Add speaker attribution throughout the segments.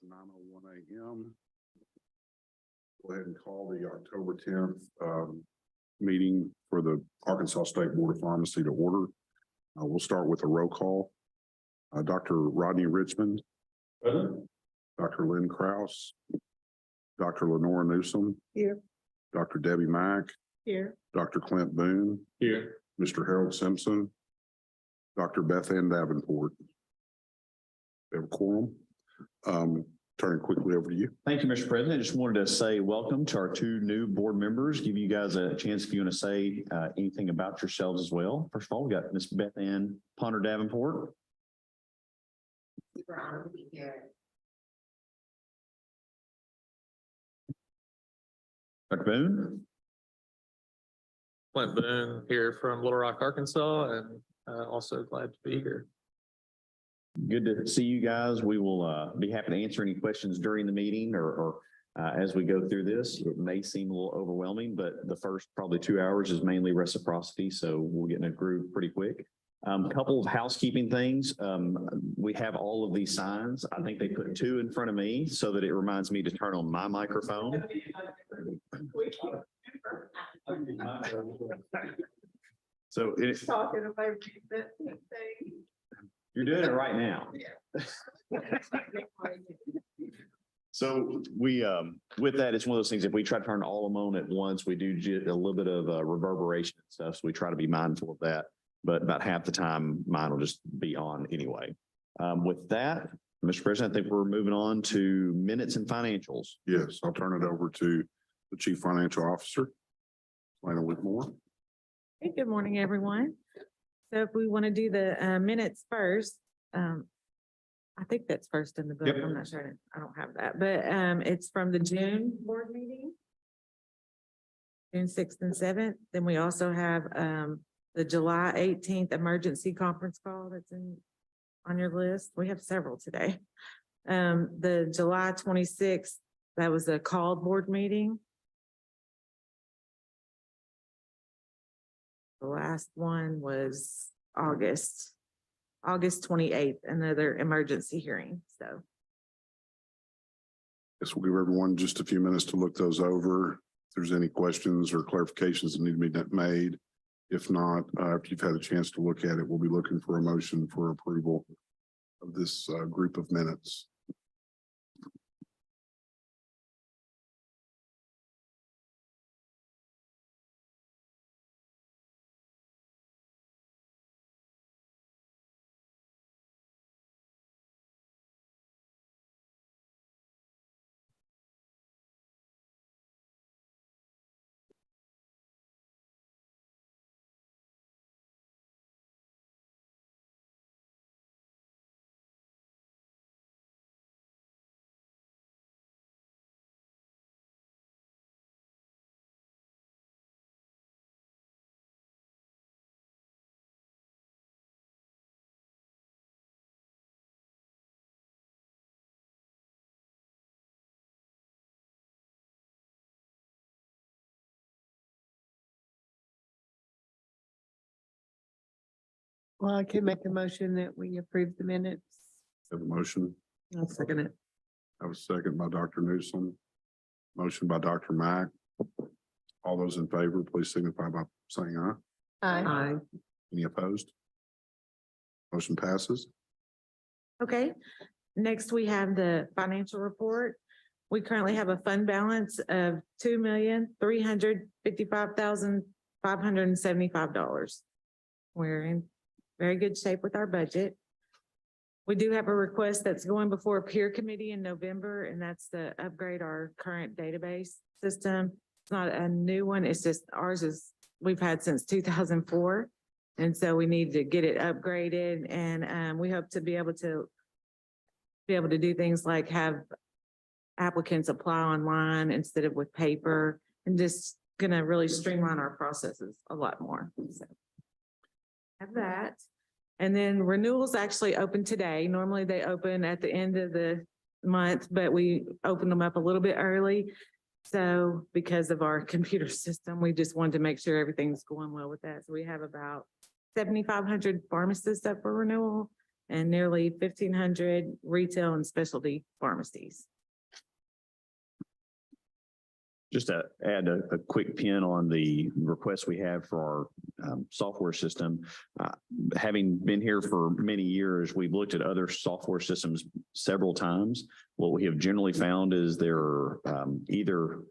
Speaker 1: 9:01 a.m. Go ahead and call the October 10th meeting for the Arkansas State Board of Pharmacy to order. We'll start with a roll call. Dr. Rodney Richmond. Present. Dr. Lynn Krause. Dr. Lenora Newsom.
Speaker 2: Here.
Speaker 1: Dr. Debbie Mack.
Speaker 2: Here.
Speaker 1: Dr. Clint Boone.
Speaker 3: Here.
Speaker 1: Mr. Harold Simpson. Dr. Beth Ann Davenport. We have a quorum. Turning quickly over to you.
Speaker 3: Thank you, Mr. President. I just wanted to say welcome to our two new board members. Give you guys a chance if you want to say anything about yourselves as well. First of all, we got Ms. Beth Ann Ponder Davenport.
Speaker 2: Super honored to be here.
Speaker 3: Dr. Boone.
Speaker 4: Clint Boone here from Little Rock, Arkansas, and also glad to be here.
Speaker 3: Good to see you guys. We will be happy to answer any questions during the meeting or as we go through this. It may seem a little overwhelming, but the first probably 2 hours is mainly reciprocity. So we'll get in a groove pretty quick. Couple of housekeeping things. We have all of these signs. I think they put two in front of me so that it reminds me to turn on my microphone. So it's
Speaker 2: Talking about that thing.
Speaker 3: you're doing it right now. So we, with that, it's one of those things, if we try to turn all of them on at once, we do get a little bit of reverberation and stuff. So we try to be mindful of that, but about half the time mine will just be on anyway. With that, Mr. President, I think we're moving on to minutes and financials.
Speaker 1: Yes, I'll turn it over to the Chief Financial Officer, Lana Whitmore.
Speaker 5: Hey, good morning, everyone. So if we want to do the minutes first, I think that's first in the book.
Speaker 3: Yep.
Speaker 5: I'm not sure. I don't have that, but it's from the June board meeting. June 6th and 7th. Then we also have the July 18th emergency conference call that's on your list. We have several today. The July 26th, that was a called board meeting. The last one was August 28th, another emergency hearing, so.
Speaker 1: Yes, we'll give everyone just a few minutes to look those over. If there's any questions or clarifications that need to be made. If not, if you've had a chance to look at it, we'll be looking for a motion for approval of this group of minutes.
Speaker 2: Well, I can make a motion that we approve the minutes.
Speaker 1: Have a motion.
Speaker 5: I'll second it.
Speaker 1: Have a second by Dr. Newsom. Motion by Dr. Mack. All those in favor, please signify by saying aye.
Speaker 5: Aye.
Speaker 1: Any opposed? Motion passes.
Speaker 5: Okay, next we have the financial report. We currently have a fund balance of $2,355,575. We're in very good shape with our budget. We do have a request that's going before a peer committee in November, and that's to upgrade our current database system. It's not a new one, it's just ours is, we've had since 2004. And so we need to get it upgraded, and we hope to be able to do things like have applicants apply online instead of with paper, and just gonna really streamline our processes a lot more. So have that. And then renewals actually open today. Normally they open at the end of the month, but we opened them up a little bit early. So because of our computer system, we just wanted to make sure everything's going well with that. So we have about 7,500 pharmacists up for renewal. and nearly 1,500 retail and specialty pharmacies.
Speaker 3: Just to add a quick pin on the request we have for our software system. Having been here for many years, we've looked at other software systems several times. What we have generally found is there are either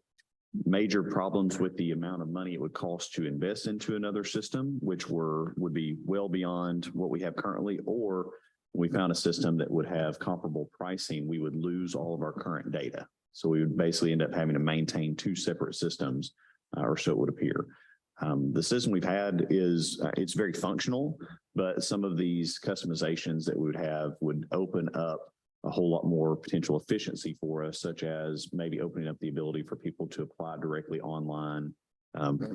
Speaker 3: major problems with the amount of money it would cost to invest into another system, which would be well beyond what we have currently, or we found a system that would have comparable pricing, we would lose all of our current data. So we would basically end up having to maintain two separate systems, or so it would appear. The system we've had is, it's very functional, but some of these customizations that we would have would open up a whole lot more potential efficiency for us, such as maybe opening up the ability for people to apply directly online,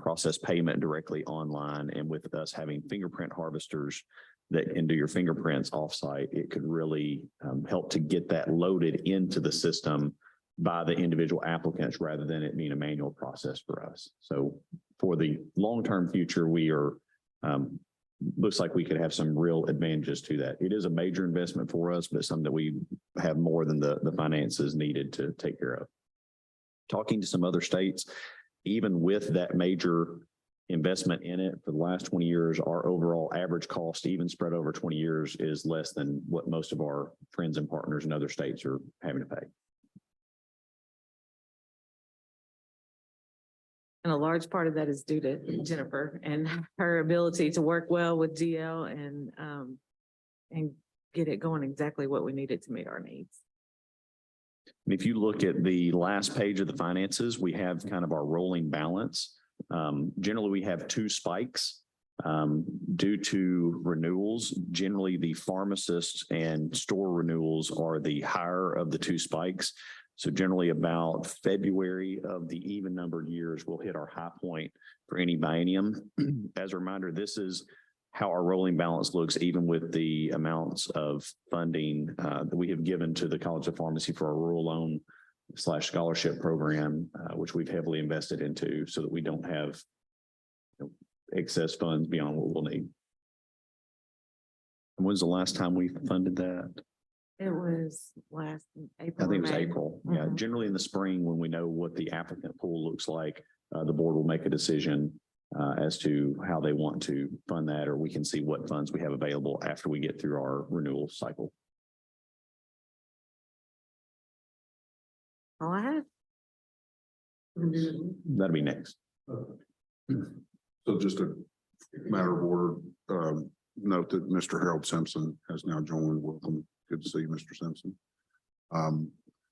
Speaker 3: process payment directly online, and with us having fingerprint harvesters that can do your fingerprints offsite, it could really help to get that loaded into the system by the individual applicants rather than it being a manual process for us. So for the long-term future, we are, looks like we could have some real advantages to that. It is a major investment for us, but something that we have more than the finances needed to take care of. Talking to some other states, even with that major investment in it for the last 20 years, our overall average cost, even spread over 20 years, is less than what most of our friends and partners in other states are having to pay.
Speaker 5: And a large part of that is due to Jennifer and her ability to work well with GL and get it going exactly what we needed to meet our needs.
Speaker 3: And if you look at the last page of the finances, we have kind of our rolling balance. Generally, we have two spikes due to renewals. Generally, the pharmacist and store renewals are the higher of the two spikes. So generally about February of the even numbered years, we'll hit our high point for any biennium. As a reminder, this is how our rolling balance looks, even with the amounts of funding that we have given to the College of Pharmacy for our rural loan / scholarship program, which we've heavily invested into so that we don't have excess funds beyond what we'll need. And when's the last time we funded that?
Speaker 5: It was last April.
Speaker 3: I think it was
Speaker 5: or May.
Speaker 3: April. Yeah,
Speaker 5: Mhm.
Speaker 3: generally in the spring, when we know what the applicant pool looks like, the board will make a decision as to how they want to fund that, or we can see what funds we have available after we get through our renewal cycle.
Speaker 5: All I have.
Speaker 3: That'll be next.
Speaker 1: So just a matter of order, note that Mr. Harold Simpson has now joined. Welcome. Good to see you, Mr. Simpson.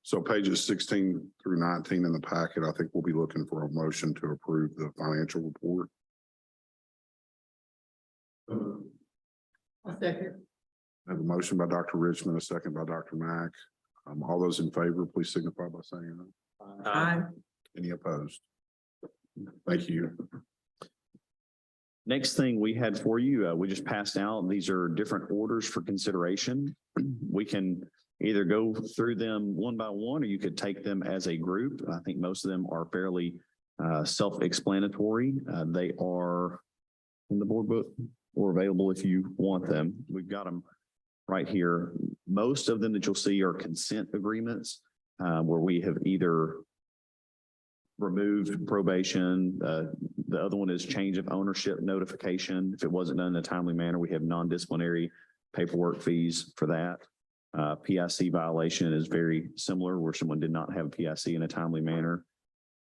Speaker 1: So pages 16 through 19 in the packet, I think we'll be looking for a motion to approve the financial report.
Speaker 2: A second.
Speaker 1: I have a motion by Dr. Richmond, a second by Dr. Mack. All those in favor, please signify by saying aye.
Speaker 2: Aye.
Speaker 1: Any opposed? Thank you.
Speaker 3: Next thing we had for you, we just passed out. These are different orders for consideration. We can either go through them one by one, or you could take them as a group. I think most of them are fairly self-explanatory. They are in the board book or available if you want them. We've got them right here. Most of them that you'll see are consent agreements where we have either removed probation. The other one is change of ownership notification. If it wasn't done in a timely manner, we have non-disciplinary paperwork fees for that. PIC violation is very similar, where someone did not have a PIC in a timely manner.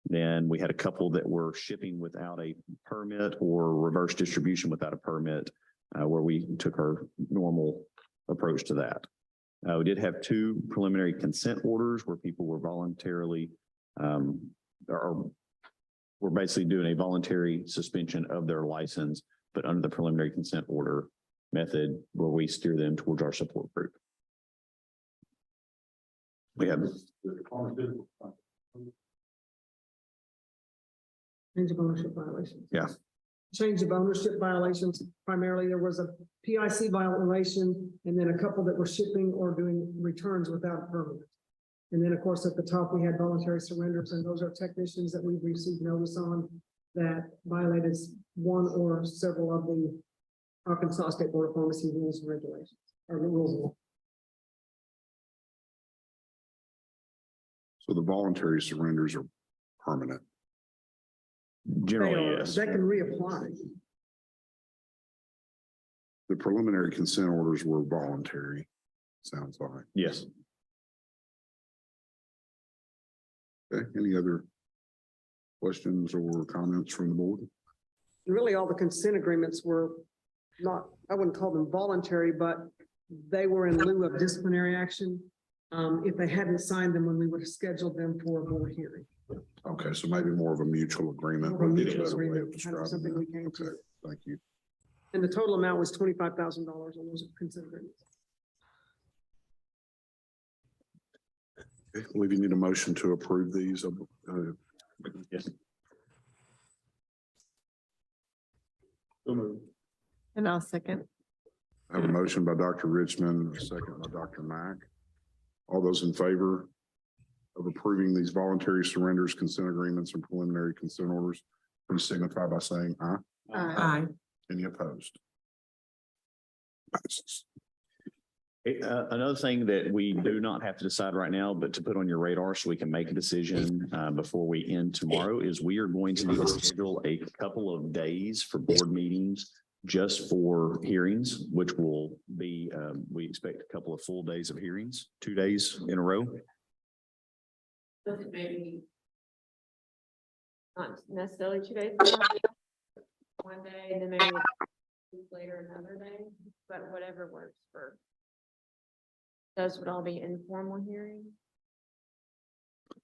Speaker 3: Then we had a couple that were shipping without a permit or reverse distribution without a permit, where we took our normal approach to that. We did have two preliminary consent orders where people were voluntarily or we're basically doing a voluntary suspension of their license, but under the preliminary consent order method where we steer them towards our support group. We have
Speaker 6: Change of ownership violations.
Speaker 3: Yeah.
Speaker 6: Change of ownership violations. Primarily, there was a PIC violation and then a couple that were shipping or doing returns without a permit. And then, of course, at the top, we had voluntary surrenders, and those are technicians that we've received notice on that violated one or several of the Arkansas State Board of Pharmacy rules and regulations. or the rules.
Speaker 1: So the voluntary surrenders are permanent.
Speaker 3: Generally, yes.
Speaker 6: They can reapply.
Speaker 1: The preliminary consent orders were voluntary, sounds like.
Speaker 3: Yes.
Speaker 1: Okay, any other questions or comments from the board?
Speaker 6: Really, all the consent agreements were not, I wouldn't call them voluntary, but they were in lieu of disciplinary action. If they hadn't signed them, when we would have scheduled them for a board hearing.
Speaker 1: Okay, so maybe more of a mutual agreement.
Speaker 6: More of a
Speaker 1: would be a
Speaker 6: mutual
Speaker 1: better way of
Speaker 6: agreement, kind of
Speaker 1: describing
Speaker 6: something we
Speaker 1: that.
Speaker 6: came to.
Speaker 1: Okay, thank you.
Speaker 6: And the total amount was $25,000 on those consent agreements.
Speaker 1: Okay, I believe you need a motion to approve these.
Speaker 3: Yes.
Speaker 2: And I'll second.
Speaker 1: I have a motion by Dr. Richmond, a second by Dr. Mack. All those in favor of approving these voluntary surrenders, consent agreements, and preliminary consent orders, please signify by saying aye.
Speaker 2: Aye.
Speaker 1: Any opposed? Passes.
Speaker 3: Another thing that we do not have to decide right now, but to put on your radar so we can make a decision before we end tomorrow is we are going to need to schedule a couple of days for board meetings just for hearings, which will be, we expect a couple of full days of hearings, 2 days in a row.
Speaker 5: Maybe not necessarily 2 days. One day and then maybe later another day, but whatever works for. Those would all be informal hearings.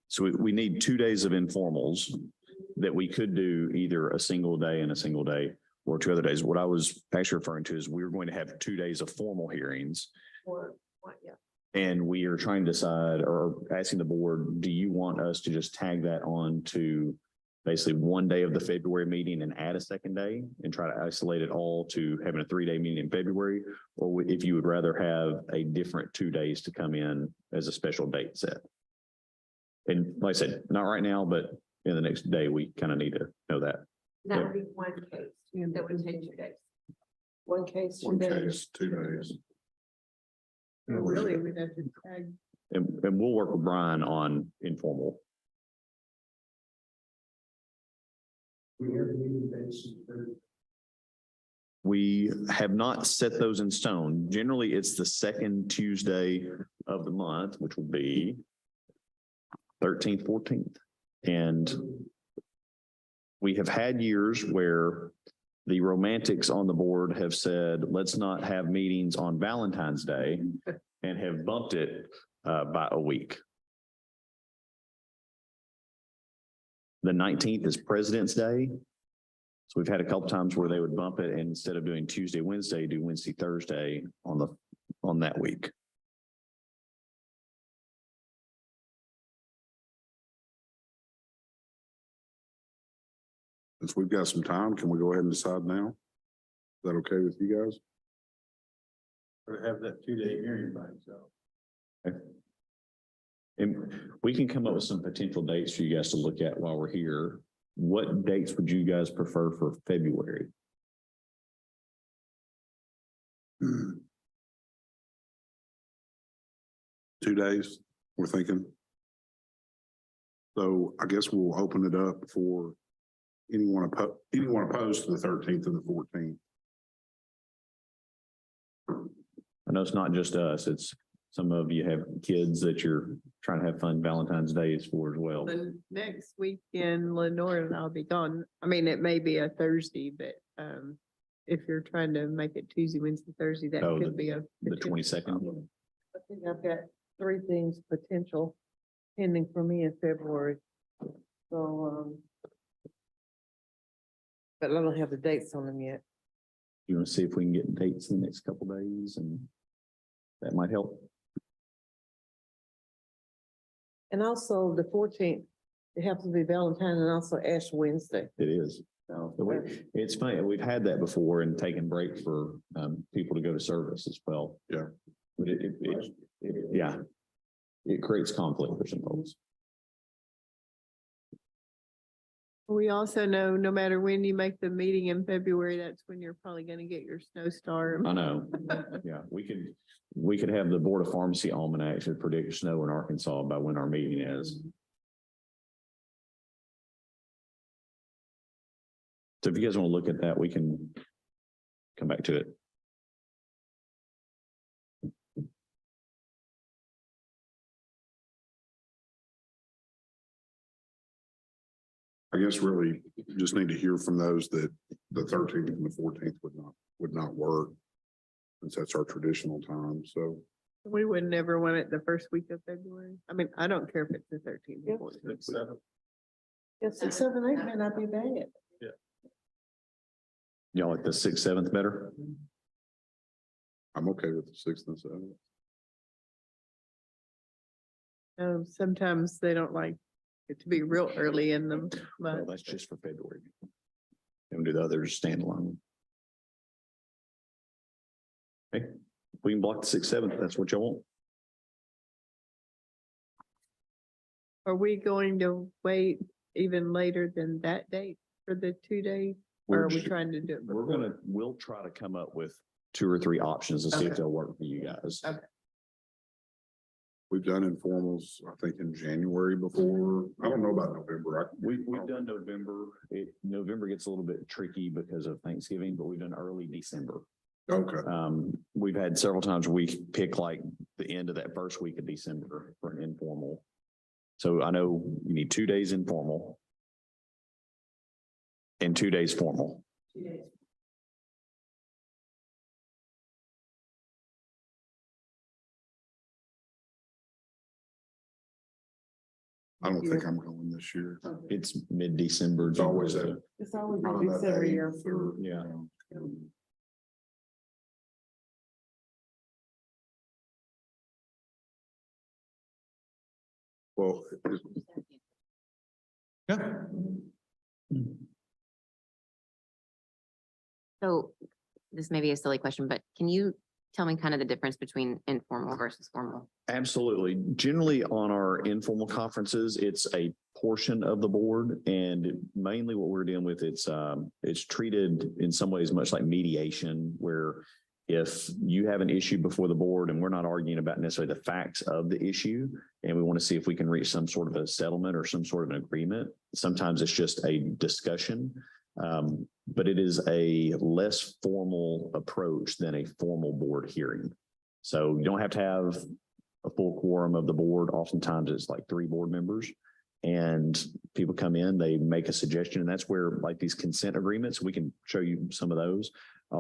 Speaker 3: So we need 2 days of informals that we could do either a single day and a single day or 2 other days. What I was actually referring to is we're going to have 2 days of formal hearings.
Speaker 5: Or what, yeah.
Speaker 3: And we are trying to decide or asking the board, do you want us to just tag that on to basically 1 day of the February meeting and add a second day and try to isolate it all to having a 3-day meeting in February? Or if you would rather have a different 2 days to come in as a special date set? And like I said, not right now, but in the next day, we kind of need to know that.
Speaker 5: That would be one case. That would take 2 days. One case.
Speaker 1: One case, 2 days.
Speaker 2: Really, we'd have to tag.
Speaker 3: And we'll work with Brian on informal. We have not set those in stone. Generally, it's the second Tuesday of the month, which will be 13th, 14th. And we have had years where the romantics on the board have said, let's not have meetings on Valentine's Day and have bumped it by a week. The 19th is President's Day. So we've had a couple times where they would bump it and instead of doing Tuesday, Wednesday, do Wednesday, Thursday on that week.
Speaker 1: Since we've got some time, can we go ahead and decide now? Is that okay with you guys?
Speaker 7: Or have that 2-day hearing by itself.
Speaker 3: And we can come up with some potential dates for you guys to look at while we're here. What dates would you guys prefer for February?
Speaker 1: 2 days, we're thinking. So I guess we'll open it up for anyone opposed to the 13th and the 14th.
Speaker 3: I know it's not just us, it's some of you have kids that you're trying to have fun Valentine's Days for as well.
Speaker 2: The next weekend, Lenore and I'll be gone. I mean, it may be a Thursday, but if you're trying to make it Tuesday, Wednesday, Thursday, that
Speaker 3: Oh,
Speaker 2: could be a.
Speaker 3: The 22nd.
Speaker 8: I think I've got 3 things potential pending for me in February. So, but I don't have the dates on them yet.
Speaker 3: You want to see if we can get dates in the next couple days and that might help.
Speaker 8: And also the 14th, it happens to be Valentine and also Ash Wednesday.
Speaker 3: It is.
Speaker 8: So
Speaker 3: It's funny. We've had that before and taken breaks for people to go to service as well.
Speaker 1: Yeah.
Speaker 3: But yeah, it creates conflict for some folks.
Speaker 2: We also know no matter when you make the meeting in February, that's when you're probably gonna get your snowstorm.
Speaker 3: I know. Yeah, we could have the Board of Pharmacy almanac to predict snow in Arkansas by when our meeting is. So if you guys want to look at that, we can come back to it.
Speaker 1: I guess really just need to hear from those that the 13th and the 14th would not work. Since that's our traditional time, so.
Speaker 2: We would never want it the first week of February. I mean, I don't care if it's the 13th.
Speaker 8: Yep.
Speaker 2: or 14th.
Speaker 7: 6, 7.
Speaker 8: Yeah, 6, 7, 8 may not be bad.
Speaker 3: Y'all like the 6th, 7th better?
Speaker 1: I'm okay with the 6th and 7th.
Speaker 2: Sometimes they don't like it to be real early in them,
Speaker 3: Well,
Speaker 2: but
Speaker 3: that's just for February. And do the others standalone. Okay, we can block the 6th, 7th, if that's what y'all want.
Speaker 2: are we going to wait even later than that date for the 2 days? Or are we trying to do it? before?
Speaker 3: We'll try to come up with 2 or 3 options and see if
Speaker 2: Okay.
Speaker 3: they'll work for you guys.
Speaker 2: Okay.
Speaker 1: We've done informals, I think in January before. I don't know about November.
Speaker 3: We've done November. November gets a little bit tricky because of Thanksgiving, but we've done early December.
Speaker 1: Okay,
Speaker 3: We've had several times we pick like the end of that first week of December for an informal. So I know you need 2 days informal. And 2 days formal.
Speaker 1: I don't think I'm going this year.
Speaker 3: It's mid-December.
Speaker 1: It's always
Speaker 3: generally.
Speaker 1: a.
Speaker 8: It's always
Speaker 1: probably
Speaker 8: a
Speaker 1: that
Speaker 8: December year.
Speaker 1: 8th or,
Speaker 3: Yeah.
Speaker 1: Well,
Speaker 3: Yeah.
Speaker 9: So this may be a silly question, but can you tell me kind of the difference between informal versus formal?
Speaker 3: Absolutely. Generally on our informal conferences, it's a portion of the board and mainly what we're dealing with, it's treated in some ways much like mediation where if you have an issue before the board and we're not arguing about necessarily the facts of the issue and we want to see if we can reach some sort of a settlement or some sort of an agreement, sometimes it's just a discussion. But it is a less formal approach than a formal board hearing. So you don't have to have a full quorum of the board. Oftentimes it's like 3 board members and people come in, they make a suggestion, and that's where like these consent agreements, we can show you some of those. A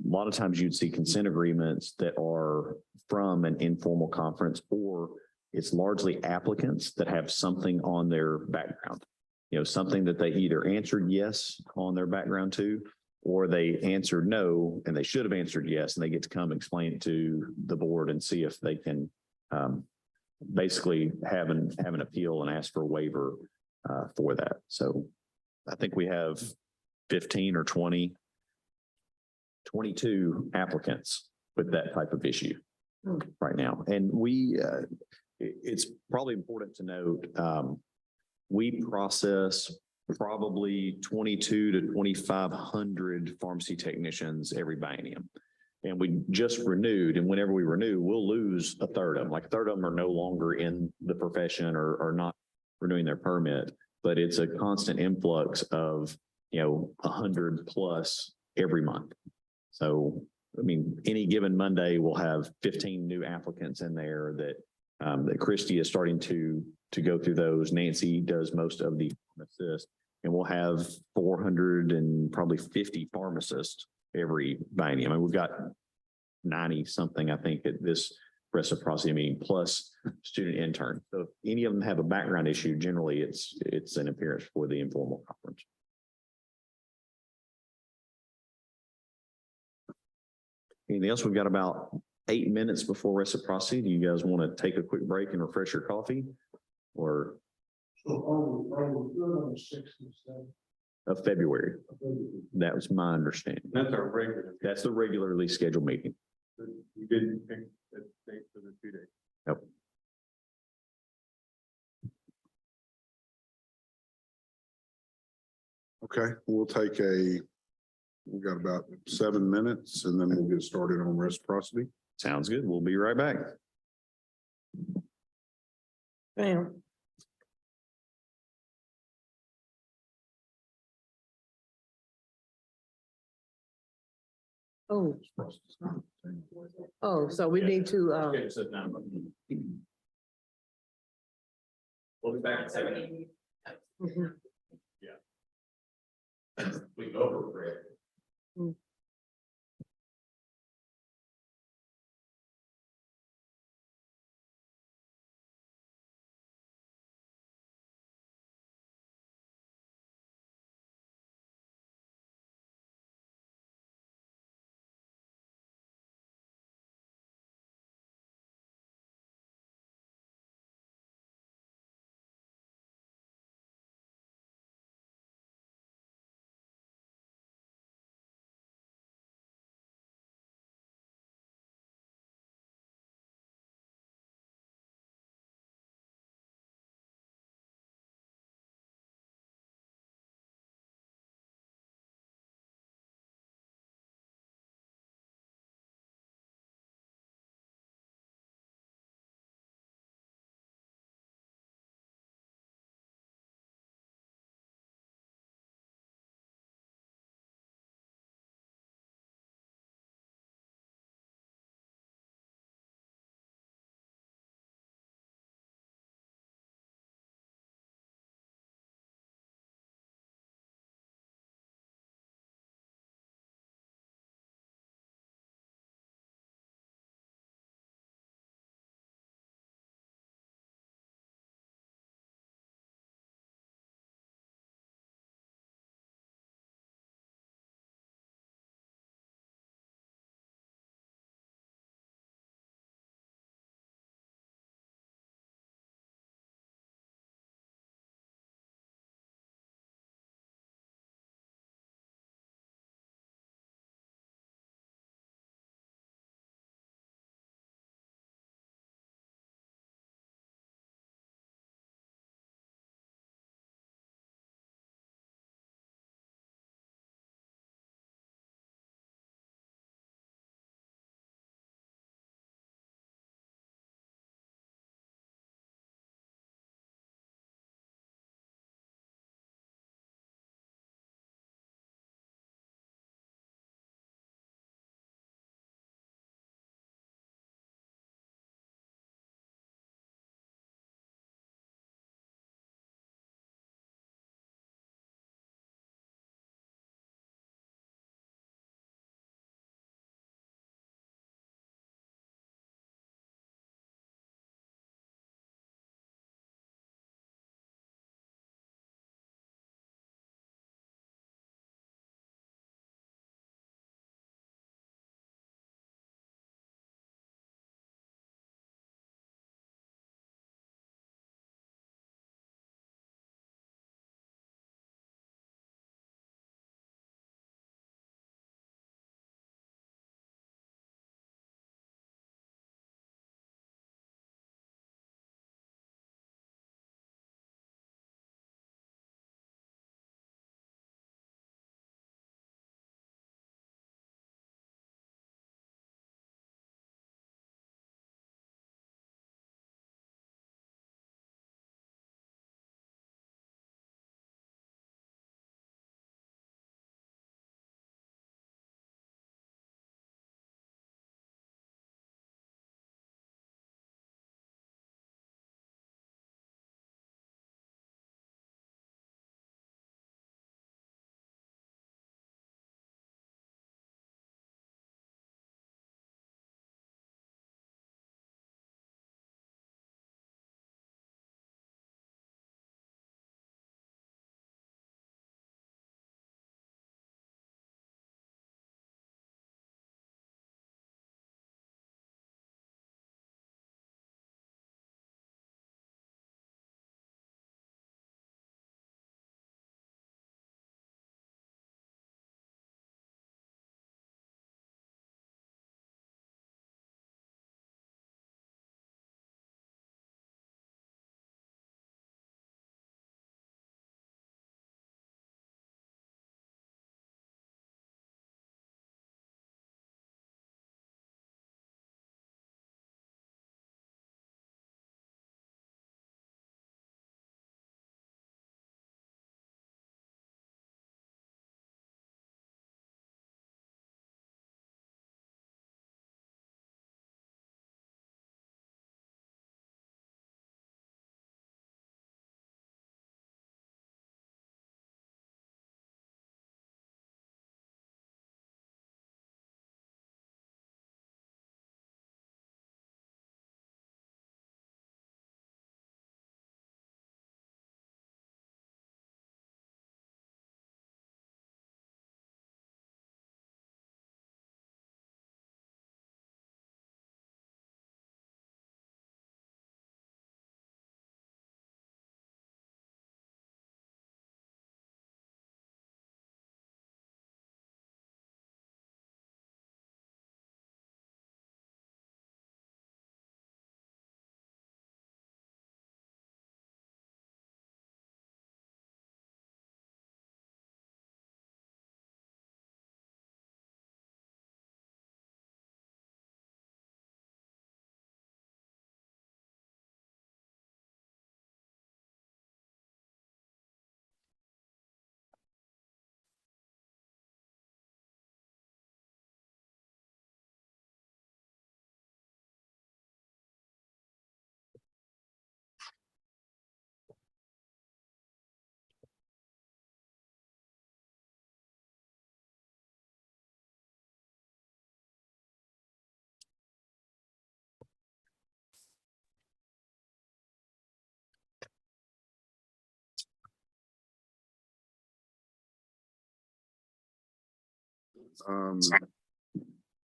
Speaker 3: lot of times you'd see consent agreements that are from an informal conference, or it's largely applicants that have something on their background. You know, something that they either answered yes on their background to, or they answered no, and they should have answered yes, and they get to come explain it to the board and see if they can basically have an appeal and ask for a waiver for that. So I think we have 15 or 20, 22 applicants with that type of issue right now. And it's probably important to note, we process probably 2,200 to 2,500 pharmacy technicians every biennium. And we just renewed, and whenever we renew, we'll lose a third of them. Like a third of them are no longer in the profession or not renewing their permit, but it's a constant influx of, 100 plus every month. So, I mean, any given Monday, we'll have 15 new applicants in there that Christy is starting to go through those. Nancy does most of the assist, and we'll have 400 and probably 50 pharmacists every biennium. And we've got 90 something, I think, at this reciprocity meeting, plus student intern. So if any of them have a background issue, generally it's an appearance for the informal conference. Anything else? We've got about 8 minutes before reciprocity. Do you guys want to take a quick break and refresh your coffee? Or
Speaker 7: So are we good on the 6th and 7th?
Speaker 3: of February? That was my understanding.
Speaker 7: That's our regular.
Speaker 3: That's the regularly scheduled meeting.
Speaker 7: You didn't pick the date for the 2 days.
Speaker 3: Yep.
Speaker 1: Okay, we've got about 7 minutes and then we'll get started on reciprocity.
Speaker 3: Sounds good. We'll be right back.
Speaker 8: Bam. Oh, oh, so we need to,
Speaker 3: We'll be back at 7.
Speaker 8: mhm.
Speaker 3: We go over it.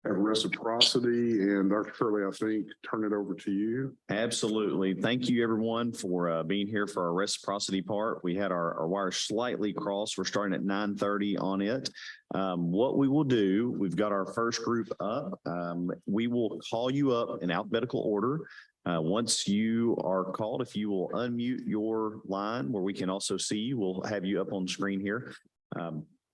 Speaker 1: Have Reciprocity, and Dr. Shirley, I think, turn it over to you.
Speaker 3: Absolutely. Thank you, everyone, for being here for our reciprocity part. We had our wires slightly crossed. We're starting at 9:30 on it. What we will do, we've got our first group up. We will call you up in alphabetical order. Once you are called, if you will unmute your line where we can also see you, we'll have you up on the screen here.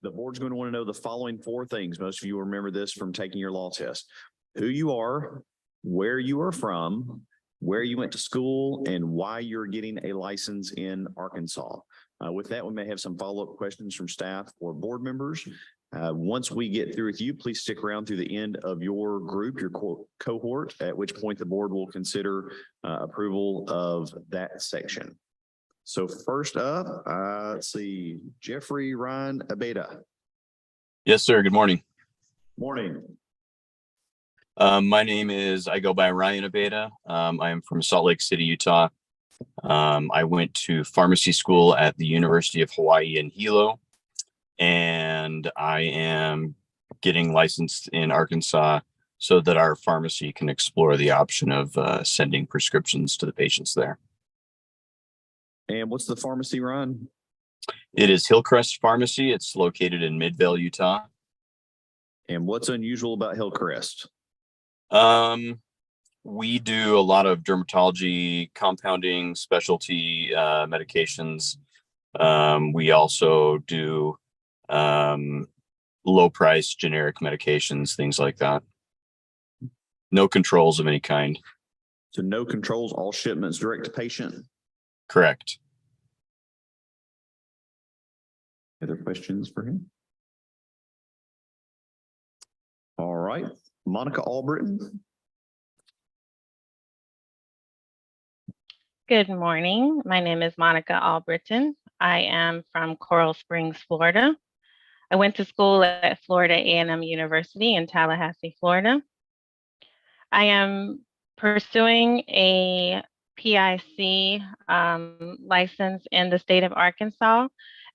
Speaker 3: The board's going to want to know the following four things. Most of you will remember this from taking your law test: who you are, where you are from, where you went to school, and why you're getting a license in Arkansas. With that, we may have some follow-up questions from staff or board members. Once we get through with you, please stick around through the end of your group, your cohort, at which point the board will consider approval of that section. So first up, let's see, Jeffrey Ryan Abeda.
Speaker 10: Yes, sir. Good morning.
Speaker 3: Morning.
Speaker 10: My name I go by Ryan Abeda. I am from Salt Lake City, Utah. I went to pharmacy school at the University of Hawaii in Hilo, and I am getting licensed in Arkansas so that our pharmacy can explore the option of sending prescriptions to the patients there.
Speaker 3: And what's the pharmacy, Ryan?
Speaker 10: It is Hillcrest Pharmacy. It's located in Midvale, Utah.
Speaker 3: And what's unusual about Hillcrest?
Speaker 10: We do a lot of dermatology, compounding, specialty medications. We also do low price generic medications, things like that. No controls of any kind.
Speaker 3: So no controls, all shipments direct to patient?
Speaker 10: Correct.
Speaker 3: Other questions for him? All right, Monica Albritton.
Speaker 11: Good morning. My name is Monica Albritton. I am from Coral Springs, Florida. I went to school at Florida A&M University in Tallahassee, Florida. I am pursuing a PIC license in the state of Arkansas,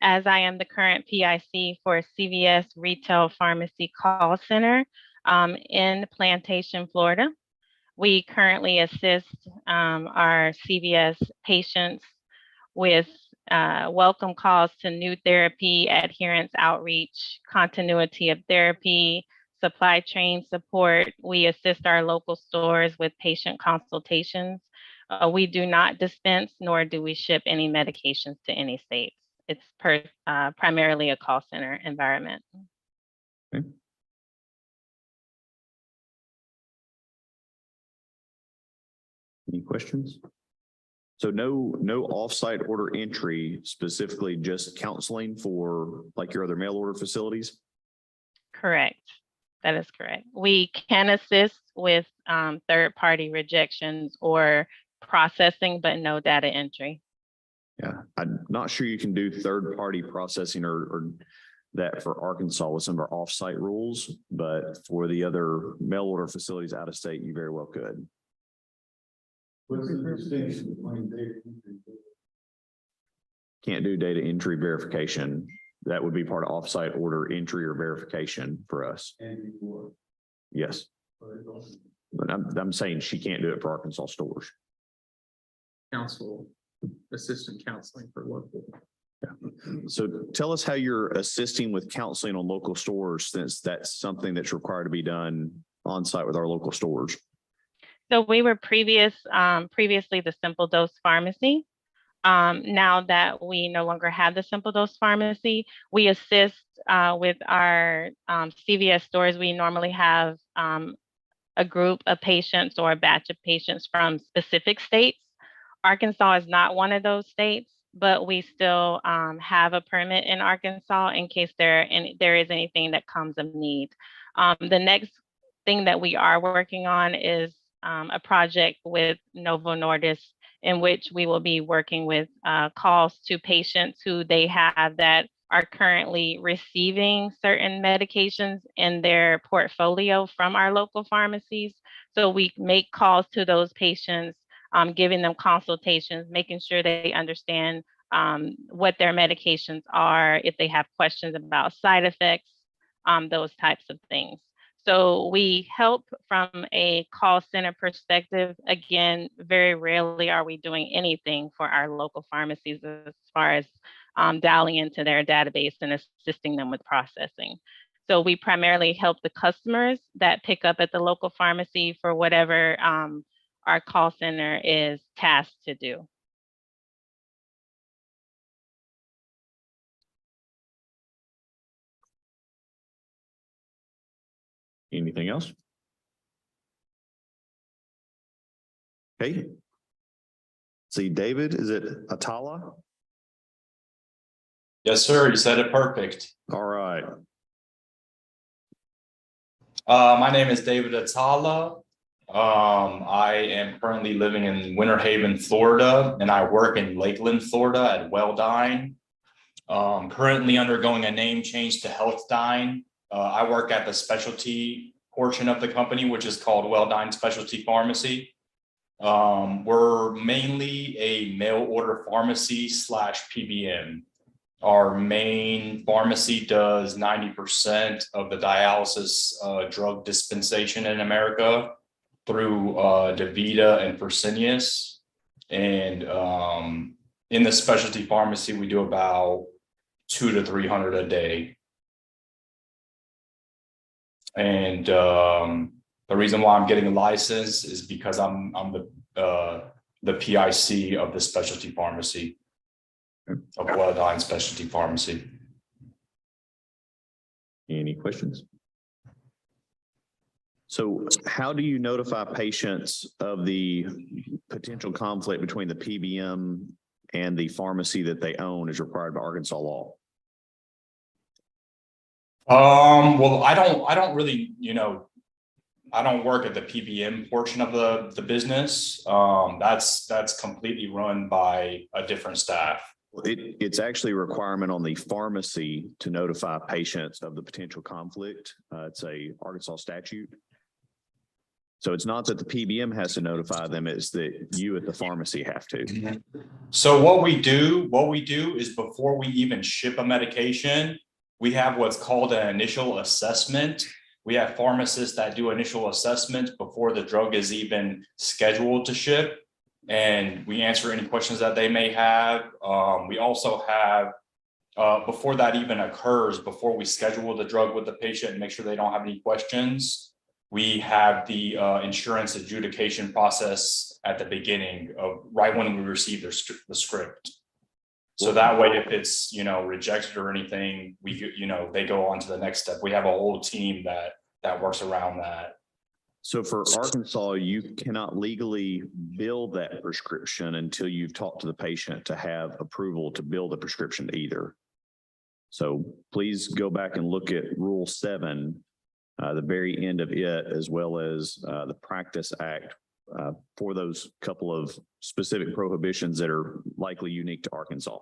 Speaker 11: as I am the current PIC for CVS Retail Pharmacy Call Center in Plantation, Florida. We currently assist our CVS patients with welcome calls to new therapy, adherence outreach, continuity of therapy, supply chain support. We assist our local stores with patient consultations. We do not dispense, nor do we ship any medications to any states. It's primarily a call center environment.
Speaker 3: Okay. Any questions? So no offsite order entry, specifically just counseling for like your other mail order facilities?
Speaker 11: Correct. That is correct. We can assist with third-party rejections or processing, but no data entry.
Speaker 3: Yeah, I'm not sure you can do third-party processing or that for Arkansas with some of our offsite rules, but for the other mail order facilities out of state, you very well could.
Speaker 7: What's the distinction between data entry?
Speaker 3: Can't do data entry verification. That would be part of offsite order entry or verification for us.
Speaker 7: And before?
Speaker 3: Yes. But I'm saying she can't do it for Arkansas stores.
Speaker 4: Counsel, assistant counseling for local.
Speaker 3: So tell us how you're assisting with counseling on local stores, since that's something that's required to be done on site with our local stores.
Speaker 11: So we were previously the Simple Dose Pharmacy. Now that we no longer have the Simple Dose Pharmacy, we assist with our CVS stores. We normally have a group of patients or a batch of patients from specific states. Arkansas is not one of those states, but we still have a permit in Arkansas in case there is anything that comes of need. The next thing that we are working on is a project with Novo Nordisk, in which we will be working with calls to patients who they have that are currently receiving certain medications in their portfolio from our local pharmacies. So we make calls to those patients, giving them consultations, making sure they understand what their medications are, if they have questions about side effects, those types of things. So we help from a call center perspective. Again, very rarely are we doing anything for our local pharmacies as far as dialing into their database and assisting them with processing. So we primarily help the customers that pick up at the local pharmacy for whatever our call center is tasked to do.
Speaker 3: Anything else? Okay. See, David, is it Atala?
Speaker 12: Yes, sir. You said it perfect.
Speaker 3: All right.
Speaker 12: My name is David Atala. I am currently living in Winter Haven, Florida, and I work in Lakeland, Florida at Welldine. Currently undergoing a name change to Healthdyne. I work at the specialty portion of the company, which is called Welldine Specialty Pharmacy. We're mainly a mail order pharmacy / PBM. Our main pharmacy does 90% of the dialysis drug dispensation in America through DaVita and Fresenius. And in the specialty pharmacy, we do about 200 to 300 a day. And the reason why I'm getting a license is because I'm the PIC of the specialty pharmacy, of Welldine Specialty Pharmacy.
Speaker 3: Any questions? So how do you notify patients of the potential conflict between the PBM and the pharmacy that they own as required by Arkansas law?
Speaker 12: Well, I don't really, I don't work at the PBM portion of the business. That's completely run by a different staff.
Speaker 3: It's actually a requirement on the pharmacy to notify patients of the potential conflict. It's a Arkansas statute. So it's not that the PBM has to notify them, it's that you at the pharmacy have to.
Speaker 12: So what we do is before we even ship a medication, we have what's called an initial assessment. We have pharmacists that do initial assessments before the drug is even scheduled to ship. And we answer any questions that they may have. We also have, before that even occurs, before we schedule the drug with the patient and make sure they don't have any questions, we have the insurance adjudication process at the beginning of right when we receive the script. So that way, if it's, rejected or anything, they go on to the next step. We have a whole team that works around that.
Speaker 3: So for Arkansas, you cannot legally bill that prescription until you've talked to the patient to have approval to bill the prescription either. So please go back and look at Rule 7, the very end of it, as well as the Practice Act for those couple of specific prohibitions that are likely unique to Arkansas.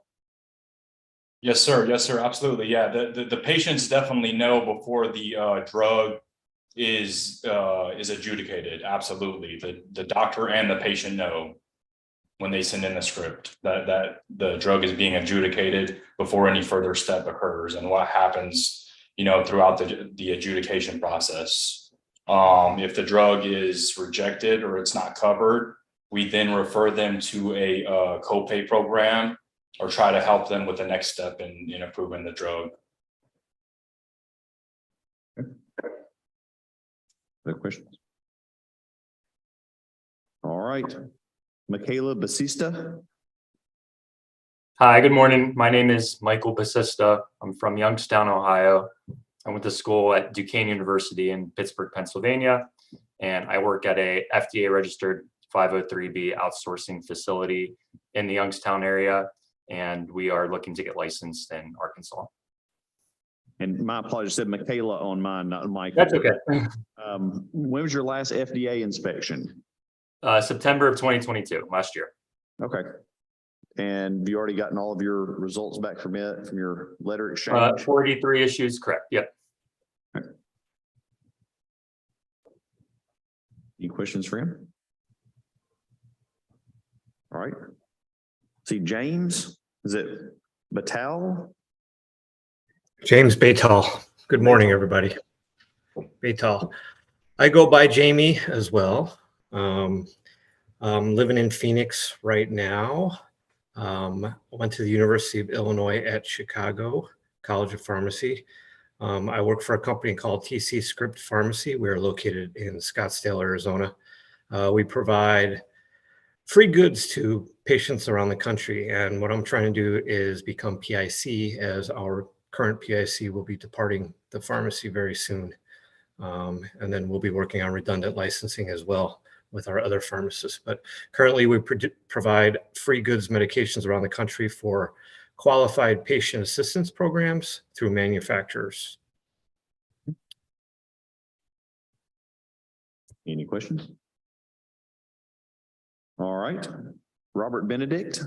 Speaker 12: Yes, sir. Yes, sir. Absolutely. Yeah. The patients definitely know before the drug is adjudicated. Absolutely. The doctor and the patient know when they send in the script that the drug is being adjudicated before any further step occurs, and what happens, throughout the adjudication process. If the drug is rejected or it's not covered, we then refer them to a copay program or try to help them with the next step in approving the drug.
Speaker 3: Other questions? All right. Michaela Basista.
Speaker 13: Hi, good morning. My name is Michael Basista. I'm from Youngstown, Ohio. I went to school at Duquesne University in Pittsburgh, Pennsylvania, and I work at a FDA registered 503B outsourcing facility in the Youngstown area, and we are looking to get licensed in Arkansas.
Speaker 3: And my apologies, I said Michaela on mine, not Mike.
Speaker 13: That's okay.
Speaker 3: When was your last FDA inspection?
Speaker 13: September of 2022, last year.
Speaker 3: Okay. And have you already gotten all of your results back from it, from your letter exchange?
Speaker 13: 43 issues, correct. Yep.
Speaker 3: Okay. Any questions for him? All right. See, James, is it Batal?
Speaker 14: James Batal. Good morning, everybody. Be tall. I go by Jamie as well. I'm living in Phoenix right now. Went to the University of Illinois at Chicago College of Pharmacy. I work for a company called TC Script Pharmacy. We are located in Scottsdale, Arizona. We provide free goods to patients around the country. And what I'm trying to do is become PIC, as our current PIC will be departing the pharmacy very soon. And then we'll be working on redundant licensing as well with our other pharmacists. But currently we provide free goods medications around the country for qualified patient assistance programs through manufacturers.
Speaker 3: Any questions? All right, Robert Benedict.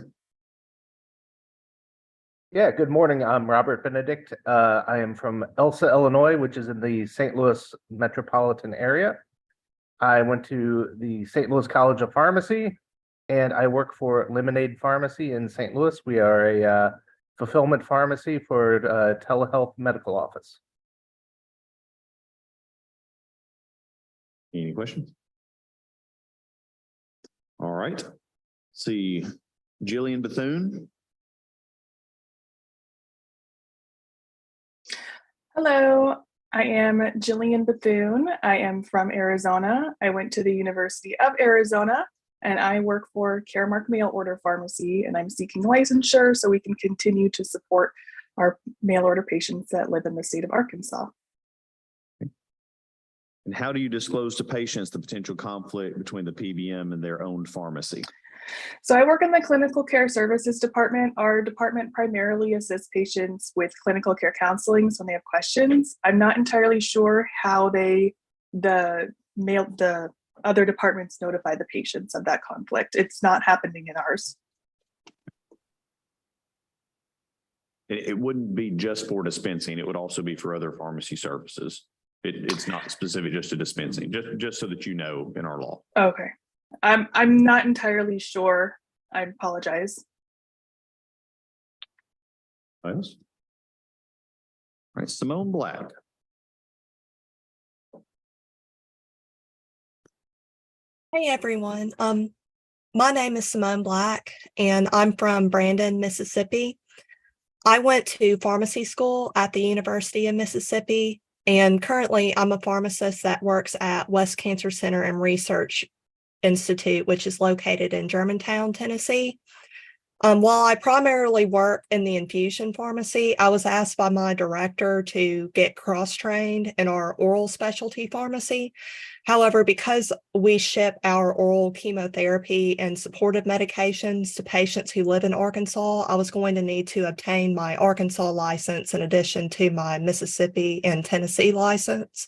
Speaker 15: Yeah, good morning. I'm Robert Benedict. I am from Elsa, Illinois, which is in the St. Louis metropolitan area. I went to the St. Louis College of Pharmacy, and I work for Lemonade Pharmacy in St. Louis. We are a fulfillment pharmacy for telehealth medical office.
Speaker 3: Any questions? All right. See, Jillian Bethune.
Speaker 16: Hello, I am Jillian Bethune. I am from Arizona. I went to the University of Arizona and I work for Caremark Mail Order Pharmacy, and I'm seeking licensure so we can continue to support our mail order patients that live in the state of Arkansas.
Speaker 3: And how do you disclose to patients the potential conflict between the PBM and their own pharmacy?
Speaker 16: So I work in the clinical care services department. Our department primarily assists patients with clinical care counseling when they have questions. I'm not entirely sure how the other departments notify the patients of that conflict. It's not happening in ours.
Speaker 3: It wouldn't be just for dispensing. It would also be for other pharmacy services. It's not specific just to dispensing, just so that you know in our law.
Speaker 16: Okay. I'm not entirely sure. I apologize.
Speaker 3: Yes. All right, Simone Black.
Speaker 17: Hey everyone. My name is Simone Black and I'm from Brandon, Mississippi. I went to pharmacy school at the University of Mississippi, and currently I'm a pharmacist that works at West Cancer Center and Research Institute, which is located in Germantown, Tennessee. While I primarily work in the infusion pharmacy, I was asked by my director to get cross-trained in our oral specialty pharmacy. However, because we ship our oral chemotherapy and supportive medications to patients who live in Arkansas, I was going to need to obtain my Arkansas license in addition to my Mississippi and Tennessee license.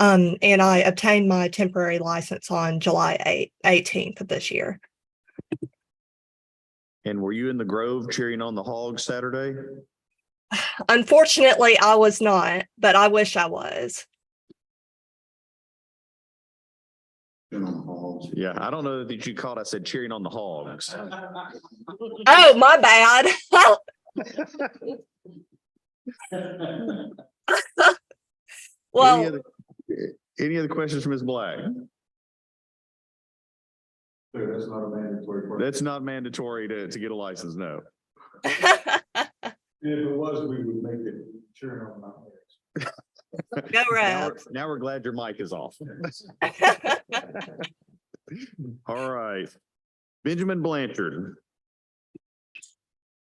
Speaker 17: And I obtained my temporary license on July 18th of this year.
Speaker 3: And were you in the Grove cheering on the Hogs Saturday?
Speaker 17: Unfortunately, I was not, but I wish I was.
Speaker 3: Yeah, I don't know that you caught. I said cheering on the Hogs.
Speaker 17: Oh, my bad. Well,
Speaker 3: any other questions from Ms. Black?
Speaker 1: That's not a mandatory part.
Speaker 3: That's not mandatory to get a license, no.
Speaker 1: If it was, we would make it cheering on my legs.
Speaker 17: Go Reds.
Speaker 3: Now we're glad your mic is off. All right. Benjamin Blanchard.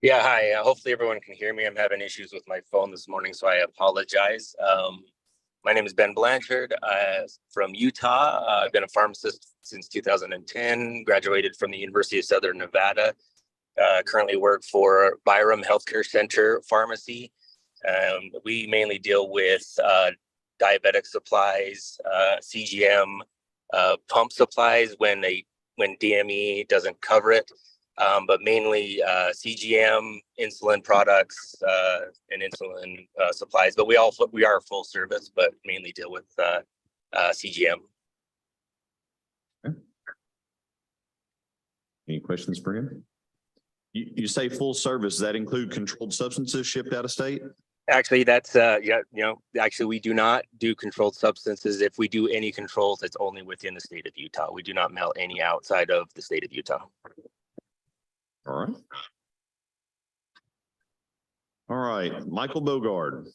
Speaker 18: Yeah, hi. Hopefully everyone can hear me. I'm having issues with my phone this morning, so I apologize. My name is Ben Blanchard. From Utah. I've been a pharmacist since 2010, graduated from the University of Southern Nevada. Currently work for Byram Healthcare Center Pharmacy. We mainly deal with diabetic supplies, CGM, pump supplies when DME doesn't cover it, but mainly CGM, insulin products, and insulin supplies. But we are full service, but mainly deal with CGM.
Speaker 3: Okay. Any questions for him? You say full service, does that include controlled substances shipped out of state?
Speaker 18: Actually, that's, yeah, actually, we do not do controlled substances. If we do any controls, it's only within the state of Utah. We do not mail any outside of the state of Utah.
Speaker 3: All right. All right, Michael Bogard.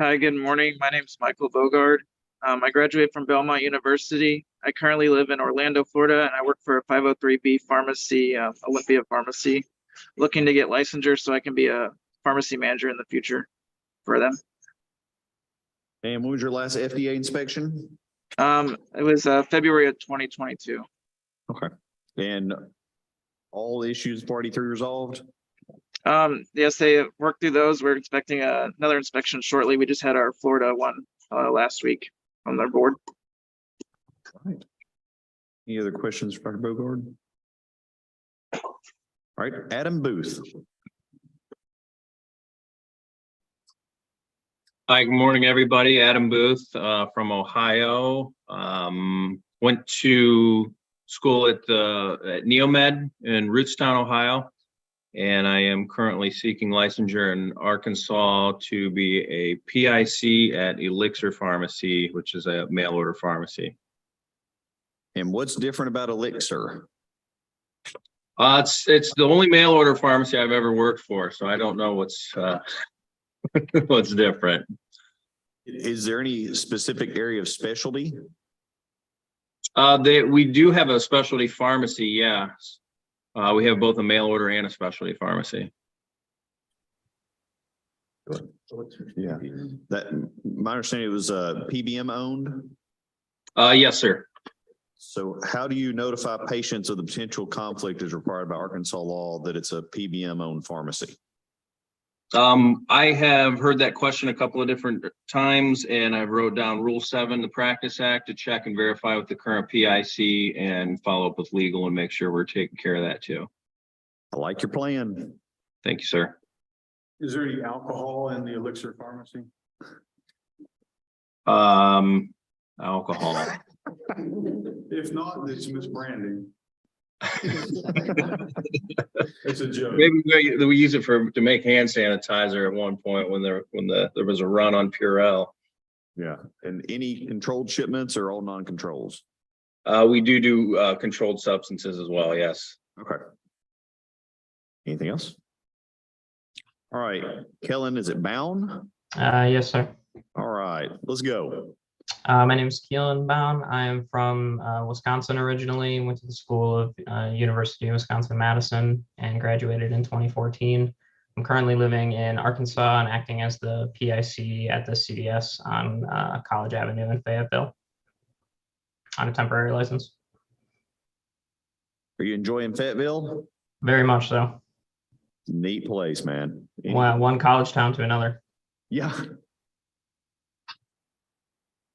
Speaker 19: Hi, good morning. My name is Michael Bogard. I graduated from Belmont University. I currently live in Orlando, Florida, and I work for a 503B pharmacy, Olympia Pharmacy, looking to get licensure so I can be a pharmacy manager in the future for them.
Speaker 3: And when was your last FDA inspection?
Speaker 19: It was February of 2022.
Speaker 3: Okay. And all issues 43 resolved?
Speaker 19: Yes, they worked through those. We're expecting another inspection shortly. We just had our Florida one last week on their board.
Speaker 3: All right. Any other questions for Dr. Bogard? All right, Adam Booth.
Speaker 20: Hi, good morning, everybody. Adam Booth from Ohio. Went to school at Neomed in Rootstown, Ohio, and I am currently seeking licensure in Arkansas to be a PIC at Elixir Pharmacy, which is a mail order pharmacy.
Speaker 3: And what's different about Elixir?
Speaker 20: It's the only mail order pharmacy I've ever worked for, so I don't know what's what's different.
Speaker 3: Is there any specific area of specialty?
Speaker 20: We do have a specialty pharmacy, yes. We have both a mail order and a specialty pharmacy.
Speaker 3: Yeah, that my understanding it was PBM owned.
Speaker 20: Yes, sir.
Speaker 3: So how do you notify patients of the potential conflict as required by Arkansas law that it's a PBM owned pharmacy?
Speaker 20: I have heard that question a couple of different times, and I wrote down Rule 7, the Practice Act, to check and verify with the current PIC and follow up with legal and make sure we're taking care of that too.
Speaker 3: I like your plan.
Speaker 20: Thank you, sir.
Speaker 1: Is there any alcohol in the Elixir pharmacy?
Speaker 20: Alcohol.
Speaker 1: If not, it's misbranding. It's a joke.
Speaker 20: Maybe we use it to make hand sanitizer at one point when there was a run on Purell.
Speaker 3: Yeah, and any controlled shipments or all non-controls?
Speaker 20: We do controlled substances as well. Yes.
Speaker 3: Okay. Anything else? All right, Kellen, is it Bound?
Speaker 21: Yes, sir.
Speaker 3: All right, let's go.
Speaker 21: My name is Keelan Bound. I am from Wisconsin originally, went to the school of University of Wisconsin-Madison and graduated in 2014. I'm currently living in Arkansas and acting as the PIC at the CVS on College Avenue in Fayetteville on a temporary license.
Speaker 3: Are you enjoying Fayetteville?
Speaker 21: Very much so.
Speaker 3: Neat place, man.
Speaker 21: One college town to another.
Speaker 3: Yeah.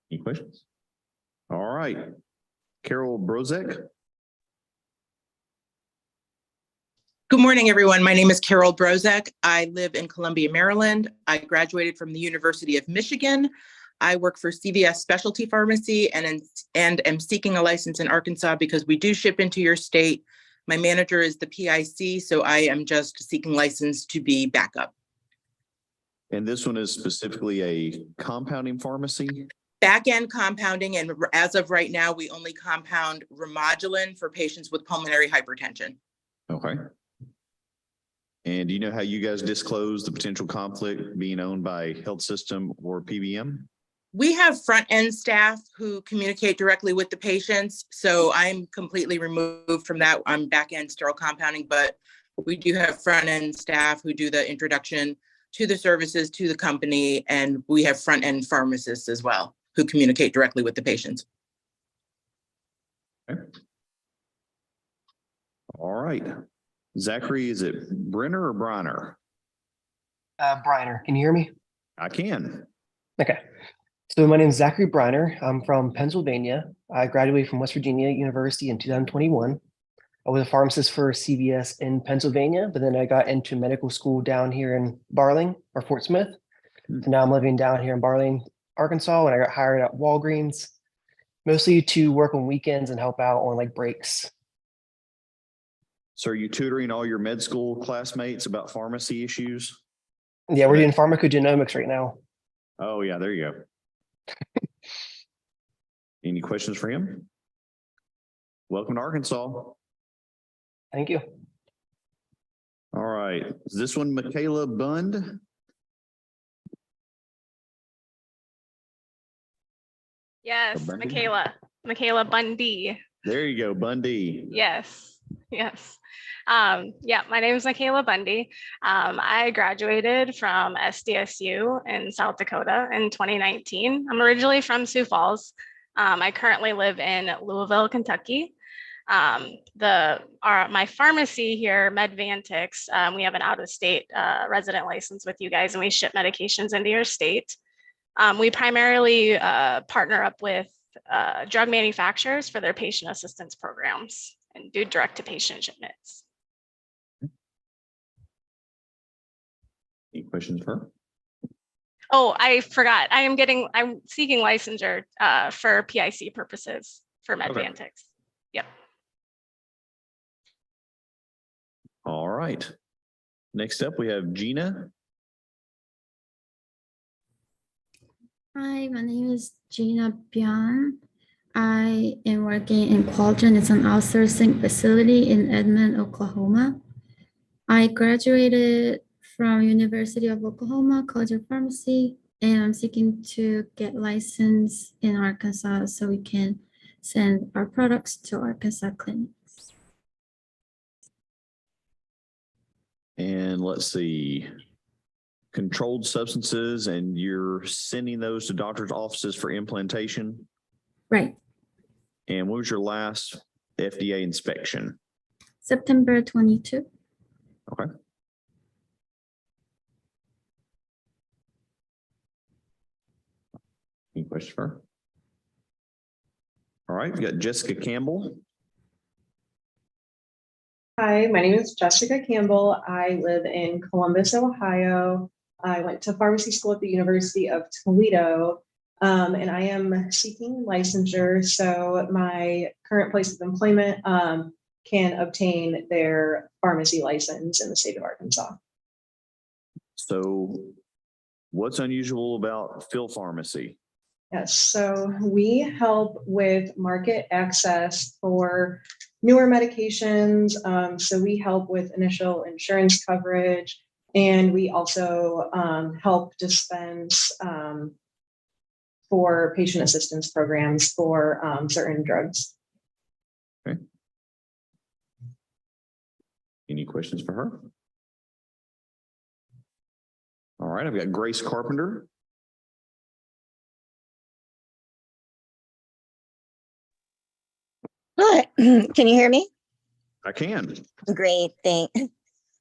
Speaker 3: Any questions? All right. Carol Brozek.
Speaker 22: Good morning, everyone. My name is Carol Brozek. I live in Columbia, Maryland. I graduated from the University of Michigan. I work for CVS Specialty Pharmacy and am seeking a license in Arkansas because we do ship into your state. My manager is the PIC, so I am just seeking license to be backup.
Speaker 3: And this one is specifically a compounding pharmacy?
Speaker 22: Back-end compounding, and as of right now, we only compound Remodulin for patients with pulmonary hypertension.
Speaker 3: Okay. And do you know how you guys disclose the potential conflict being owned by health system or PBM?
Speaker 22: We have front-end staff who communicate directly with the patients, so I'm completely removed from that. I'm back-end sterile compounding, but we do have front-end staff who do the introduction to the services, to the company, and we have front-end pharmacists as well who communicate directly with the patients.
Speaker 3: Okay. All right. Zachary, is it Brenner or Briner?
Speaker 23: Briner, can you hear me?
Speaker 3: I can.
Speaker 23: Okay. So my name is Zachary Briner. I'm from Pennsylvania. I graduated from West Virginia University in 2021. I was a pharmacist for CVS in Pennsylvania, but then I got into medical school down here in Barling or Fort Smith. So now I'm living down here in Barling, Arkansas, and I got hired at Walgreens, mostly to work on weekends and help out on like breaks.
Speaker 3: So are you tutoring all your med school classmates about pharmacy issues?
Speaker 23: Yeah, we're doing pharmacogenomics right now.
Speaker 3: Oh, yeah, there you go. Any questions for him? Welcome to Arkansas.
Speaker 23: Thank you.
Speaker 3: All right, is this one Michaela Bund?
Speaker 2: Yes,
Speaker 3: Bundy?
Speaker 2: Michaela Bundy.
Speaker 3: There you go, Bundy.
Speaker 2: Yes, yes. Yeah, my name is Michaela Bundy. I graduated from SDSU in South Dakota in 2019. I'm originally from Sioux Falls. I currently live in Louisville, Kentucky. My pharmacy here, Medvantix, we have an out-of-state resident license with you guys, and we ship medications into your state. We primarily partner up with drug manufacturers for their patient assistance programs and do direct-to-patient shipments.
Speaker 3: Any questions for her?
Speaker 2: Oh, I forgot. I'm seeking licensure for PIC purposes for Medvantix. Yep.
Speaker 3: All right. Next up, we have Gina.
Speaker 5: Hi, my name is Gina Bian. I am working in Quadrant. It's an outsourcing facility in Edmond, Oklahoma. I graduated from University of Oklahoma College of Pharmacy, and I'm seeking to get licensed in Arkansas so we can send our products to Arkansas clinics.
Speaker 3: And let's see, controlled substances, and you're sending those to doctors' offices for implantation?
Speaker 5: Right.
Speaker 3: And what was your last FDA inspection?
Speaker 5: September 22.
Speaker 3: Okay. Any questions for her? All right, we got Jessica Campbell.
Speaker 6: Hi, my name is Jessica Campbell. I live in Columbus, Ohio. I went to pharmacy school at the University of Toledo, and I am seeking licensure. So my current place of employment can obtain their pharmacy license in the state of Arkansas.
Speaker 3: So what's unusual about Phil Pharmacy?
Speaker 6: Yes, so we help with market access for newer medications. So we help with initial insurance coverage, and we also help dispense for patient assistance programs for certain drugs.
Speaker 3: Okay. Any questions for her? All right, I've got Grace Carpenter.
Speaker 24: Hi, can you hear me?
Speaker 3: I can.
Speaker 24: Great, thanks.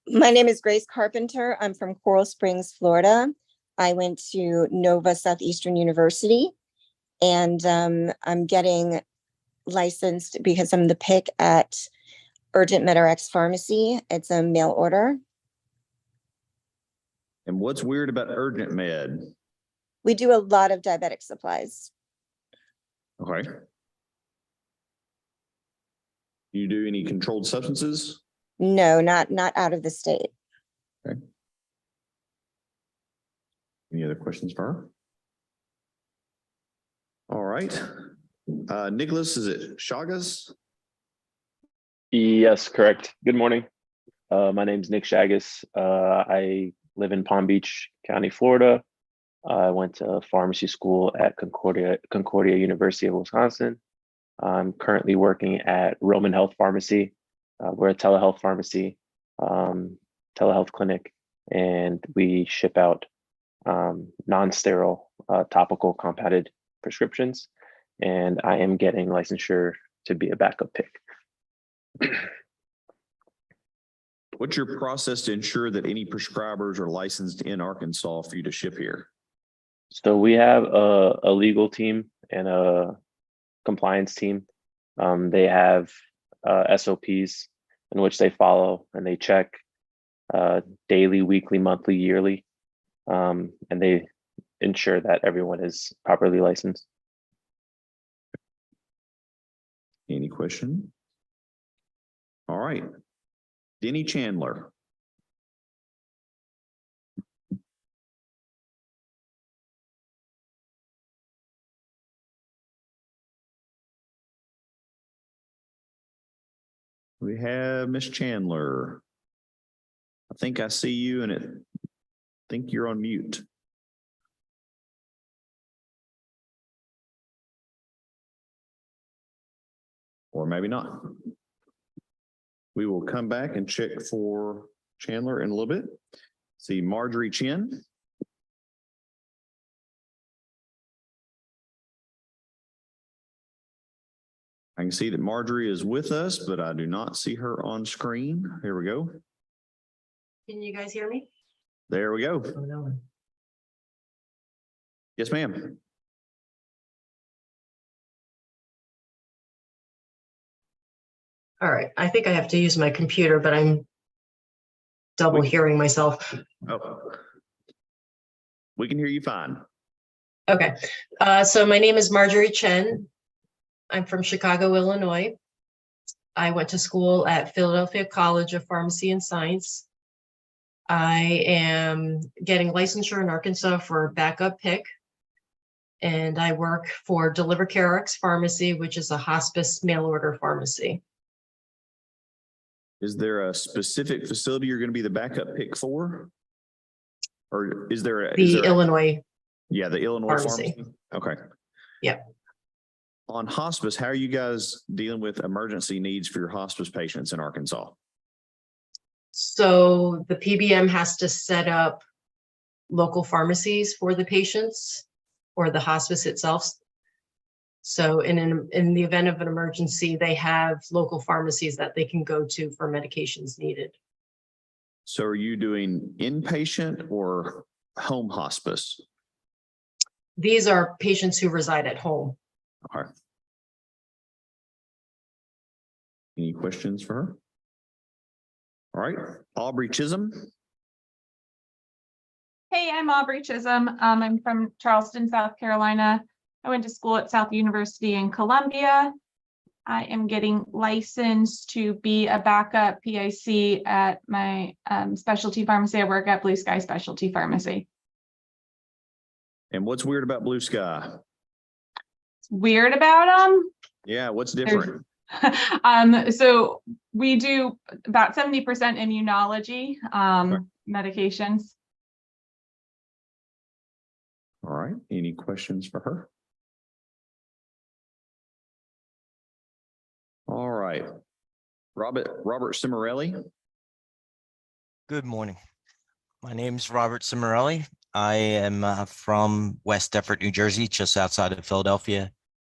Speaker 24: My name is Grace Carpenter. I'm from Coral Springs, Florida. I went to Nova Southeastern University, and I'm getting licensed because I'm the pick at Urgent MedRx Pharmacy. It's a mail order.
Speaker 3: And what's weird about Urgent Med?
Speaker 24: We do a lot of diabetic supplies.
Speaker 3: Okay. You do any controlled substances?
Speaker 24: No, not out of the state.
Speaker 3: Okay. Any other questions for her? All right. Nicholas, is it Chagas?
Speaker 25: Yes, correct. Good morning. My name's Nick Chagas. I live in Palm Beach County, Florida. I went to pharmacy school at Concordia University of Wisconsin. I'm currently working at Roman Health Pharmacy. We're a telehealth pharmacy, telehealth clinic, and we ship out non-sterile topical compounded prescriptions. And I am getting licensure to be a backup pick.
Speaker 3: What's your process to ensure that any prescribers are licensed in Arkansas for you to ship here?
Speaker 25: So we have a legal team and a compliance team. They have SOPs in which they follow, and they check daily, weekly, monthly, yearly, and they ensure that everyone is properly licensed.
Speaker 3: Any question? All right. Denny Chandler. We have Miss Chandler. I think I see you and I think you're on mute. Or maybe not. We will come back and check for Chandler in a little bit. See Marjorie Chin. I can see that Marjorie is with us, but I do not see her on screen. Here we go.
Speaker 4: Can you guys hear me?
Speaker 3: There we go.
Speaker 4: Oh, no.
Speaker 3: Yes, ma'am.
Speaker 4: All right, I think I have to use my computer, but I'm double hearing myself.
Speaker 3: Oh. We can hear you fine.
Speaker 4: Okay, so my name is Marjorie Chen. I'm from Chicago, Illinois. I went to school at Philadelphia College of Pharmacy and Science. I am getting licensure in Arkansas for backup pick. And I work for DeliverCareRx Pharmacy, which is a hospice mail order pharmacy.
Speaker 3: Is there a specific facility you're going to be the backup pick for? Or is there
Speaker 4: The Illinois?
Speaker 3: Yeah, the Illinois pharmacy. Okay.
Speaker 4: Yeah.
Speaker 3: On hospice, how are you guys dealing with emergency needs for your hospice patients in Arkansas?
Speaker 4: So the PBM has to set up local pharmacies for the patients or the hospice itself. So in the event of an emergency, they have local pharmacies that they can go to for medications needed.
Speaker 3: So are you doing inpatient or home hospice?
Speaker 4: These are patients who reside at home.
Speaker 3: Okay. Any questions for her? All right, Aubrey Chisholm.
Speaker 7: Hey, I'm Aubrey Chisholm. I'm from Charleston, South Carolina. I went to school at South University in Columbia. I am getting licensed to be a backup PIC at my specialty pharmacy. I work at Blue Sky Specialty Pharmacy.
Speaker 3: And what's weird about Blue Sky?
Speaker 7: Weird about them?
Speaker 3: Yeah, what's different?
Speaker 7: So we do about 70% immunology medications.
Speaker 3: All right, any questions for her? All right, Robert Cimarelli.
Speaker 8: Good morning. My name is Robert Cimarelli. I am from West Deptford, New Jersey, just outside of Philadelphia.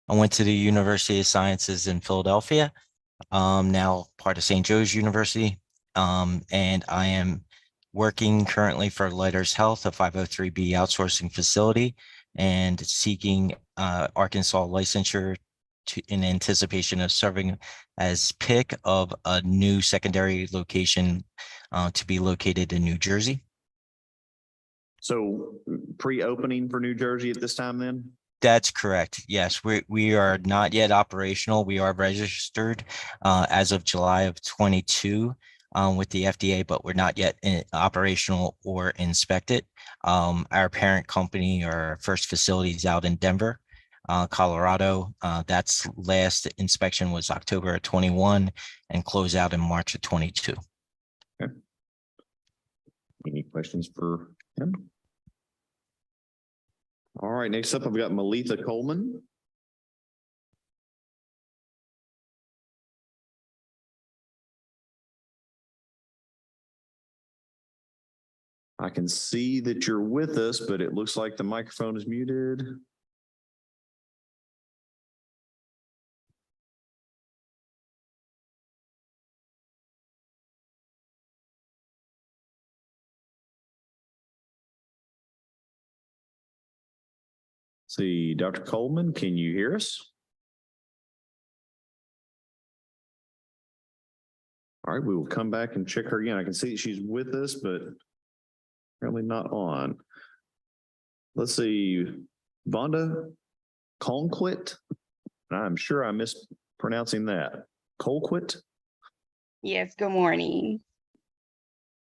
Speaker 8: I went to the University of Sciences in Philadelphia, now part of St. Joe's University, and I am working currently for Letters Health, a 503B outsourcing facility, and seeking Arkansas licensure in anticipation of serving as pick of a new secondary location to be located in New Jersey.
Speaker 3: So pre-opening for New Jersey at this time then?
Speaker 8: That's correct. Yes, we are not yet operational. We are registered as of July of 22 with the FDA, but we're not yet operational or inspected. Our parent company, our first facility is out in Denver, Colorado. That's last inspection was October of 21 and close out in March of 22.
Speaker 3: Okay. Any questions for him? All right, next up, I've got Melitha Coleman. I can see that you're with us, but it looks like the microphone is muted. See, Dr. Coleman, can you hear us? All right, we will come back and check her again. I can see that she's with us, but apparently not on. Let's see, Vonda Colquit. I'm sure I'm mispronouncing that. Colquit?
Speaker 9: Yes, good morning.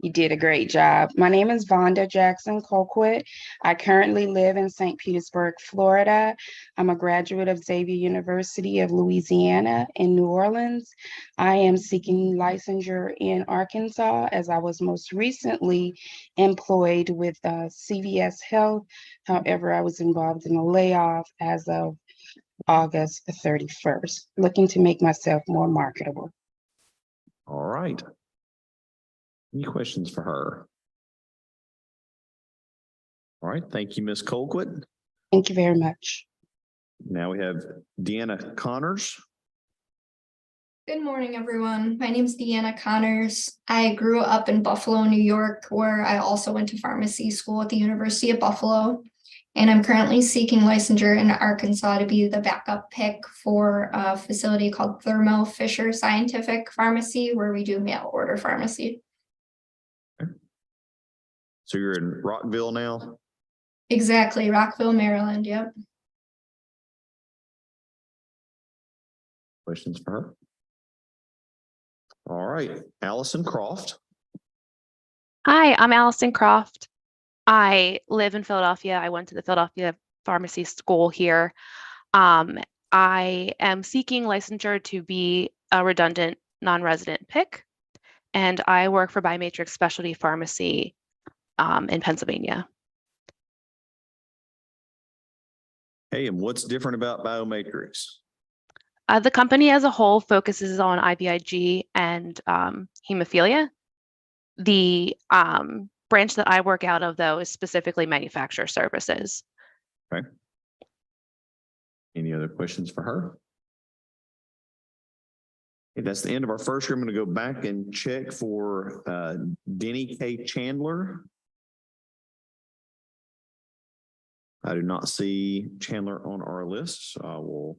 Speaker 9: You did a great job. My name is Vonda Jackson Colquitt. I currently live in St. Petersburg, Florida. I'm a graduate of Xavier University of Louisiana in New Orleans. I am seeking licensure in Arkansas as I was most recently employed with CVS Health. However, I was involved in a layoff as of August 31st, looking to make myself more marketable.
Speaker 3: All right. Any questions for her? All right, thank you, Ms. Colquitt.
Speaker 9: Thank you very much.
Speaker 3: Now we have Deanna Connors.
Speaker 10: Good morning, everyone. My name is Deanna Connors. I grew up in Buffalo, New York, where I also went to pharmacy school at the University of Buffalo. And I'm currently seeking licensure in Arkansas to be the backup pick for a facility called Thermo Fisher Scientific Pharmacy, where we do mail order pharmacy.
Speaker 3: So you're in Rockville now?
Speaker 10: Exactly, Rockville, Maryland. Yep.
Speaker 3: Questions for her? All right, Allison Croft.
Speaker 11: Hi, I'm Allison Croft. I live in Philadelphia. I went to the Philadelphia Pharmacy School here. I am seeking licensure to be a redundant non-resident pick, and I work for Biomatrix Specialty Pharmacy in Pennsylvania.
Speaker 3: Hey, and what's different about Biomatrix?
Speaker 11: The company as a whole focuses on IVIG and hemophilia. The branch that I work out of, though, is specifically manufacturer services.
Speaker 3: Okay. Any other questions for her? Okay, that's the end of our first group. I'm going to go back and check for Denny K. Chandler. I do not see Chandler on our list, so I will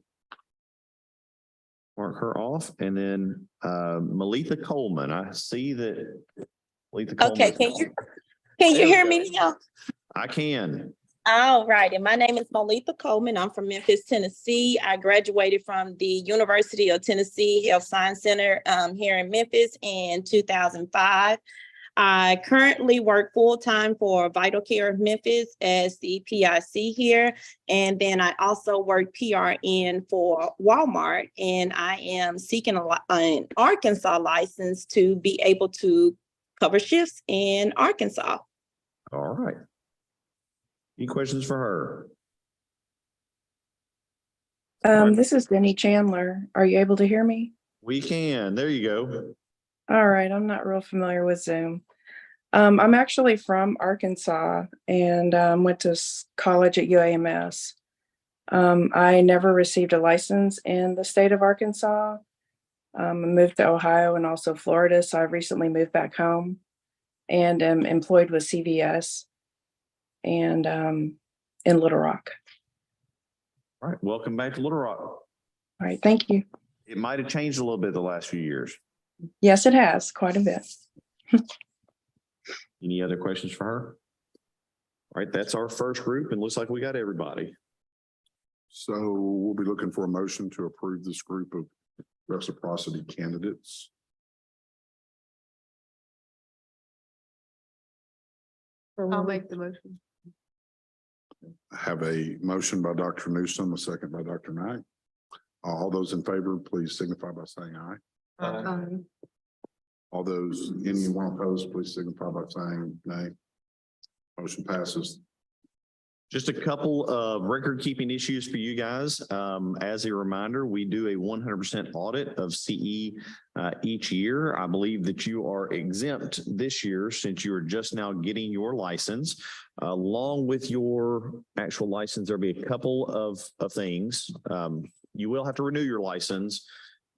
Speaker 3: mark her off. And then Melitha Coleman. I see that Melitha Coleman.
Speaker 12: Okay, can you hear me now?
Speaker 3: I can.
Speaker 12: All right, and my name is Melitha Coleman. I'm from Memphis, Tennessee. I graduated from the University of Tennessee Health Science Center here in Memphis in 2005. I currently work full-time for Vital Care of Memphis as the PIC here. And then I also work PRN for Walmart. And I am seeking an Arkansas license to be able to cover shifts in Arkansas.
Speaker 3: All right. Any questions for her?
Speaker 16: This is Denny Chandler. Are you able to hear me?
Speaker 3: We can. There you go.
Speaker 16: All right, I'm not real familiar with Zoom. I'm actually from Arkansas and went to college at UAMS. I never received a license in the state of Arkansas. I moved to Ohio and also Florida, so I've recently moved back home and am employed with CVS and in Little Rock.
Speaker 3: All right, welcome back to Little Rock.
Speaker 16: All right, thank you.
Speaker 3: It might have changed a little bit the last few years.
Speaker 16: Yes, it has, quite a bit.
Speaker 3: Any other questions for her? All right, that's our first group and looks like we got everybody.
Speaker 1: So we'll be looking for a motion to approve this group of reciprocity candidates.
Speaker 13: I'll make the motion.
Speaker 1: I have a motion by Dr. Newsome, a second by Dr. Knight. All those in favor, please signify by saying aye. All those, anyone opposed, please signify by saying nay. Motion passes.
Speaker 3: Just a couple of record keeping issues for you guys. As a reminder, we do a 100% audit of CE each year. I believe that you are exempt this year since you are just now getting your license. Along with your actual license, there'll be a couple of things. You will have to renew your license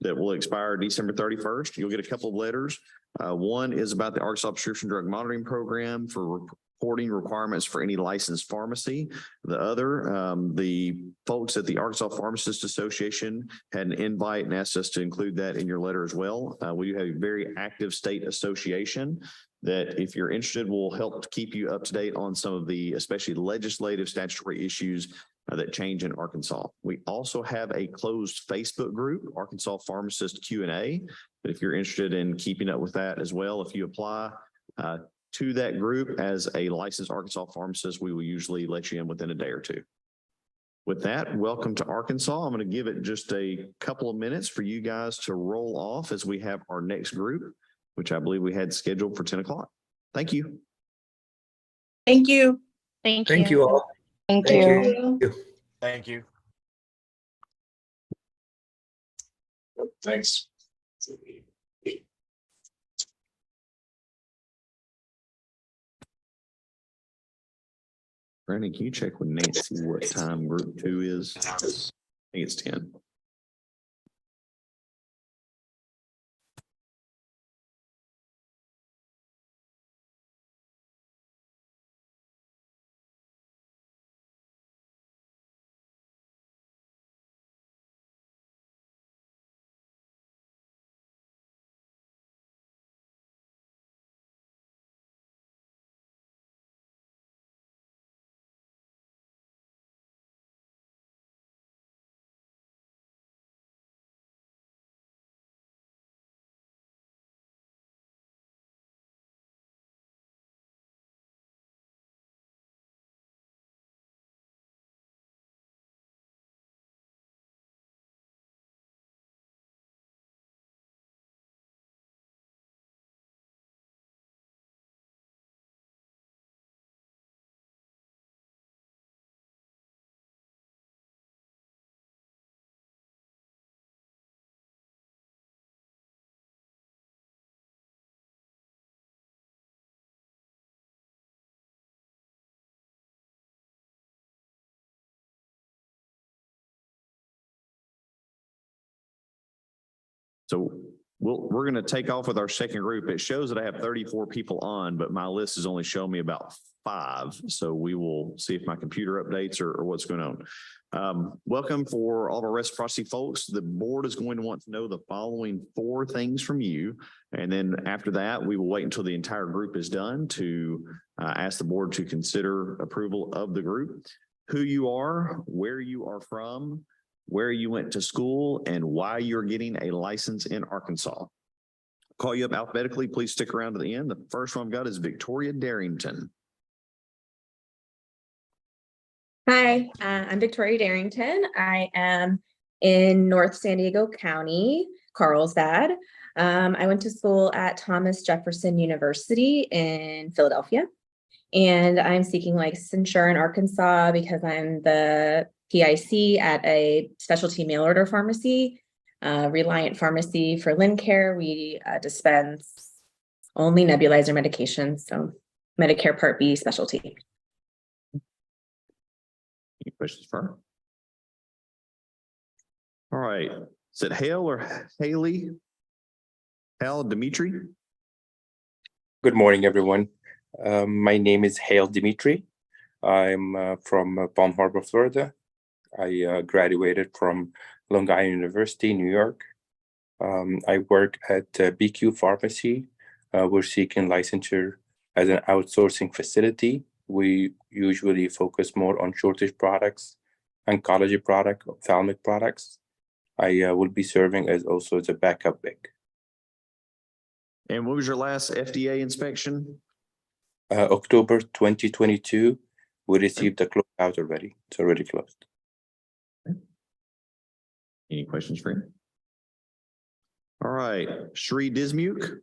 Speaker 3: that will expire December 31st. You'll get a couple of letters. One is about the Arkansas Prescription Drug Monitoring Program for reporting requirements for any licensed pharmacy. The other, the folks at the Arkansas Pharmacists Association had an invite and asked us to include that in your letter as well. We do have a very active state association that, if you're interested, will help to keep you up to date on some of the especially legislative statutory issues that change in Arkansas. We also have a closed Facebook group, Arkansas Pharmacist Q&A, but if you're interested in keeping up with that as well, if you apply to that group as a licensed Arkansas pharmacist, we will usually let you in within a day or two. With that, welcome to Arkansas. I'm going to give it just a couple of minutes for you guys to roll off as we have our next group, which I believe we had scheduled for 10 o'clock. Thank you.
Speaker 22: Thank you.
Speaker 11: Thank you.
Speaker 13: all.
Speaker 9: Thank
Speaker 13: Thank
Speaker 9: you.
Speaker 13: you.
Speaker 8: Thank you.
Speaker 13: Thanks.
Speaker 3: Brandon, can you check with Nancy what time group 2 is? I think it's 10. So we're going to take off with our second group. It shows that I have 34 people on, but my list is only showing me about 5. So we will see if my computer updates or what's going on. Welcome for all of our reciprocity folks. The board is going to want to know the following 4 things from you. And then after that, we will wait until the entire group is done to ask the board to consider approval of the group. Who you are, where you are from, where you went to school, and why you're getting a license in Arkansas. Call you up alphabetically. Please stick around to the end. The first one I've got is Victoria Darrington.
Speaker 14: Hi, I'm Victoria Darrington. I am in North San Diego County, Carlsbad. I went to school at Thomas Jefferson University in Philadelphia, and I'm seeking licensure in Arkansas because I'm the PIC at a specialty mail order pharmacy, Reliant Pharmacy for Lincare. We dispense only nebulizer medications, so Medicare Part B specialty.
Speaker 3: Any questions for her? All right. Is it Hale or Haley? Hal Dimitri?
Speaker 15: Good morning, everyone. My name is Hale Dimitri. I'm from Palm Harbor, Florida. I graduated from Long Island University, New York. I work at BQ Pharmacy. We're seeking licensure as an outsourcing facility. We usually focus more on shortage products, oncology product, ophthalmic products. I will be serving as also as a backup BIC.
Speaker 3: And what was your last FDA inspection?
Speaker 15: October 2022. We received the closeout already. It's already closed.
Speaker 3: Any questions for him? All right, Shri Dismukh.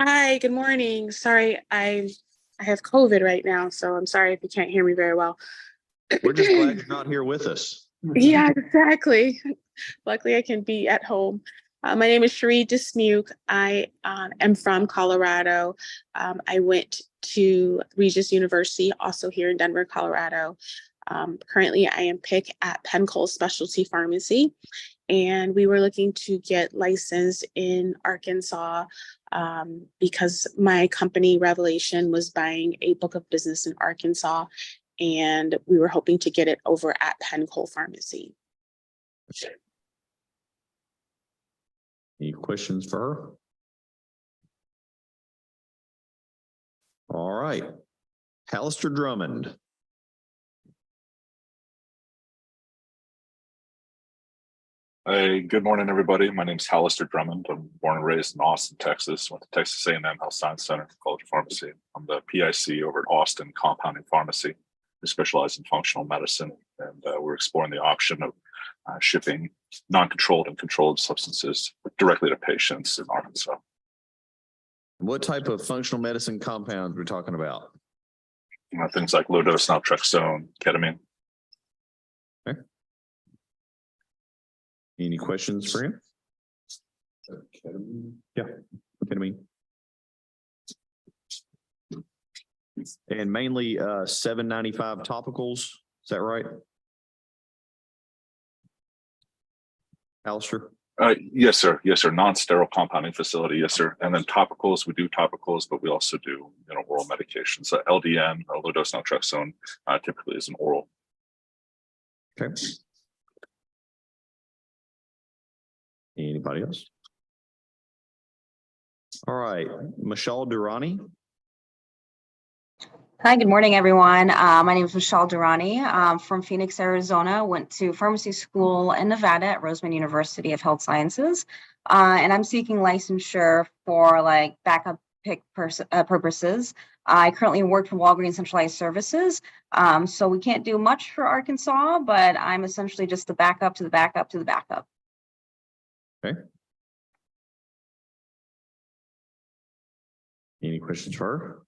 Speaker 17: Hi, good morning. Sorry, I have COVID right now, so I'm sorry if you can't hear me very well.
Speaker 3: We're just glad you're not here with us.
Speaker 17: Yeah, exactly. Luckily, I can be at home. My name is Shri Dismukh. I am from Colorado. I went to Regis University, also here in Denver, Colorado. Currently, I am PIC at Pencold Specialty Pharmacy, and we were looking to get licensed in Arkansas because my company, Revelation, was buying a book of business in Arkansas, and we were hoping to get it over at Pencold Pharmacy.
Speaker 3: Any questions for her? All right, Hallister Drummond.
Speaker 18: Hey, good morning, everybody. My name's Hallister Drummond. I'm born and raised in Austin, Texas. Went to Texas A&M Health Science Center, College of Pharmacy. I'm the PIC over at Austin Compounding Pharmacy. We specialize in functional medicine, and we're exploring the option of shipping non-controlled and controlled substances directly to patients in Arkansas.
Speaker 3: What type of functional medicine compounds we're talking about?
Speaker 18: Things like low-dose naltrexone, ketamine.
Speaker 3: Okay. Any questions for him? Yeah, ketamine. And mainly $7.95 topicals. Is that right? Alistair?
Speaker 18: Yes, sir. Yes, sir. Non-sterile compounding facility. Yes, sir. And then topicals, we do topicals, but we also do, oral medications. LDN, low-dose naltrexone, typically is an oral.
Speaker 3: Okay. Anybody else? All right, Michelle Durrani.
Speaker 19: Hi, good morning, everyone. My name is Michelle Durrani. I'm from Phoenix, Arizona. Went to pharmacy school in Nevada at Roseman University of Health Sciences. And I'm seeking licensure for like backup pick purposes. I currently work for Walgreens Centralized Services. So we can't do much for Arkansas, but I'm essentially just the backup to the backup to the backup.
Speaker 3: Okay. Any questions for her?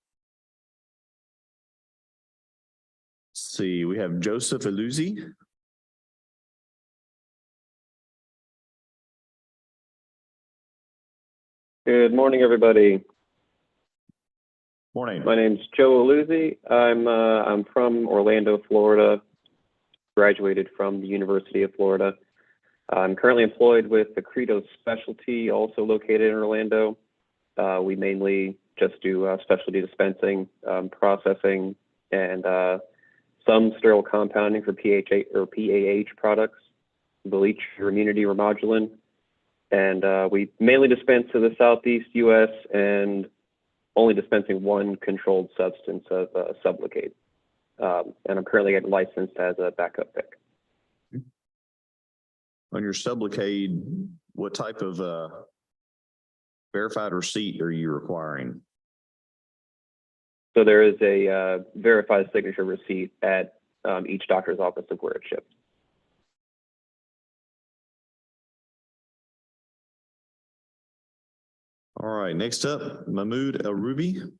Speaker 3: Let's see, we have Joseph Aluzzi.
Speaker 20: Good morning, everybody.
Speaker 3: Morning.
Speaker 20: My name's Joe Aluzzi. I'm from Orlando, Florida. Graduated from the University of Florida. I'm currently employed with the Credo Specialty, also located in Orlando. We mainly just do specialty dispensing, processing, and some sterile compounding for PAH products, bleach, immunity, remodulin. And we mainly dispense to the Southeast U.S. and only dispensing one controlled substance of Sublocade. And I'm currently licensed as a backup pick.
Speaker 3: On your Sublocade, what type of verified receipt are you requiring?
Speaker 20: So there is a verified signature receipt at each doctor's office of where it's shipped.
Speaker 3: All right, next up, Mahmoud Arubi.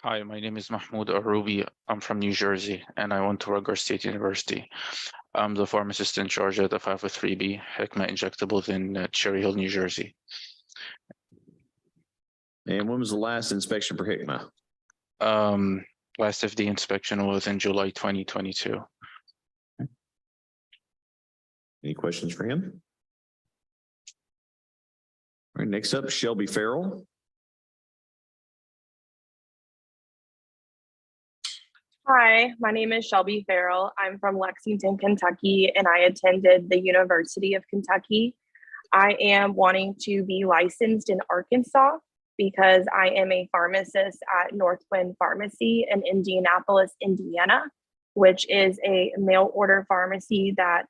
Speaker 21: Hi, my name is Mahmoud Arubi. I'm from New Jersey, and I went to Rutgers State University. I'm the pharmacist in charge at the 503B Hikma Injectables in Cherry Hill, New Jersey.
Speaker 3: And when was the last inspection for Hikma?
Speaker 21: Last FD inspection was in July 2022.
Speaker 3: Any questions for him? All right, next up, Shelby Farrell.
Speaker 23: Hi, my name is Shelby Farrell. I'm from Lexington, Kentucky, and I attended the University of Kentucky. I am wanting to be licensed in Arkansas because I am a pharmacist at Northwind Pharmacy in Indianapolis, Indiana, which is a mail order pharmacy that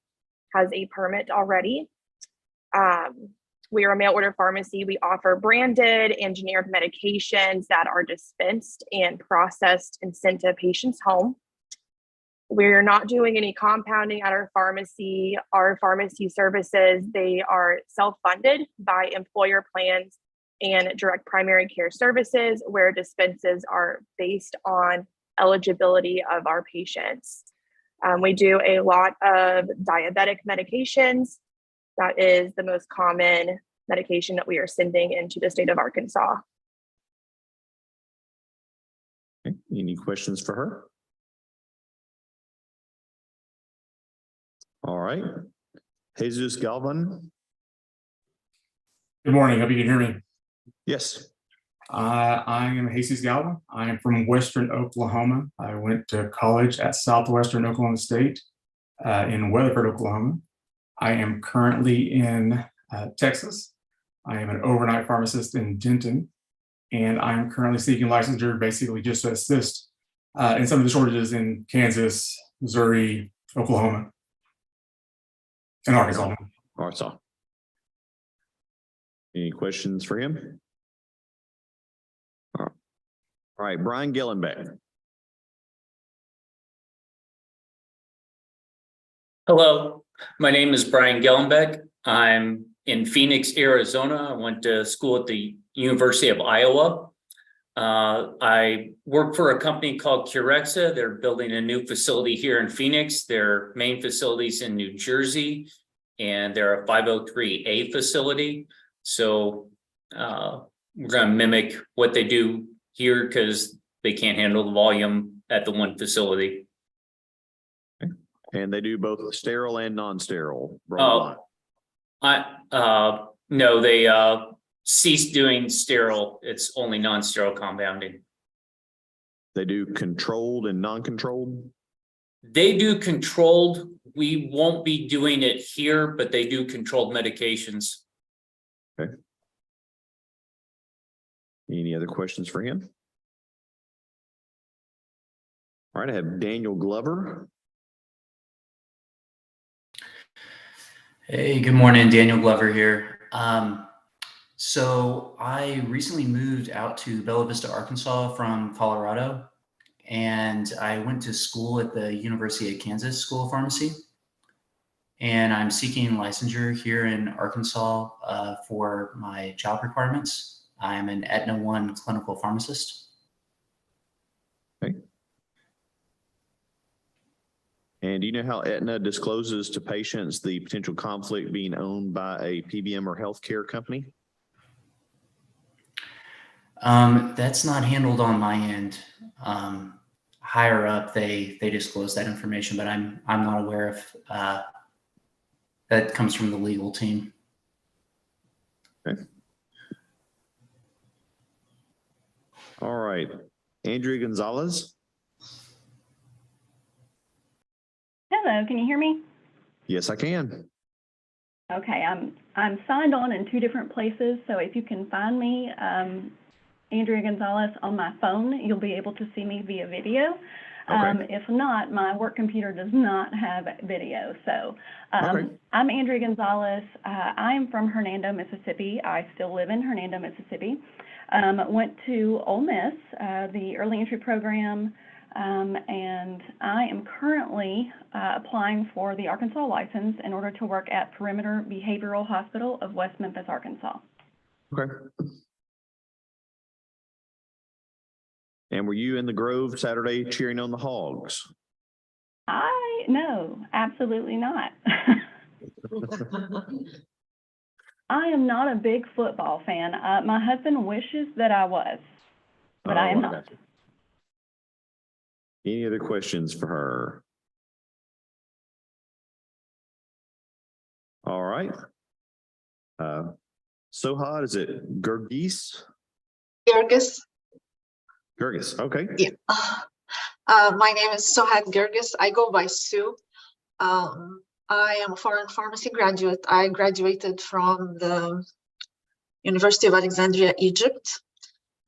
Speaker 23: has a permit already. We are a mail order pharmacy. We offer branded, engineered medications that are dispensed and processed and sent to a patient's home. We're not doing any compounding at our pharmacy. Our pharmacy services, they are self-funded by employer plans and direct primary care services, where dispenses are based on eligibility of our patients. We do a lot of diabetic medications. That is the most common medication that we are sending into the state of Arkansas.
Speaker 3: Okay. Any questions for her? All right. Jesus Galvan.
Speaker 26: Good morning. Hope you can hear me.
Speaker 3: Yes.
Speaker 26: I am Jesus Galvan. I am from Western Oklahoma. I went to college at Southwestern Oklahoma State in Weatherford, Oklahoma. I am currently in Texas. I am an overnight pharmacist in Denton, and I'm currently seeking licensure basically just to assist in some of the shortages in Kansas, Missouri, Oklahoma. In Arkansas.
Speaker 3: Arkansas. Any questions for him? All right, Brian Gellenbeck.
Speaker 2: Hello, my name is Brian Gellenbeck. I'm in Phoenix, Arizona. I went to school at the University of Iowa. I work for a company called Curexa. They're building a new facility here in Phoenix. Their main facility's in New Jersey, and they're a 503A facility. So we're going to mimic what they do here because they can't handle the volume at the one facility.
Speaker 3: And they do both sterile and non-sterile.
Speaker 2: No, they ceased doing sterile. It's only non-sterile compounding.
Speaker 3: They do controlled and non-controlled?
Speaker 2: They do controlled. We won't be doing it here, but they do controlled medications.
Speaker 3: Okay. Any other questions for him? All right, I have Daniel Glover.
Speaker 4: Hey, good morning, Daniel Glover here. So I recently moved out to Bella Vista, Arkansas from Colorado, and I went to school at the University of Kansas School of Pharmacy. And I'm seeking licensure here in Arkansas for my job requirements. I'm an Aetna 1 clinical pharmacist.
Speaker 3: Okay. And do you know how Aetna discloses to patients the potential conflict being owned by a PBM or healthcare company?
Speaker 4: That's not handled on my end. Higher up, they disclose that information, but I'm not aware of that. Comes from the legal team.
Speaker 3: Okay. All right, Andrea Gonzalez.
Speaker 5: Hello, can you hear me?
Speaker 3: Yes, I can.
Speaker 5: Okay, I'm signed on in two different places, so if you can find me, Andrea Gonzalez, on my phone, you'll be able to see me via video.
Speaker 3: Okay.
Speaker 5: If not, my work computer does not have video. So
Speaker 3: Okay.
Speaker 5: I'm Andrea Gonzalez. I am from Hernando, Mississippi. I still live in Hernando, Mississippi. Went to Ole Miss, the early entry program, and I am currently applying for the Arkansas license in order to work at Perimeter Behavioral Hospital of West Memphis, Arkansas.
Speaker 3: Okay. And were you in the Grove Saturday cheering on the Hogs?
Speaker 5: No, absolutely not. I am not a big football fan. My husband wishes that I was, but I am not.
Speaker 3: Gotcha. Any other questions for her? All right. Sohad, is it Gergis?
Speaker 6: Gergis.
Speaker 3: Gergis, okay.
Speaker 6: Yeah. My name is Sohad Gergis. I go by Sue. I am a foreign pharmacy graduate. I graduated from the University of Alexandria, Egypt.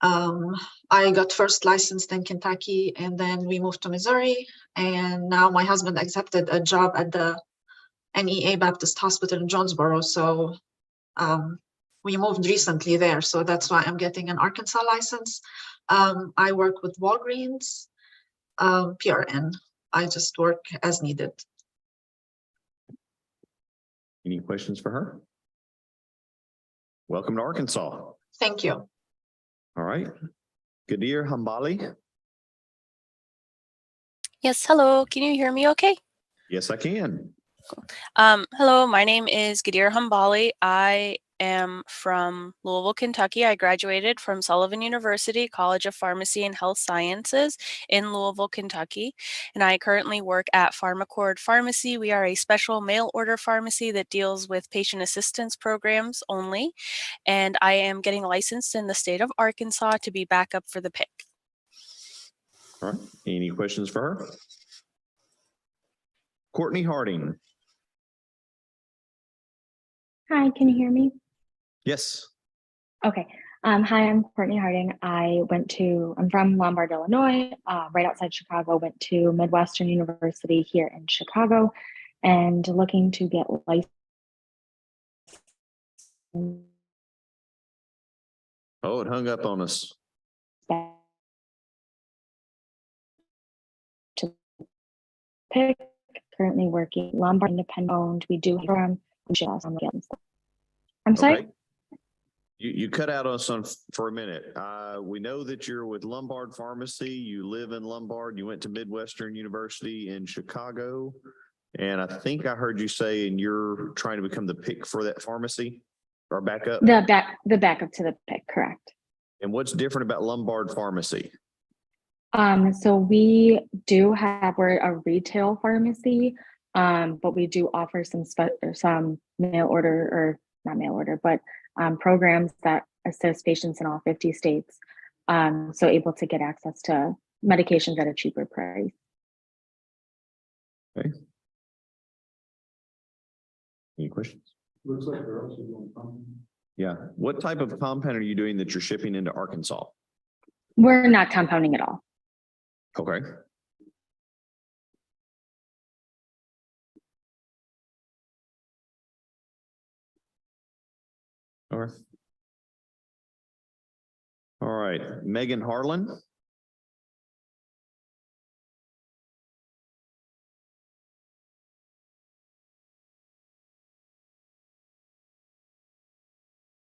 Speaker 6: I got first licensed in Kentucky, and then we moved to Missouri. And now my husband accepted a job at the NEA Baptist Hospital in Jonesboro. So we moved recently there. So that's why I'm getting an Arkansas license. I work with Walgreens, PRN. I just work as needed.
Speaker 3: Any questions for her? Welcome to Arkansas.
Speaker 6: Thank you.
Speaker 3: All right. Gadir Hambali.
Speaker 24: Yes, hello. Can you hear me okay?
Speaker 3: Yes, I can.
Speaker 24: Hello, my name is Gadir Hambali. I am from Louisville, Kentucky. I graduated from Sullivan University College of Pharmacy and Health Sciences in Louisville, Kentucky. And I currently work at PharmaCord Pharmacy. We are a special mail order pharmacy that deals with patient assistance programs only. And I am getting licensed in the state of Arkansas to be backup for the PIC.
Speaker 3: All right. Any questions for her? Courtney Harding.
Speaker 25: Hi, can you hear me?
Speaker 3: Yes.
Speaker 25: Okay. Hi, I'm Courtney Harding. I'm from Lombard, Illinois, right outside Chicago. Went to Midwestern University here in Chicago, and looking to get licensed.
Speaker 3: Oh, it hung up on us.
Speaker 25: To pick, currently working Lombard independent owned. We do from I'm sorry.
Speaker 3: Okay. You cut out us on for a minute. We know that you're with Lombard Pharmacy. You live in Lombard. You went to Midwestern University in Chicago. And I think I heard you say, and you're trying to become the pick for that pharmacy or backup?
Speaker 25: The backup to the pick, correct.
Speaker 3: And what's different about Lombard Pharmacy?
Speaker 25: So we're a retail pharmacy, but we do offer some mail order, or not mail order, but programs that assist patients in all 50 states. So able to get access to medications at a cheaper price.
Speaker 3: Okay. Any questions?
Speaker 26: Looks like they're also doing something.
Speaker 3: Yeah. What type of compound are you doing that you're shipping into Arkansas?
Speaker 25: We're not compounding at all.
Speaker 3: Okay. All right. All right. Megan Harlan.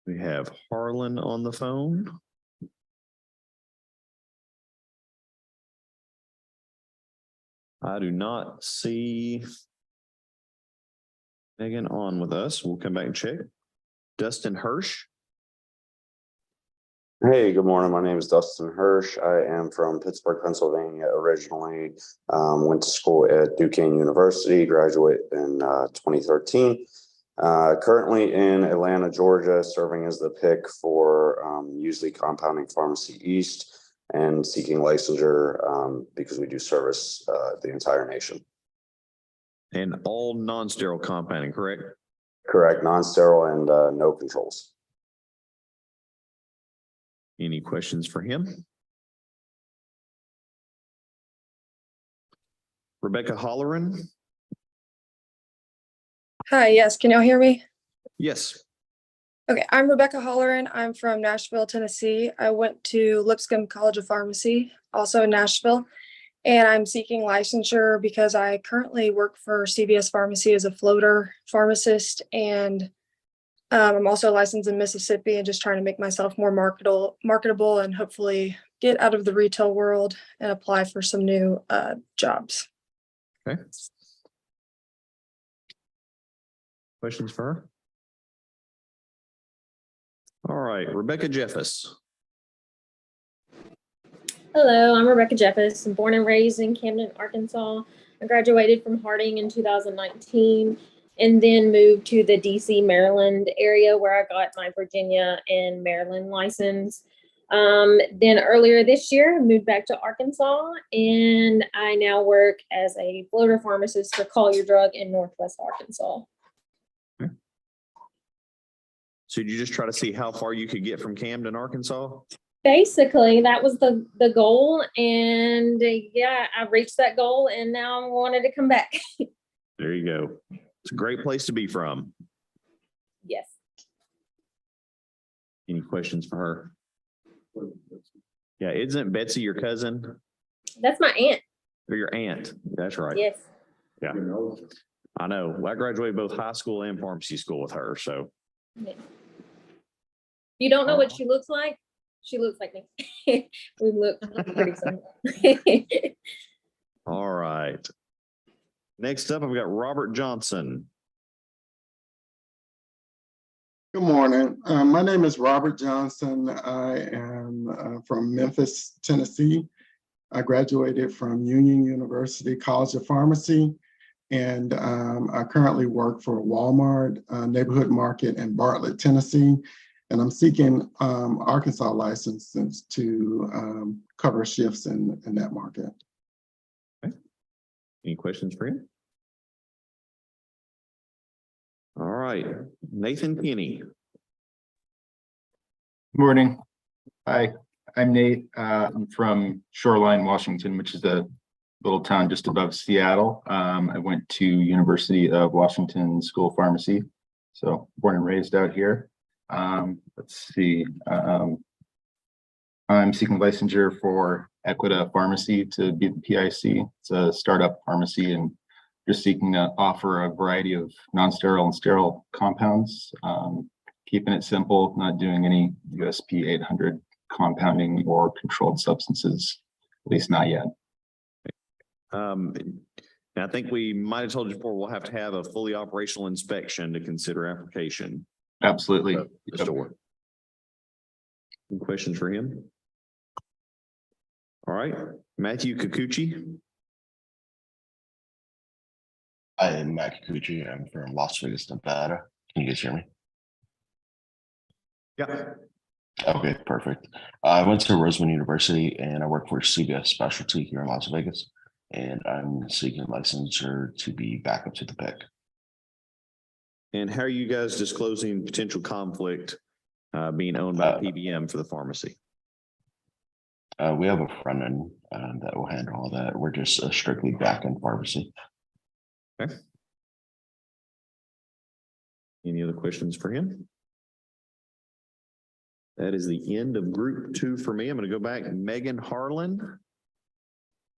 Speaker 3: We have Harlan on the phone. I do not see Megan on with us. We'll come back and check. Dustin Hirsch.
Speaker 1: Hey, good morning. My name is Dustin Hirsch. I am from Pittsburgh, Pennsylvania originally. Went to school at Duquesne University, graduated in 2013. Currently in Atlanta, Georgia, serving as the pick for Usually Compounding Pharmacy East and seeking licensure because we do service the entire nation.
Speaker 3: And all non-sterile compounding, correct?
Speaker 1: Correct, non-sterile and no controls.
Speaker 3: Any questions for him? Rebecca Holleran.
Speaker 13: Hi, yes, can y'all hear me?
Speaker 3: Yes.
Speaker 13: Okay, I'm Rebecca Holleran. I'm from Nashville, Tennessee. I went to Lipscomb College of Pharmacy, also in Nashville, and I'm seeking licensure because I currently work for CVS Pharmacy as a floater pharmacist, and I'm also licensed in Mississippi and just trying to make myself more marketable and hopefully get out of the retail world and apply for some new jobs.
Speaker 3: Okay. Questions for her? All right, Rebecca Jeffus.
Speaker 14: Hello, I'm Rebecca Jeffus. I'm born and raised in Camden, Arkansas. I graduated from Harding in 2019 and then moved to the DC, Maryland area where I got my Virginia and Maryland license. Then earlier this year, I moved back to Arkansas, and I now work as a floater pharmacist for Collier Drug in Northwest Arkansas.
Speaker 3: Okay. So did you just try to see how far you could get from Camden, Arkansas?
Speaker 14: Basically, that was the goal, and yeah, I reached that goal, and now I wanted to come back.
Speaker 3: There you go. It's a great place to be from.
Speaker 14: Yes.
Speaker 3: Any questions for her? Yeah, isn't Betsy your cousin?
Speaker 14: That's my aunt.
Speaker 3: Or your aunt? That's right.
Speaker 14: Yes.
Speaker 3: Yeah. I know. Well, I graduated both high school and pharmacy school with her, so.
Speaker 14: You don't know what she looks like? She looks like me. We look pretty similar.
Speaker 3: All right. Next up, I've got Robert Johnson.
Speaker 7: Good morning. My name is Robert Johnson. I am from Memphis, Tennessee. I graduated from Union University College of Pharmacy, and I currently work for Walmart Neighborhood Market in Bartlett, Tennessee. And I'm seeking Arkansas licenses to cover shifts in that market.
Speaker 3: Okay. Any questions for him? All right, Nathan Penny.
Speaker 10: Morning. Hi, I'm Nate. I'm from Shoreline, Washington, which is the
Speaker 9: little town just above Seattle. I went to University of Washington School of Pharmacy, so born and raised out here. Let's see. I'm seeking licensure for Equita Pharmacy to be the PIC. It's a startup pharmacy and just seeking to offer a variety of non-sterile and sterile compounds. Keeping it simple, not doing any USP 800 compounding or controlled substances, at least not yet.
Speaker 3: I think we might have told you before, we'll have to have a fully operational inspection to consider application.
Speaker 9: Absolutely.
Speaker 3: The store. Any questions for him? All right, Matthew Kikuchi.
Speaker 10: I am Matt Kikuchi. I'm from Las Vegas, Nevada. Can you guys hear me?
Speaker 3: Yeah.
Speaker 10: Okay, perfect. I went to Roseman University and I work for CVS Specialty here in Las Vegas. And I'm seeking licensure to be back up to the PEC.
Speaker 3: And how are you guys disclosing potential conflict being owned by PBM for the pharmacy?
Speaker 10: We have a front end that will handle all that. We're just a strictly back end pharmacy.
Speaker 3: Okay. Any other questions for him? That is the end of group 2 for me. I'm going to go back. Megan Harlan.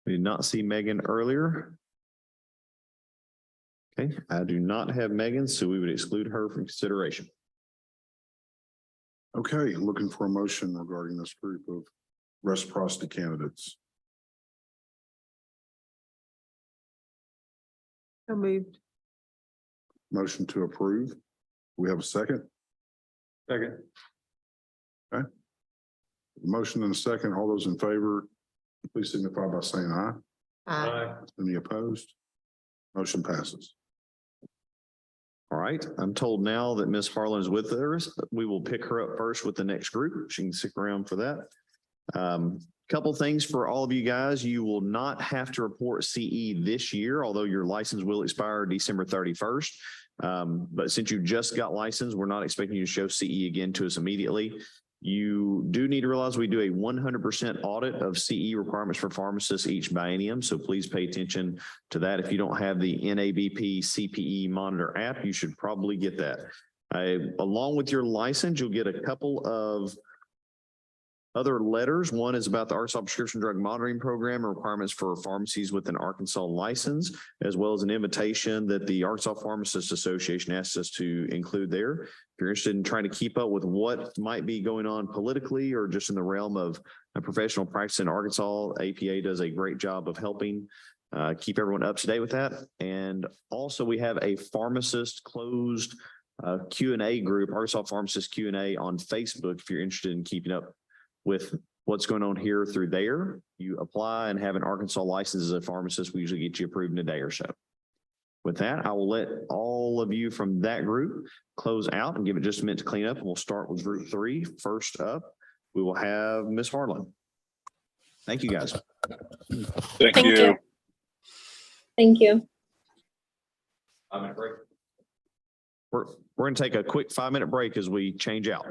Speaker 3: We did not see Megan earlier. Okay, I do not have Megan, so we would exclude her from consideration.
Speaker 11: Okay, looking for a motion regarding this group of reciprocity candidates.
Speaker 12: So moved.
Speaker 11: Motion to approve. We have a second?
Speaker 3: Second.
Speaker 11: Okay. Motion and a second. All those in favor, please signify by saying aye.
Speaker 12: Aye.
Speaker 11: Any opposed? Motion passes.
Speaker 3: All right, I'm told now that Ms. Harlan is with us. We will pick her up first with the next group. She can stick around for that. Couple things for all of you guys. You will not have to report CE this year, although your license will expire December 31st. But since you just got licensed, we're not expecting you to show CE again to us immediately. You do need to realize we do a 100% audit of CE requirements for pharmacists each biennium. So please pay attention to that. If you don't have the NABP CPE Monitor app, you should probably get that. Along with your license, you'll get a couple of other letters. One is about the Arkansas Prescription Drug Monitoring Program and requirements for pharmacies with an Arkansas license, as well as an invitation that the Arkansas Pharmacists Association asks us to include there. If you're interested in trying to keep up with what might be going on politically or just in the realm of a professional practice in Arkansas, APA does a great job of helping keep everyone up to date with that. And also we have a pharmacist closed Q&A group, Arkansas Pharmacist Q&A on Facebook if you're interested in keeping up with what's going on here through there. You apply and have an Arkansas license as a pharmacist. We usually get you approved in a day or so. With that, I will let all of you from that group close out and give it just a minute to clean up. And we'll start with group 3. First up, we will have Ms. Harlan. Thank you, guys.
Speaker 18: Thank you.
Speaker 14: Thank you.
Speaker 3: We're going to take a quick 5-minute break as we change out.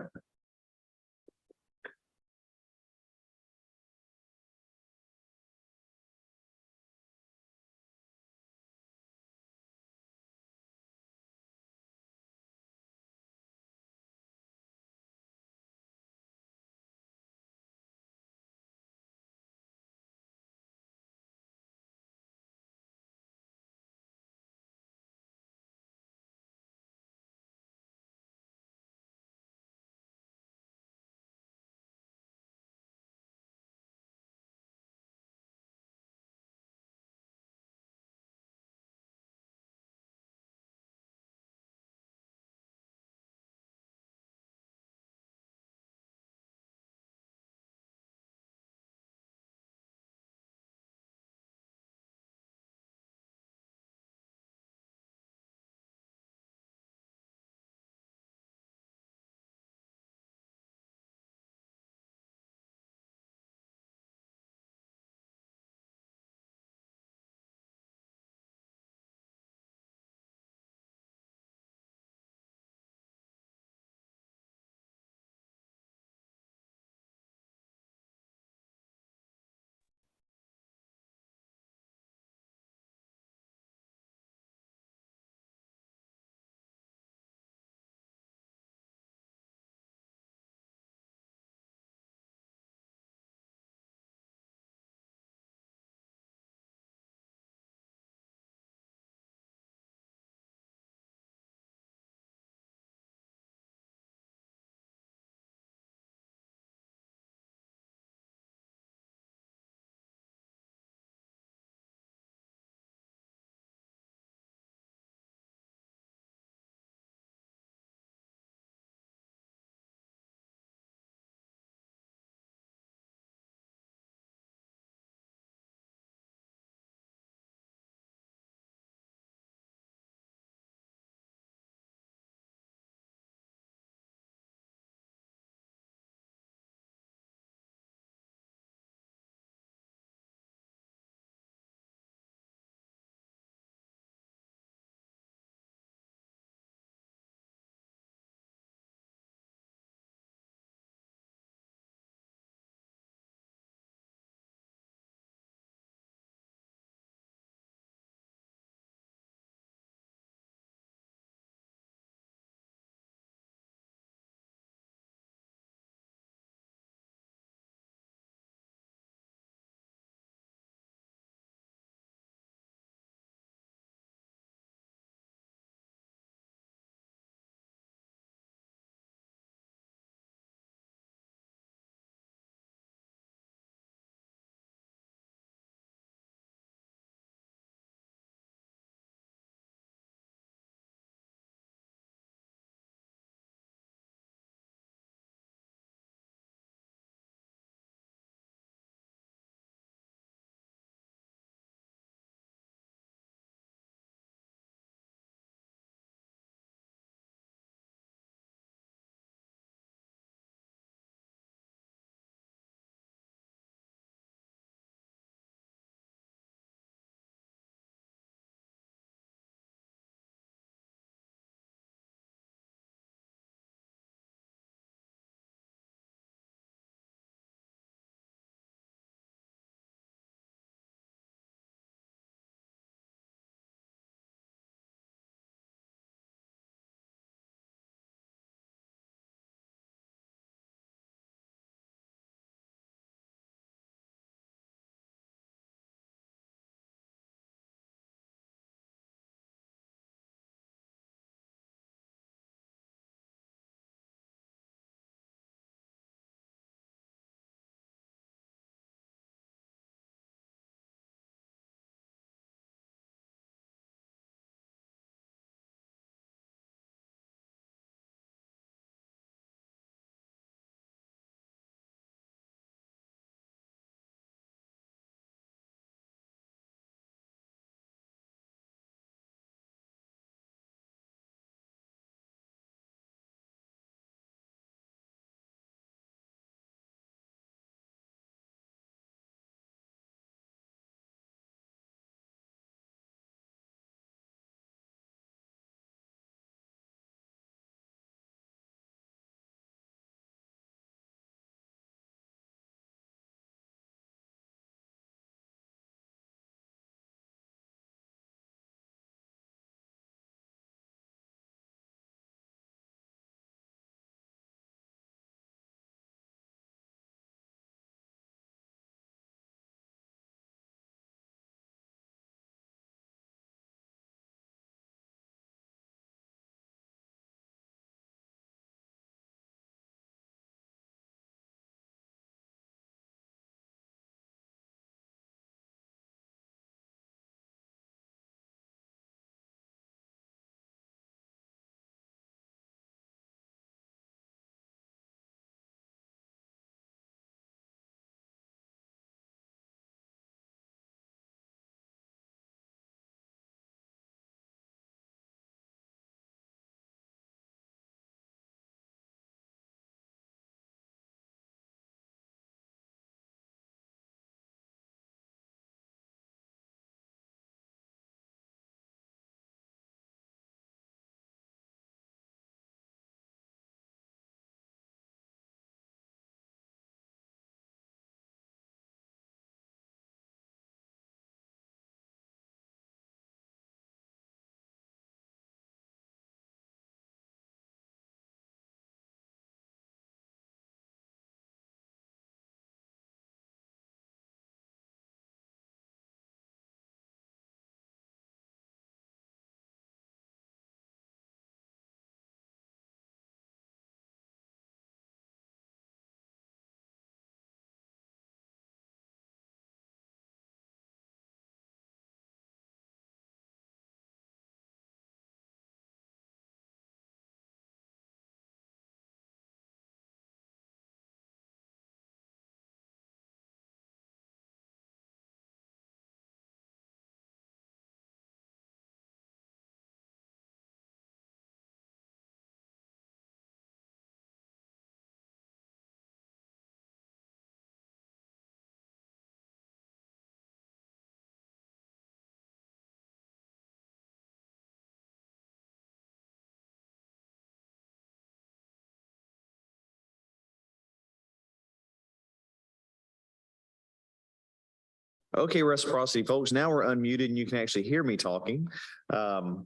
Speaker 3: Okay, Reciprocity folks, now we're unmuted and you can actually hear me talking.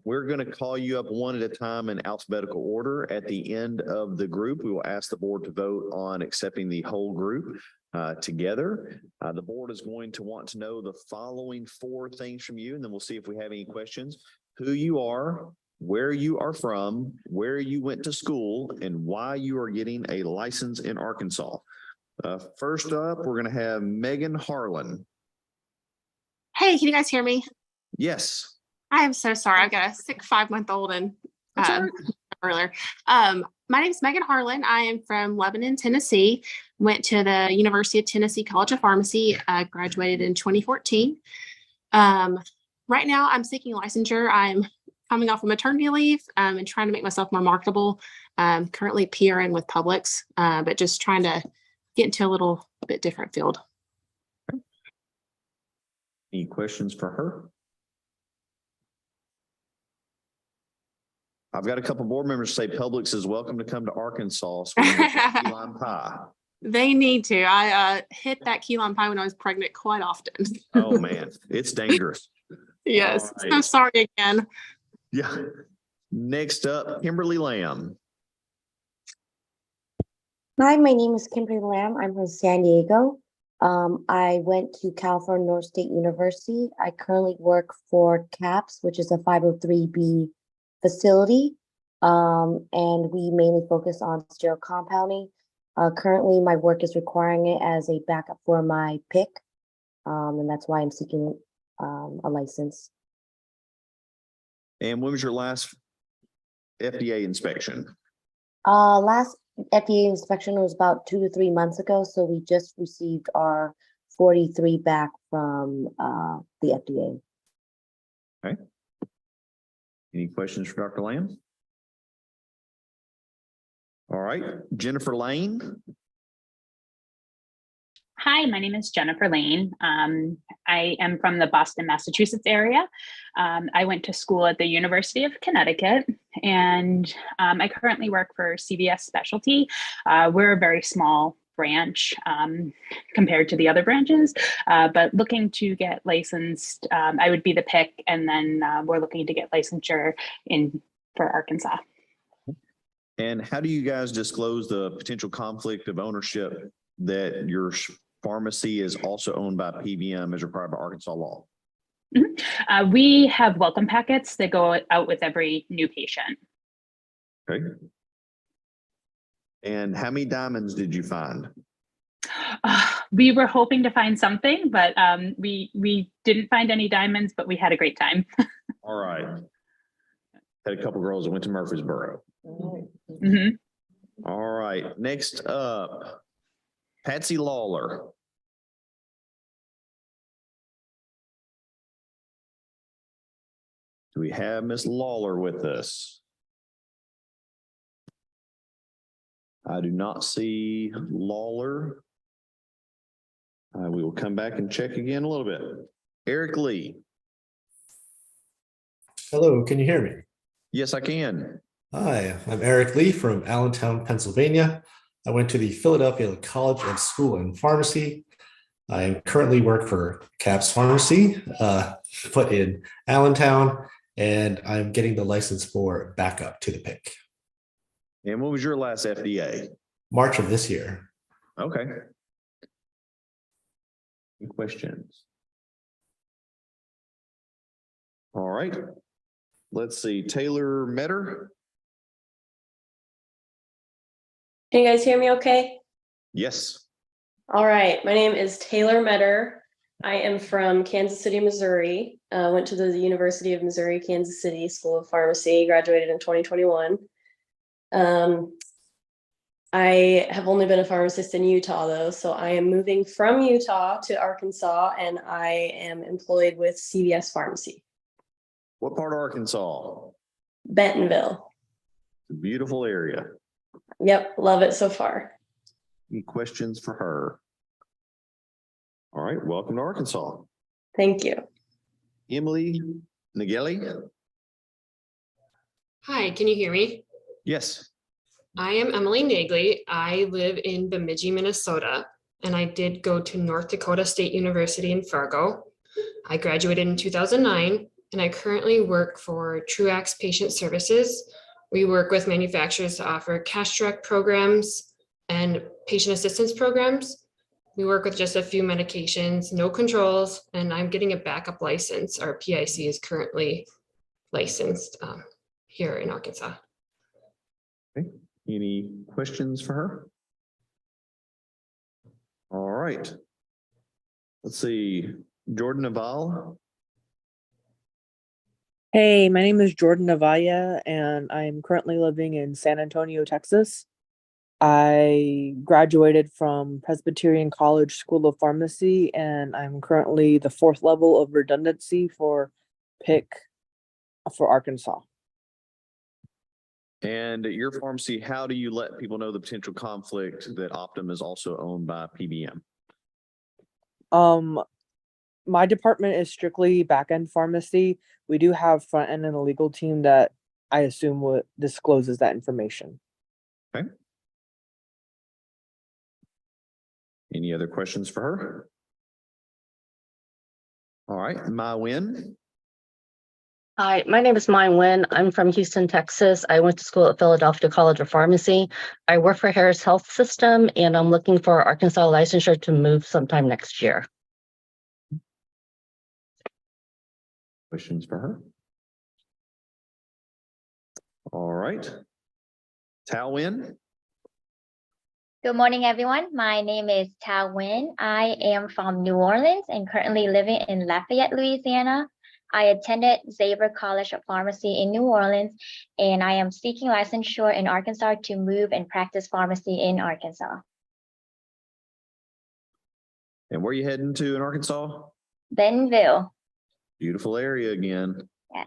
Speaker 3: We're going to call you up one at a time in alphabetical order. At the end of the group, we will ask the board to vote on accepting the whole group together. The board is going to want to know the following 4 things from you, and then we'll see if we have any questions. Who you are, where you are from, where you went to school, and why you are getting a license in Arkansas. First up, we're going to have Megan Harlan.
Speaker 8: Hey, can you guys hear me?
Speaker 3: Yes.
Speaker 8: I am so sorry. I've got a sick 5-month-old and earlier. My name is Megan Harlan. I am from Lebanon, Tennessee. Went to the University of Tennessee College of Pharmacy. I graduated in 2014. Right now, I'm seeking licensure. I'm coming off of maternity leave and trying to make myself more marketable. Currently PRN with Publix, but just trying to get into a little bit different field.
Speaker 3: Any questions for her? I've got a couple board members say Publix is welcome to come to Arkansas. So we can get key lime pie.
Speaker 8: They need to. I hit that key lime pie when I was pregnant quite often.
Speaker 3: Oh man, it's dangerous.
Speaker 8: Yes.
Speaker 3: Right.
Speaker 8: So sorry again.
Speaker 3: Yeah. Next up, Kimberly Lamb.
Speaker 15: Hi, my name is Kimberly Lamb. I'm from San Diego. I went to California North State University. I currently work for CAPS, which is a 503B facility, and we mainly focus on sterile compounding. Currently, my work is requiring it as a backup for my PIC, and that's why I'm seeking a license.
Speaker 3: And when was your last FDA inspection?
Speaker 15: Last FDA inspection was about 2 to 3 months ago, so we just received our 43 back from the FDA.
Speaker 3: Okay. Any questions for Dr. Lamb? All right, Jennifer Lane.
Speaker 16: Hi, my name is Jennifer Lane. I am from the Boston, Massachusetts area. I went to school at the University of Connecticut, and I currently work for CVS Specialty. We're a very small branch compared to the other branches, but looking to get licensed. I would be the PIC, and then we're looking to get licensure for Arkansas.
Speaker 3: And how do you guys disclose the potential conflict of ownership that your pharmacy is also owned by PBM as required by Arkansas law?
Speaker 16: Mm-hmm. We have welcome packets that go out with every new patient.
Speaker 3: Okay. And how many diamonds did you find?
Speaker 16: We were hoping to find something, but we didn't find any diamonds, but we had a great time.
Speaker 3: All right. Had a couple girls that went to Murfreesboro.
Speaker 16: Mm-hmm.
Speaker 3: All right. Next up, Patsy Lawler. Do we have Miss Lawler with us? I do not see Lawler. We will come back and check again a little bit. Eric Lee.
Speaker 17: Hello, can you hear me?
Speaker 3: Yes, I can.
Speaker 17: Hi, I'm Eric Lee from Allentown, Pennsylvania. I went to the Philadelphia College of School and Pharmacy. I currently work for CAPS Pharmacy, put in Allentown, and I'm getting the license for backup to the PIC.
Speaker 3: And when was your last FDA?
Speaker 17: March of this year.
Speaker 3: Okay. Any questions? All right. Let's see, Taylor Metter.
Speaker 19: Can you guys hear me okay?
Speaker 3: Yes.
Speaker 19: All right, my name is Taylor Metter. I am from Kansas City, Missouri. Went to the University of Missouri, Kansas City School of Pharmacy, graduated in 2021. I have only been a pharmacist in Utah though, so I am moving from Utah to Arkansas, and I am employed with CVS Pharmacy.
Speaker 3: What part of Arkansas?
Speaker 19: Bentonville.
Speaker 3: It's a beautiful area.
Speaker 19: Yep, love it so far.
Speaker 3: Any questions for her? All right, welcome to Arkansas.
Speaker 19: Thank you.
Speaker 3: Emily Nageli.
Speaker 22: Hi, can you hear me?
Speaker 3: Yes.
Speaker 22: I am Emily Nagley. I live in Bemidji, Minnesota.
Speaker 2: and I did go to North Dakota State University in Fargo. I graduated in 2009, and I currently work for Truax Patient Services. We work with manufacturers to offer cash direct programs and patient assistance programs. We work with just a few medications, no controls, and I'm getting a backup license. Our PIC is currently licensed here in Arkansas.
Speaker 3: Okay. Any questions for her? All right. Let's see, Jordan Naval.
Speaker 4: Hey, my name is Jordan Navaya, and I'm currently living in San Antonio, Texas. I graduated from Presbyterian College School of Pharmacy, and I'm currently the 4th level of redundancy for PIC for Arkansas.
Speaker 3: And at your pharmacy, how do you let people know the potential conflict that Optum is also owned by PBM?
Speaker 4: My department is strictly back-end pharmacy. We do have front-end and a legal team that I assume discloses that information.
Speaker 3: Okay. Any other questions for her? All right, My Win.
Speaker 20: Hi, my name is Mai Nguyen. I'm from Houston, Texas. I went to school at Philadelphia College of Pharmacy. I work for Harris Health System, and I'm looking for Arkansas licensure to move sometime next year.
Speaker 3: Questions for her? All right. Tao Win.
Speaker 21: Good morning, everyone. My name is Tao Nguyen. I am from New Orleans and currently living in Lafayette, Louisiana. I attended Xavier College of Pharmacy in New Orleans, and I am seeking licensure in Arkansas to move and practice pharmacy in Arkansas.
Speaker 3: And where are you heading to in Arkansas?
Speaker 21: Bentonville.
Speaker 3: Beautiful area again.
Speaker 21: Yeah.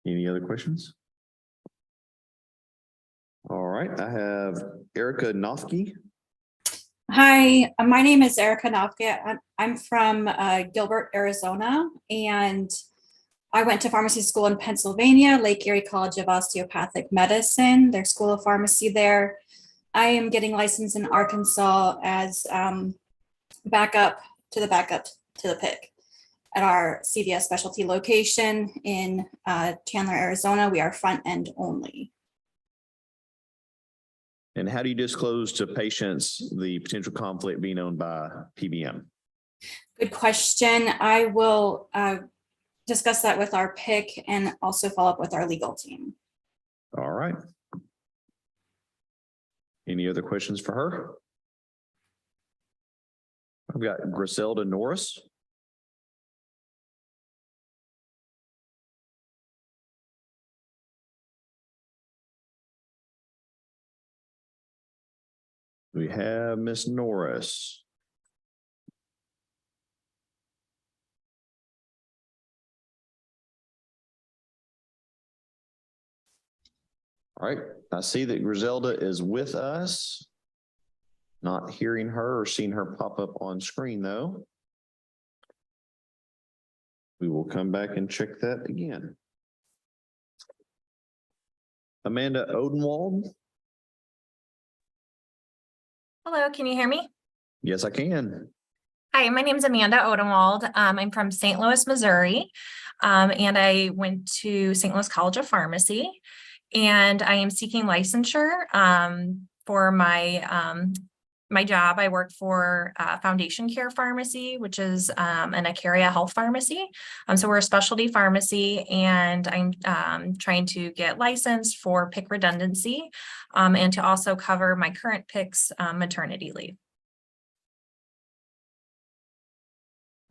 Speaker 3: Any other questions? All right, I have Erica Nothke.
Speaker 22: Hi, my name is Erica Nofke. I'm from Gilbert, Arizona, and I went to pharmacy school in Pennsylvania, Lake Erie College of Osteopathic Medicine, their school of pharmacy there. I am getting licensed in Arkansas as backup to the PIC. At our CVS specialty location in Chandler, Arizona, we are front end only.
Speaker 3: And how do you disclose to patients the potential conflict being owned by PBM?
Speaker 22: Good question. I will discuss that with our PIC and also follow up with our legal team.
Speaker 3: All right. Any other questions for her? I've got Griselda Norris. We have Miss Norris. All right, I see that Griselda is with us. Not hearing her or seeing her pop up on screen though. We will come back and check that again. Amanda Odenwald.
Speaker 23: Hello, can you hear me?
Speaker 3: Yes, I can.
Speaker 23: Hi, my name is Amanda Odenwald. I'm from St. Louis, Missouri, and I went to St. Louis College of Pharmacy, and I am seeking licensure for my job. I work for Foundation Care Pharmacy, which is an Acaria Health Pharmacy. So we're a specialty pharmacy, and I'm trying to get licensed for PIC redundancy and to also cover my current PIC's maternity leave.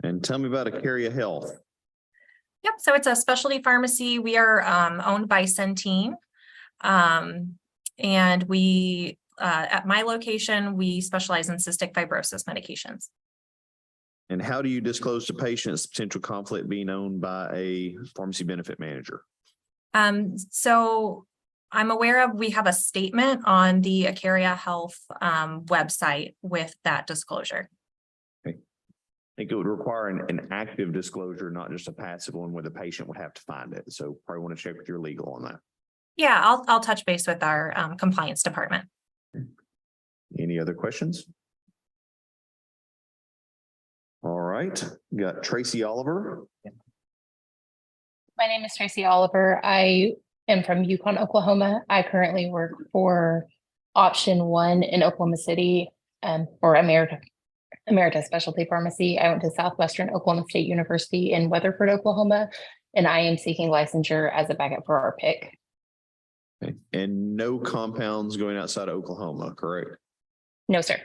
Speaker 3: And tell me about Acaria Health.
Speaker 23: Yep, so it's a specialty pharmacy. We are owned by Centene, and we at my location, we specialize in cystic fibrosis medications.
Speaker 3: And how do you disclose to patients potential conflict being owned by a pharmacy benefit manager?
Speaker 23: So I'm aware of, we have a statement on the Acaria Health website with that disclosure.
Speaker 3: Okay. I think it would require an active disclosure, not just a passive one where the patient would have to find it. So probably want to check with your legal on that.
Speaker 23: Yeah, I'll touch base with our compliance department.
Speaker 3: Any other questions? All right, got Tracy Oliver.
Speaker 1: My name is Tracy Oliver. I am from Yukon, Oklahoma. I currently work for Option 1 in Oklahoma City, or America Specialty Pharmacy. I went to Southwestern Oklahoma State University in Weatherford, Oklahoma, and I am seeking licensure as a backup for our pick.
Speaker 3: Okay. And no compounds going outside of Oklahoma, correct?
Speaker 1: No, sir.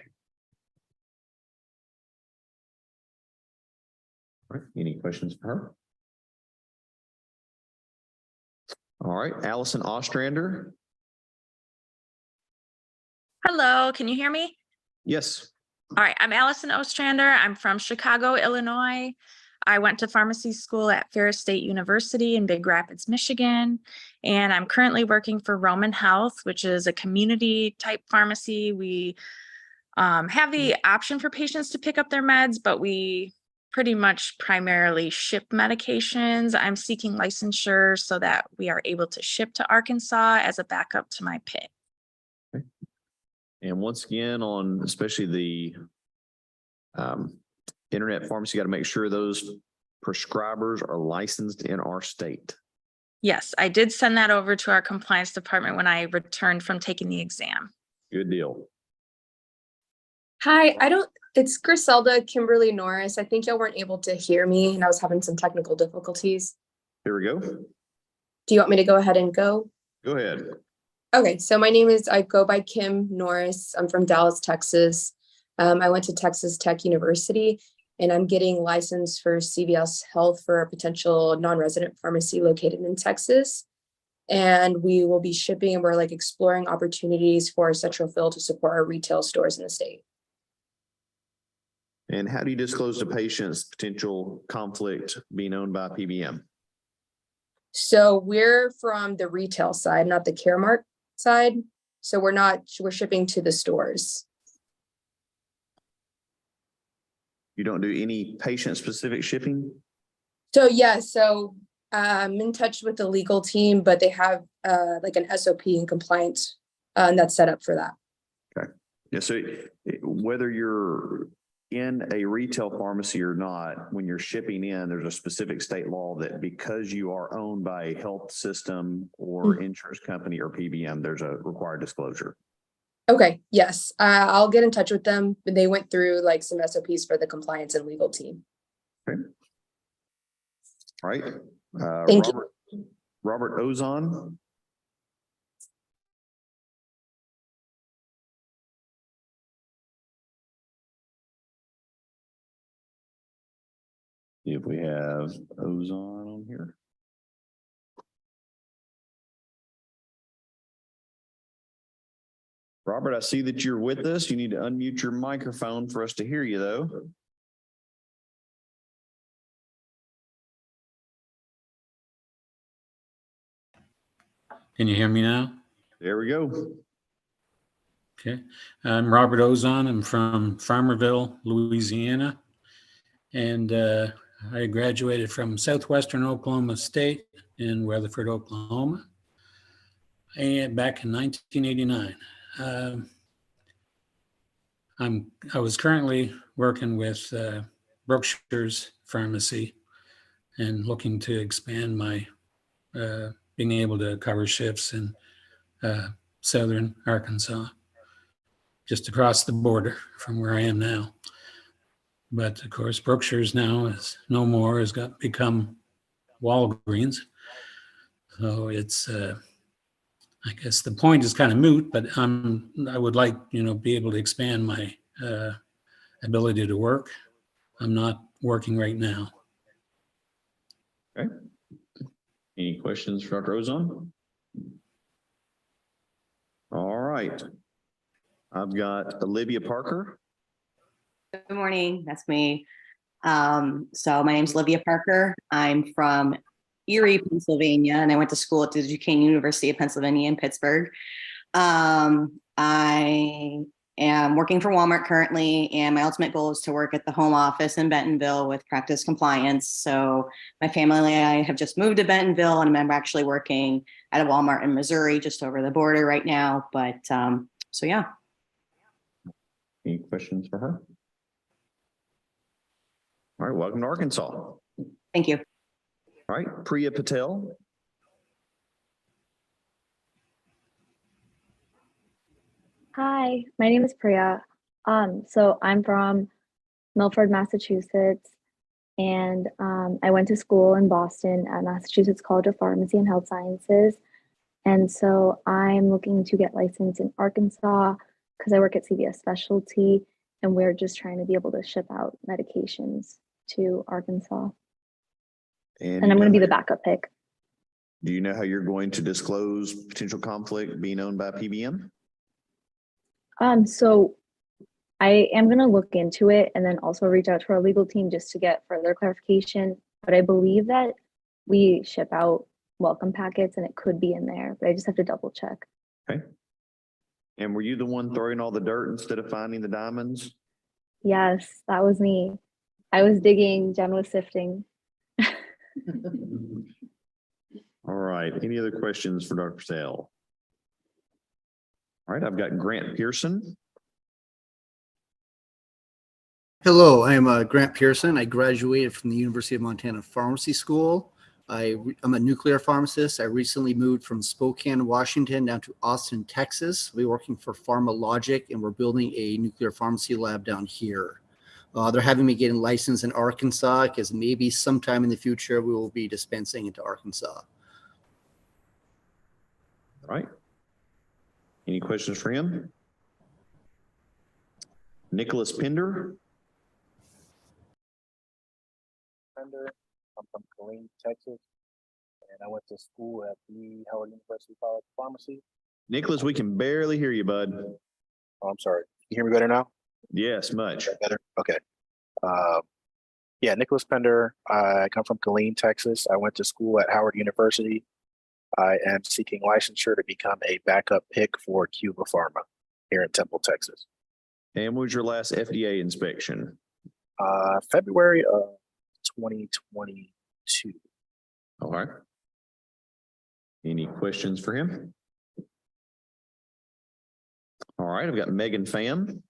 Speaker 3: All right, any questions for her? All right, Allison Ostrander.
Speaker 5: Hello, can you hear me?
Speaker 3: Yes.
Speaker 5: All right, I'm Allison Ostrander. I'm from Chicago, Illinois. I went to pharmacy school at Ferris State University in Big Rapids, Michigan, and I'm currently working for Roman Health, which is a community type pharmacy. We have the option for patients to pick up their meds, but we pretty much primarily ship medications. I'm seeking licensure so that we are able to ship to Arkansas as a backup to my pick.
Speaker 3: And once again, on especially the internet pharmacy, got to make sure those prescribers are licensed in our state.
Speaker 5: Yes, I did send that over to our compliance department when I returned from taking the exam.
Speaker 3: Good deal.
Speaker 6: Hi, it's Griselda Kimberly Norris. I think y'all weren't able to hear me and I was having some technical difficulties.
Speaker 3: Here we go.
Speaker 6: Do you want me to go ahead and go?
Speaker 3: Go ahead.
Speaker 6: Okay, so I go by Kim Norris. I'm from Dallas, Texas. I went to Texas Tech University and I'm getting licensed for CVS Health for a potential non-resident pharmacy located in Texas. And we will be shipping and we're exploring opportunities for Central Fill to support our retail stores in the state.
Speaker 3: And how do you disclose to patients potential conflict being owned by PBM?
Speaker 6: So we're from the retail side, not the Caremark side. So we're shipping to the stores.
Speaker 3: You don't do any patient specific shipping?
Speaker 6: So yeah, I'm in touch with the legal team, but they have an SOP and compliance that's set up for that.
Speaker 3: Okay. Yeah. So whether you're in a retail pharmacy or not, when you're shipping in, there's a specific state law that because you are owned by a health system or insurance company or PBM, there's a required disclosure.
Speaker 6: Okay. Yes. I'll get in touch with them. They went through some SOPs for the compliance and legal team.
Speaker 3: Okay. All right.
Speaker 6: Thank
Speaker 3: you. Robert Ozon. See if we have Ozon on here. Robert, I see that you're with us. You need to unmute your microphone for us to hear you, though.
Speaker 24: Can you hear me now?
Speaker 3: There we go.
Speaker 24: Okay. I'm Robert Ozon. I'm from Farmerville, Louisiana. And I graduated from Southwestern Oklahoma State in Weatherford, Oklahoma, and back in 1989. I was currently working with Brookshire's Pharmacy and looking to expand my being able to cover shifts in southern Arkansas, just across the border from where I am now. But of course, Brookshire's now is no more, has become Walgreens. So it's, I guess the point is kind of moot, but I would like, be able to expand my ability to work. I'm not working right now.
Speaker 3: Okay. Any questions for Dr. Ozon? All right. I've got Olivia Parker.
Speaker 25: Good morning, that's me. So my name's Olivia Parker. I'm from Erie, Pennsylvania, and I went to school at the Duquesne University of Pennsylvania in Pittsburgh. I am working for Walmart currently, and my ultimate goal is to work at the home office in Bentonville with practice compliance. So my family and I have just moved to Bentonville, and I'm actually working at a Walmart in Missouri, just over the border right now. But so yeah.
Speaker 3: Any questions for her? All right, welcome to Arkansas.
Speaker 25: Thank you.
Speaker 3: All right, Priya Patel.
Speaker 7: Hi, my name is Priya. So I'm from Milford, Massachusetts, and I went to school in Boston at Massachusetts College of Pharmacy and Health Sciences. And so I'm looking to get licensed in Arkansas because I work at CVS Specialty, and we're just trying to be able to ship out medications to Arkansas. And I'm going to be the backup pick.
Speaker 3: Do you know how you're going to disclose potential conflict being owned by PBM?
Speaker 7: So I am going to look into it and then also reach out to our legal team just to get further clarification. But I believe that we ship out welcome packets and it could be in there, but I just have to double check.
Speaker 3: Okay. And were you the one throwing all the dirt instead of finding the diamonds?
Speaker 7: Yes, that was me. I was digging, Jen was sifting.
Speaker 3: All right. Any other questions for Dr. Patel? All right, I've got Grant Pearson.
Speaker 9: Hello, I am Grant Pearson. I graduated from the University of Montana Pharmacy School. I'm a nuclear pharmacist. I recently moved from Spokane, Washington down to Austin, Texas. We're working for PharmaLogic and we're building a nuclear pharmacy lab down here. They're having me get licensed in Arkansas because maybe sometime in the future we will be dispensing into Arkansas.
Speaker 3: All right. Any questions for him? Nicholas Pender.
Speaker 10: I'm from Killeen, Texas, and I went to school at the Howard University College of Pharmacy.
Speaker 3: Nicholas, we can barely hear you, bud.
Speaker 10: Oh, I'm sorry. Can you hear me better now?
Speaker 3: Yes, much.
Speaker 10: Better? Okay. Yeah, Nicholas Pender. I come from Killeen, Texas. I went to school at Howard University. I am seeking licensure to become a backup pick for Cuba Pharma here in Temple, Texas.
Speaker 3: And when was your last FDA inspection?
Speaker 10: February of 2022.
Speaker 3: All right. Any questions for him? All right, I've got Megan Pham.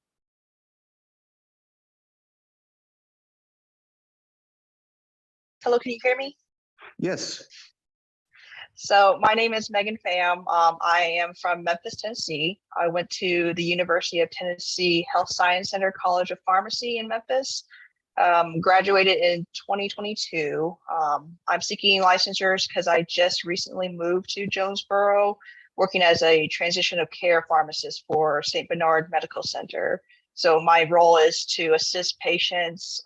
Speaker 12: Hello, can you hear me?
Speaker 3: Yes.
Speaker 12: So my name is Megan Pham. I am from Memphis, Tennessee. I went to the University of Tennessee Health Science Center College of Pharmacy in Memphis. Graduated in 2022. I'm seeking licensures because I just recently moved to Jonesboro, working as a transition of care pharmacist for St. Bernard Medical Center. So my role is to assist patients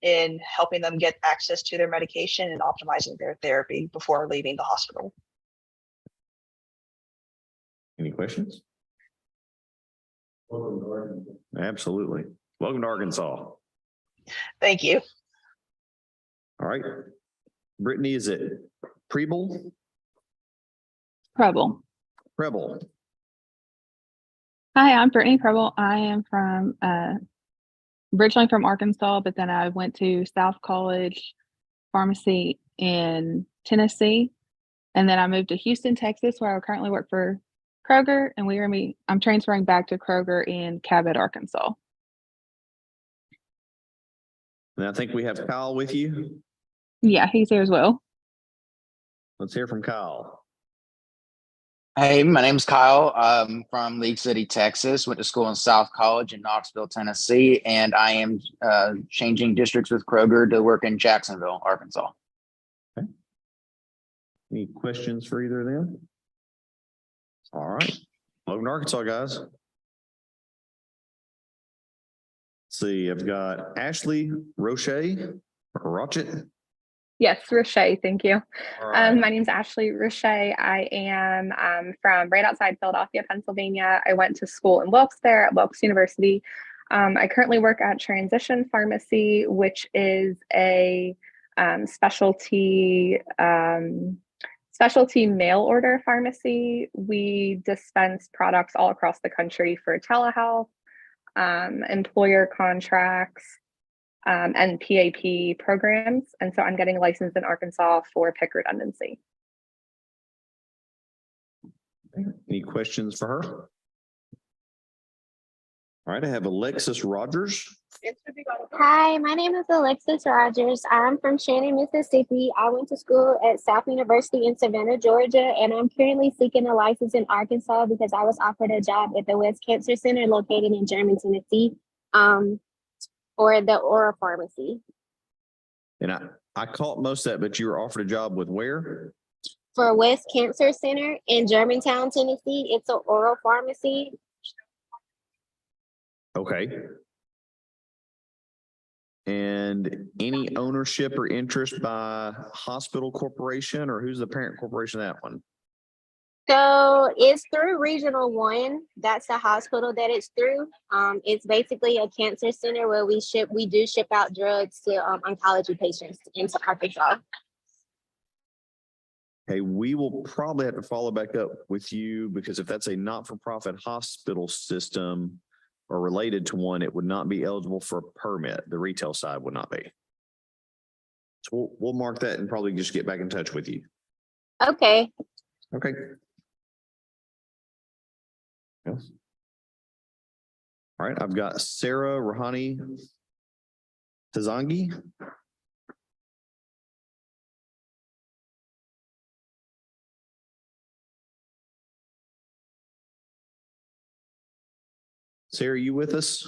Speaker 12: in helping them get access to their medication and optimizing their therapy before leaving the hospital.
Speaker 3: Any questions? Welcome to Arkansas. Absolutely. Welcome to Arkansas.
Speaker 12: Thank you.
Speaker 3: All right. Brittany, is it Preble?
Speaker 13: Preble.
Speaker 3: Preble.
Speaker 13: Hi, I'm Brittany Preble. I am from originally from Arkansas, but then I went to South College Pharmacy in Tennessee, and then I moved to Houston, Texas, where I currently work for Kroger, and I'm transferring back to Kroger in Cabot, Arkansas.
Speaker 3: And I think we have Kyle with you.
Speaker 13: Yeah, he's here as well.
Speaker 3: Let's hear from Kyle.
Speaker 26: Hey, my name's Kyle. I'm from League City, Texas. Went to school in South College in Knoxville, Tennessee, and I am changing districts with Kroger to work in Jacksonville, Arkansas.
Speaker 3: Okay. Any questions for either of them? All right. Welcome to Arkansas, guys. Let's see, I've got Ashley Roche.
Speaker 27: Yes, Roche, thank you.
Speaker 3: Right.
Speaker 27: My name is Ashley Roche. I am from right outside Philadelphia, Pennsylvania. I went to school in Wilkes there at Wilkes University. I currently work at Transition Pharmacy, which is a specialty mail order pharmacy. We dispense products all across the country for telehealth, employer contracts, and PAP programs. And so I'm getting licensed in Arkansas for pick redundancy.
Speaker 3: Any questions for her? All right, I have Alexis Rogers.
Speaker 8: Hi, my name is Alexis Rogers. I'm from Shannon, Mississippi. I went to school at South University in Savannah, Georgia, and I'm currently seeking a license in Arkansas because I was offered a job at the West Cancer Center located in German, Tennessee, for the oral pharmacy.
Speaker 3: And I caught most of that, but you were offered a job with where?
Speaker 8: For West Cancer Center in Germantown, Tennessee. It's an oral pharmacy.
Speaker 3: Okay. And any ownership or interest by hospital corporation, or who's the parent corporation of that one?
Speaker 8: So it's through Regional One. That's the hospital that it's through. It's basically a cancer center where we do ship out drugs to oncology patients into Arkansas.
Speaker 3: Okay, we will probably have to follow back up with you because if that's a not-for-profit hospital system or related to one, it would not be eligible for a permit. The retail side would not be. So we'll mark that and probably just get back in touch with you.
Speaker 8: Okay.
Speaker 3: Okay. Yes. All right, I've got Sarah Rahani Tazangi. Sarah, are you with us?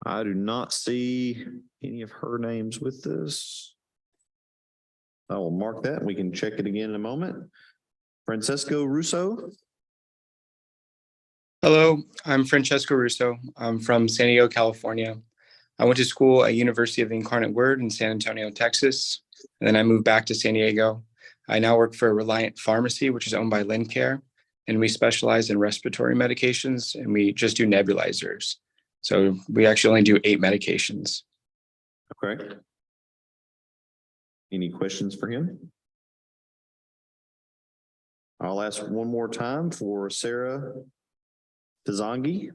Speaker 3: I do not see any of her names with this. I will mark that. We can check it again in a moment. Francesco Russo.
Speaker 11: Hello, I'm Francesco Russo. I'm from San Diego, California. I went to school at University of the Incarnate Word in San Antonio, Texas, and then I moved back to San Diego. I now work for Reliant Pharmacy, which is owned by Lincare, and we specialize in respiratory medications, and we just do nebulizers. So we actually only do 8 medications.
Speaker 3: Okay. Any questions for him? I'll ask one more time for Sarah Tazangi.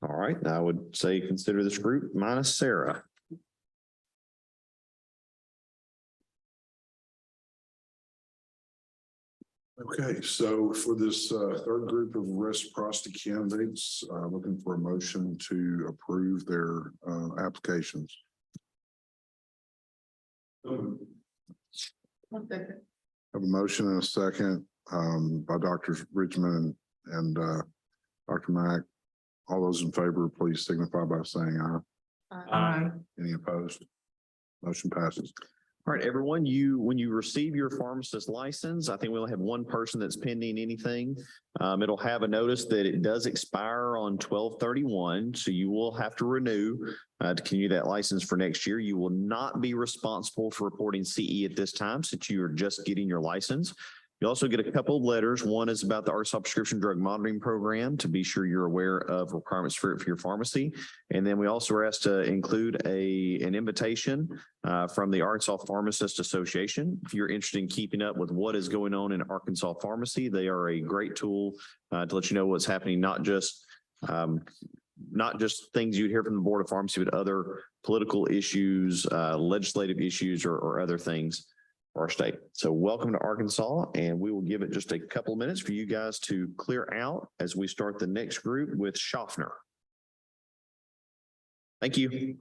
Speaker 3: All right, I would say consider this group minus Sarah.
Speaker 14: Okay, so for this third group of reciprocity candidates, looking for a motion to approve their applications.
Speaker 15: Okay.
Speaker 14: Have a motion and a second by Drs. Richmond and Dr. Mack. All those in favor, please signify by saying aye.
Speaker 15: Aye.
Speaker 14: Any opposed? Motion passes.
Speaker 3: All right, everyone, when you receive your pharmacist license, I think we only have one person that's pending anything. It'll have a notice that it does expire on 12/31, so you will have to renew to continue that license for next year. You will not be responsible for reporting CE at this time since you are just getting your license. You also get a couple of letters. One is about the Arkansas Prescription Drug Monitoring Program to be sure you're aware of requirements for it for your pharmacy. And then we also are asked to include an invitation from the Arkansas Pharmacist Association. If you're interested in keeping up with what is going on in Arkansas pharmacy, they are a great tool to let you know what's happening, not just things you'd hear from the Board of Pharmacy, but other political issues, legislative issues, or other things. Our state. So welcome to Arkansas, and we will give it just a couple of minutes for you guys to clear out as we start the next group with Schaffner. Thank you.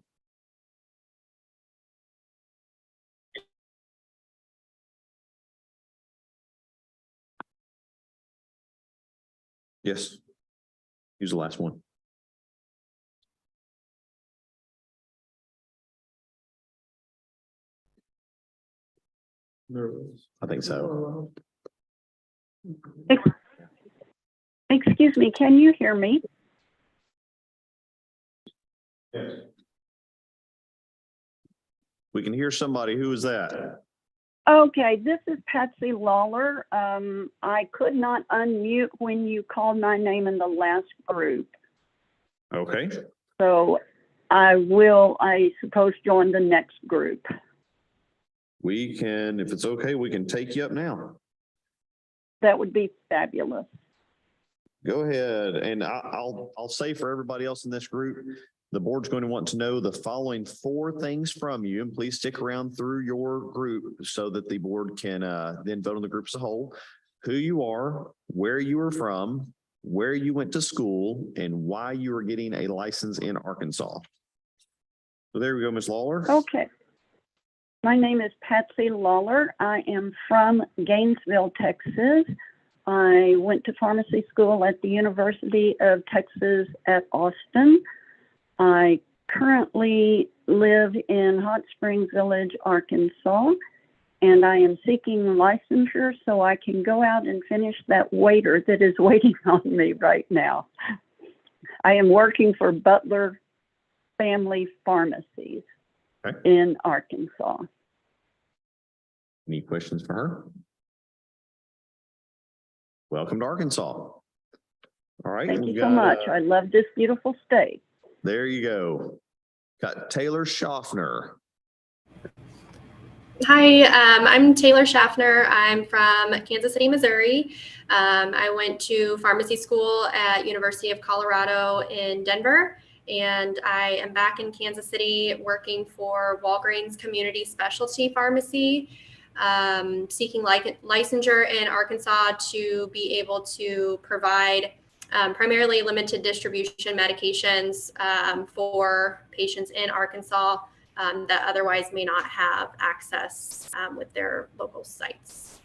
Speaker 3: Yes. Use the last one. I think so.
Speaker 16: Excuse me, can you hear me?
Speaker 3: Yes. We can hear somebody. Who is that?
Speaker 16: Okay, this is Patsy Lawler. I could not unmute when you called my name in the last group.
Speaker 3: Okay.
Speaker 16: So I will, I suppose, join the next group.
Speaker 3: We can, if it's okay, we can take you up now.
Speaker 16: That would be fabulous.
Speaker 3: Go ahead. And I'll say for everybody else in this group, the board's going to want to know the following 4 things from you, and please stick around through your group so that the board can then vote on the group as a whole. Who you are, where you are from, where you went to school, and why you are getting a license in Arkansas. So there we go, Ms. Lawler.
Speaker 16: Okay. My name is Patsy Lawler. I am from Gainesville, Texas. I went to pharmacy school at the University of Texas at Austin. I currently live in Hot Springs Village, Arkansas, and I am seeking licensure so I can go out and finish that waiter that is waiting on me right now. I am working for Butler Family Pharmacies in Arkansas.
Speaker 3: Any questions for her? Welcome to Arkansas. All right.
Speaker 16: Thank you so much. I love this beautiful state.
Speaker 3: There you go. Got Taylor Schaffner.
Speaker 2: Hi, I'm Taylor Schaffner. I'm from Kansas City, Missouri. I went to pharmacy school at University of Colorado in Denver, and I am back in Kansas City working for Walgreens Community Specialty Pharmacy, seeking licensure in Arkansas to be able to provide primarily limited distribution medications for patients in Arkansas that otherwise may not have access with their local sites.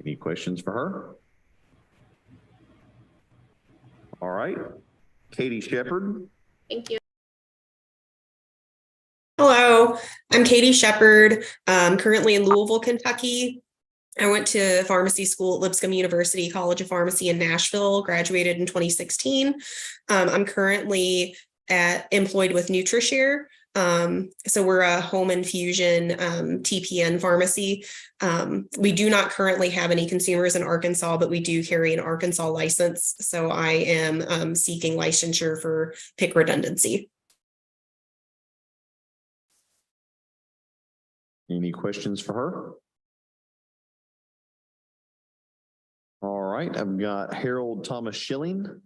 Speaker 3: Any questions for her? All right. Katie Shepard.
Speaker 2: Thank you.
Speaker 4: Hello, I'm Katie Shepard, currently in Louisville, Kentucky. I went to pharmacy school at Lipscomb University College of Pharmacy in Nashville, graduated in 2016. I'm currently employed with NutriShare. So we're a home infusion TPN pharmacy. We do not currently have any consumers in Arkansas, but we do carry an Arkansas license. So I am seeking licensure for PIC redundancy.
Speaker 3: Any questions for her? All right, I've got Harold Thomas Schilling.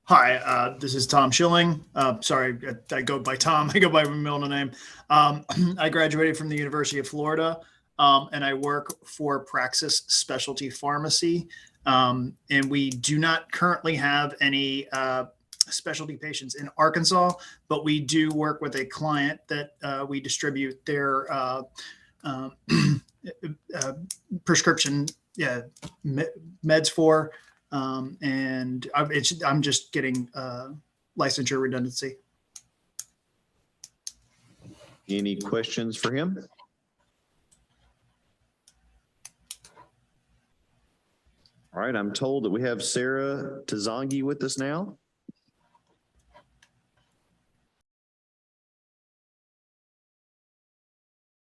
Speaker 15: Hi, this is Tom Schilling. Sorry, I go by Tom. I go by my middle name. I graduated from the University of Florida, and I work for Praxis Specialty Pharmacy. And we do not currently have any specialty patients in Arkansas, but we do work with a client that we distribute their prescription meds for. And I'm just getting licensure redundancy.
Speaker 3: Any questions for him? All right, I'm told that we have Sarah Tazangi with us now.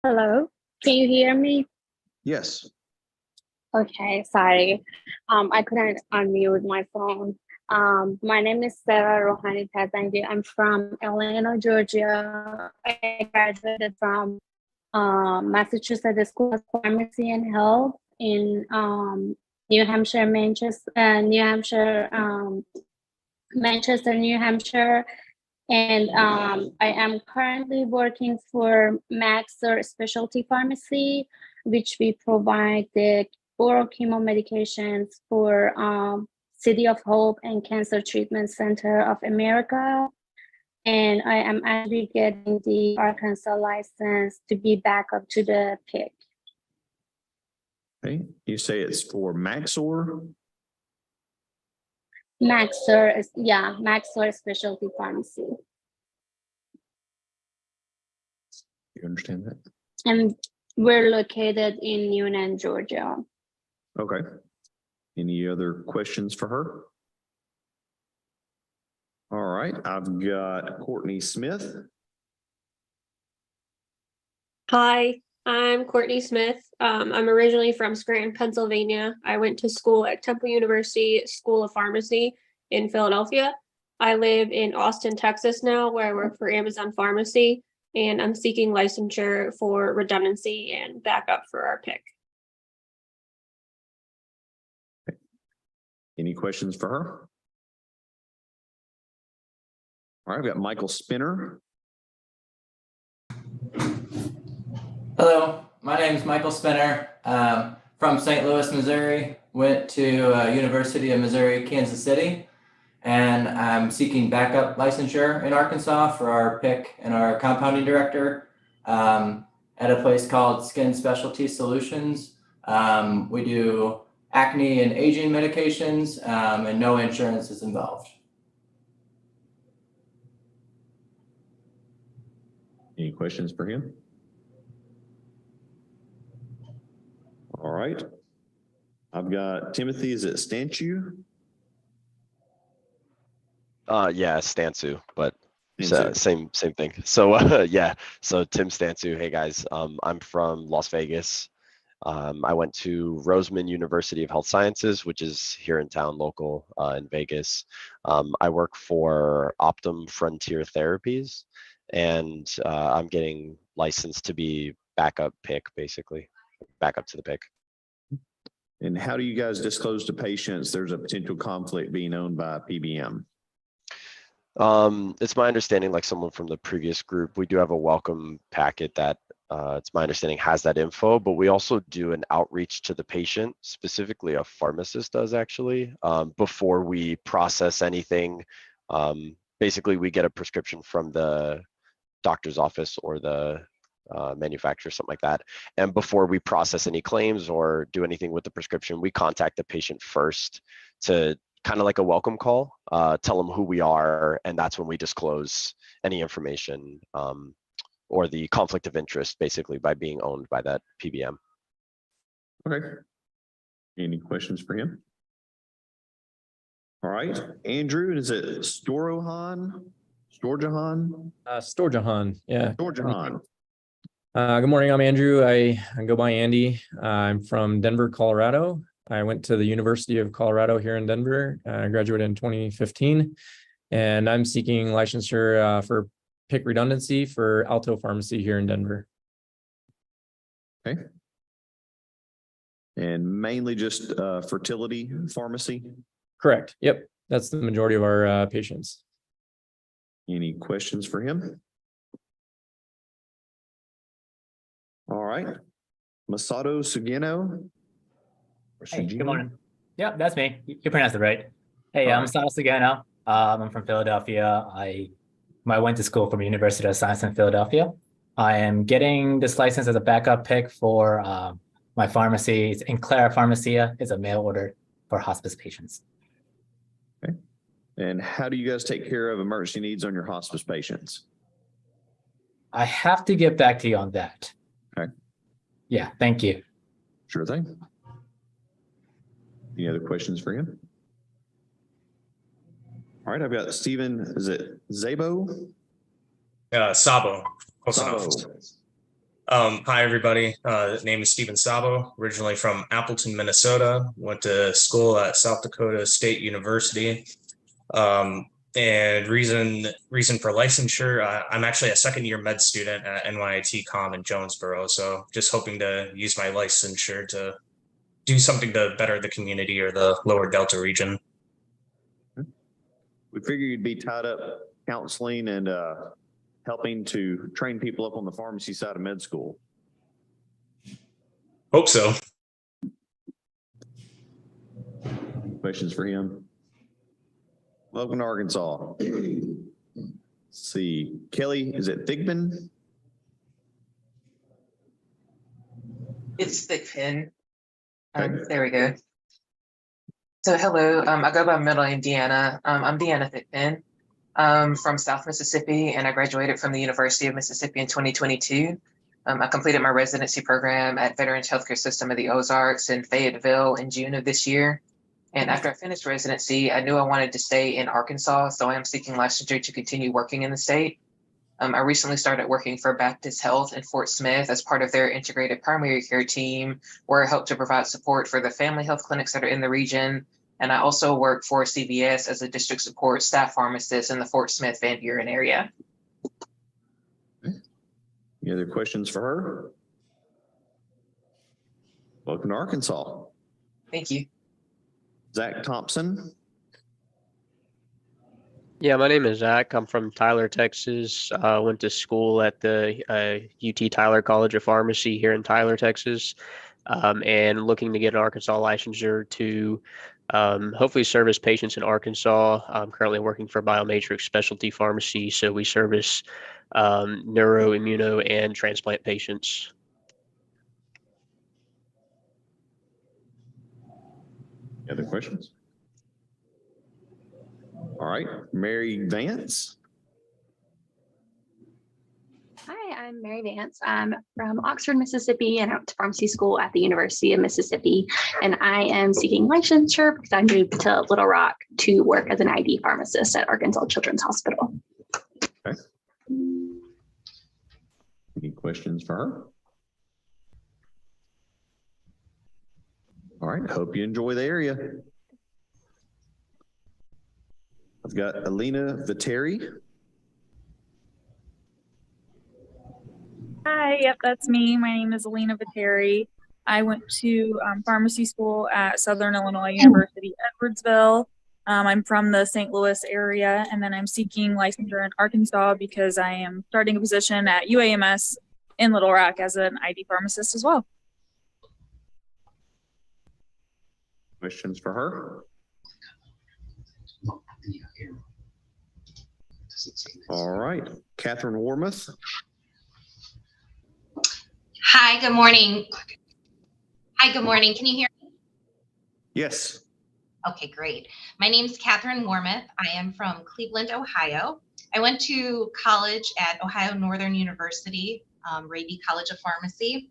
Speaker 8: Hello, can you hear me?
Speaker 3: Yes.
Speaker 8: Okay, sorry. I couldn't unmute my phone. My name is Sarah Rohani Tazangi. I'm from Atlanta, Georgia. I graduated from Massachusetts School of Pharmacy and Health in New Hampshire, Manchester, New Hampshire. And I am currently working for Maxor Specialty Pharmacy, which we provide the oral chemo medications for City of Hope and Cancer Treatment Center of America. And I am actually getting the Arkansas license to be back up to the PIC.
Speaker 3: Okay, you say it's for Maxor?
Speaker 8: Maxor is, yeah, Maxor Specialty Pharmacy.
Speaker 3: You understand that?
Speaker 8: And we're located in Newnan, Georgia.
Speaker 3: Okay. Any other questions for her? All right, I've got Courtney Smith.
Speaker 17: Hi, I'm Courtney Smith. I'm originally from Scranton, Pennsylvania. I went to school at Temple University School of Pharmacy in Philadelphia. I live in Austin, Texas now, where I work for Amazon Pharmacy, and I'm seeking licensure for redundancy and backup for our PIC.
Speaker 3: Any questions for her? All right, I've got Michael Spinner.
Speaker 1: Hello, my name is Michael Spinner, from St. Louis, Missouri. Went to University of Missouri, Kansas City, and I'm seeking backup licensure in Arkansas for our PIC and our compounding director at a place called Skin Specialty Solutions. We do acne and aging medications, and no insurance is involved.
Speaker 3: Any questions for him? All right. I've got Timothy, is it Stanchu?
Speaker 18: Yeah, Stansu, but
Speaker 3: Stansu.
Speaker 18: same thing. So yeah, so Tim Stansu. Hey guys, I'm from Las Vegas. I went to Roseman University of Health Sciences, which is here in town, local in Vegas. I work for Optum Frontier Therapies, and I'm getting licensed to be backup PIC, basically, backup to the PIC.
Speaker 3: And how do you guys disclose to patients there's a potential conflict being owned by PBM?
Speaker 18: It's my understanding, like someone from the previous group, we do have a welcome packet that it's my understanding has that info, but we also do an outreach to the patient, specifically a pharmacist does actually, before we process anything. Basically, we get a prescription from the doctor's office or the manufacturer, something like that. And before we process any claims or do anything with the prescription, we contact the patient first to kind of like a welcome call, tell them who we are, and that's when we disclose any information or the conflict of interest, basically, by being owned by that PBM.
Speaker 3: Okay. Any questions for him? All right, Andrew, is it Storjahan?
Speaker 19: Storjahan, yeah.
Speaker 3: Storjahan.
Speaker 19: Good morning, I'm Andrew. I go by Andy. I'm from Denver, Colorado. I went to the University of Colorado here in Denver. I graduated in 2015, and I'm seeking licensure for PIC redundancy for Alto Pharmacy here in Denver.
Speaker 3: Okay. And mainly just fertility pharmacy?
Speaker 19: Correct. Yep. That's the majority of our patients.
Speaker 3: Any questions for him? All right. Masato Sugino.
Speaker 20: Hey, good morning. Yep, that's me. You pronounced it right. Hey, I'm Masato Sugino. I'm from Philadelphia. I went to school from University of Science in Philadelphia. I am getting this license as a backup PIC for my pharmacy. It's in Clara Pharmacia. It's a mail order for hospice patients.
Speaker 3: Okay. And how do you guys take care of emergency needs on your hospice patients?
Speaker 20: I have to get back to you on that.
Speaker 3: Okay.
Speaker 20: Yeah, thank you.
Speaker 3: Sure thing. Any other questions for him? All right, I've got Stephen, is it Zabo?
Speaker 21: Sabo. Close
Speaker 3: Sabo.
Speaker 21: enough. Hi, everybody. Name is Stephen Sabo, originally from Appleton, Minnesota. Went to school at South Dakota State University. And reason for licensure, I'm actually a second-year med student at NYIT Com in Jonesboro. So just hoping to use my licensure to do something to better the community or the lower Delta region.
Speaker 3: We figured you'd be tied up counseling and helping to train people up on the pharmacy side of med school.
Speaker 21: Hope so.
Speaker 3: Questions for him? Welcome to Arkansas. Let's see, Kelly, is it Thigpen?
Speaker 22: It's Thigpen.
Speaker 3: Okay.
Speaker 22: There we go. So hello, I go by middle name Deanna. I'm Deanna Thigpen. From South Mississippi, and I graduated from the University of Mississippi in 2022. I completed my residency program at Veterans Healthcare System of the Ozarks in Fayetteville in June of this year. And after I finished residency, I knew I wanted to stay in Arkansas, so I am seeking licensure to continue working in the state. I recently started working for Baptist Health in Fort Smith as part of their integrated primary care team, where I help to provide support for the family health clinics that are in the region. And I also work for CVS as a district support staff pharmacist in the Fort Smith Van Buren area.
Speaker 3: Any other questions for her? Welcome to Arkansas.
Speaker 22: Thank you.
Speaker 3: Zach Thompson.
Speaker 5: Yeah, my name is Zach. I'm from Tyler, Texas. Went to school at the UT Tyler College of Pharmacy here in Tyler, Texas, and looking to get an Arkansas licensure to hopefully service patients in Arkansas. I'm currently working for Biomatrix Specialty Pharmacy, so we service neuro, immuno, and transplant patients.
Speaker 3: Other questions? All right, Mary Vance.
Speaker 6: Hi, I'm Mary Vance. I'm from Oxford, Mississippi, and I went to pharmacy school at the University of Mississippi. And I am seeking licensure because I moved to Little Rock to work as an ID pharmacist at Arkansas Children's Hospital.
Speaker 3: Okay. Any questions for her? All right, hope you enjoy the area. I've got Alina Viteri.
Speaker 7: Hi, yep, that's me. My name is Alina Viteri. I went to pharmacy school at Southern Illinois University, Edwardsville. I'm from the St. Louis area, and then I'm seeking licensure in Arkansas because I am starting a position at UAMS in Little Rock as an ID pharmacist as well.
Speaker 3: Questions for her? All right, Catherine Warmoth.
Speaker 9: Hi, good morning. Hi, good morning. Can you hear me?
Speaker 3: Yes.
Speaker 9: Okay, great. My name is Catherine Warmoth. I am from Cleveland, Ohio. I went to college at Ohio Northern University, Raby College of Pharmacy,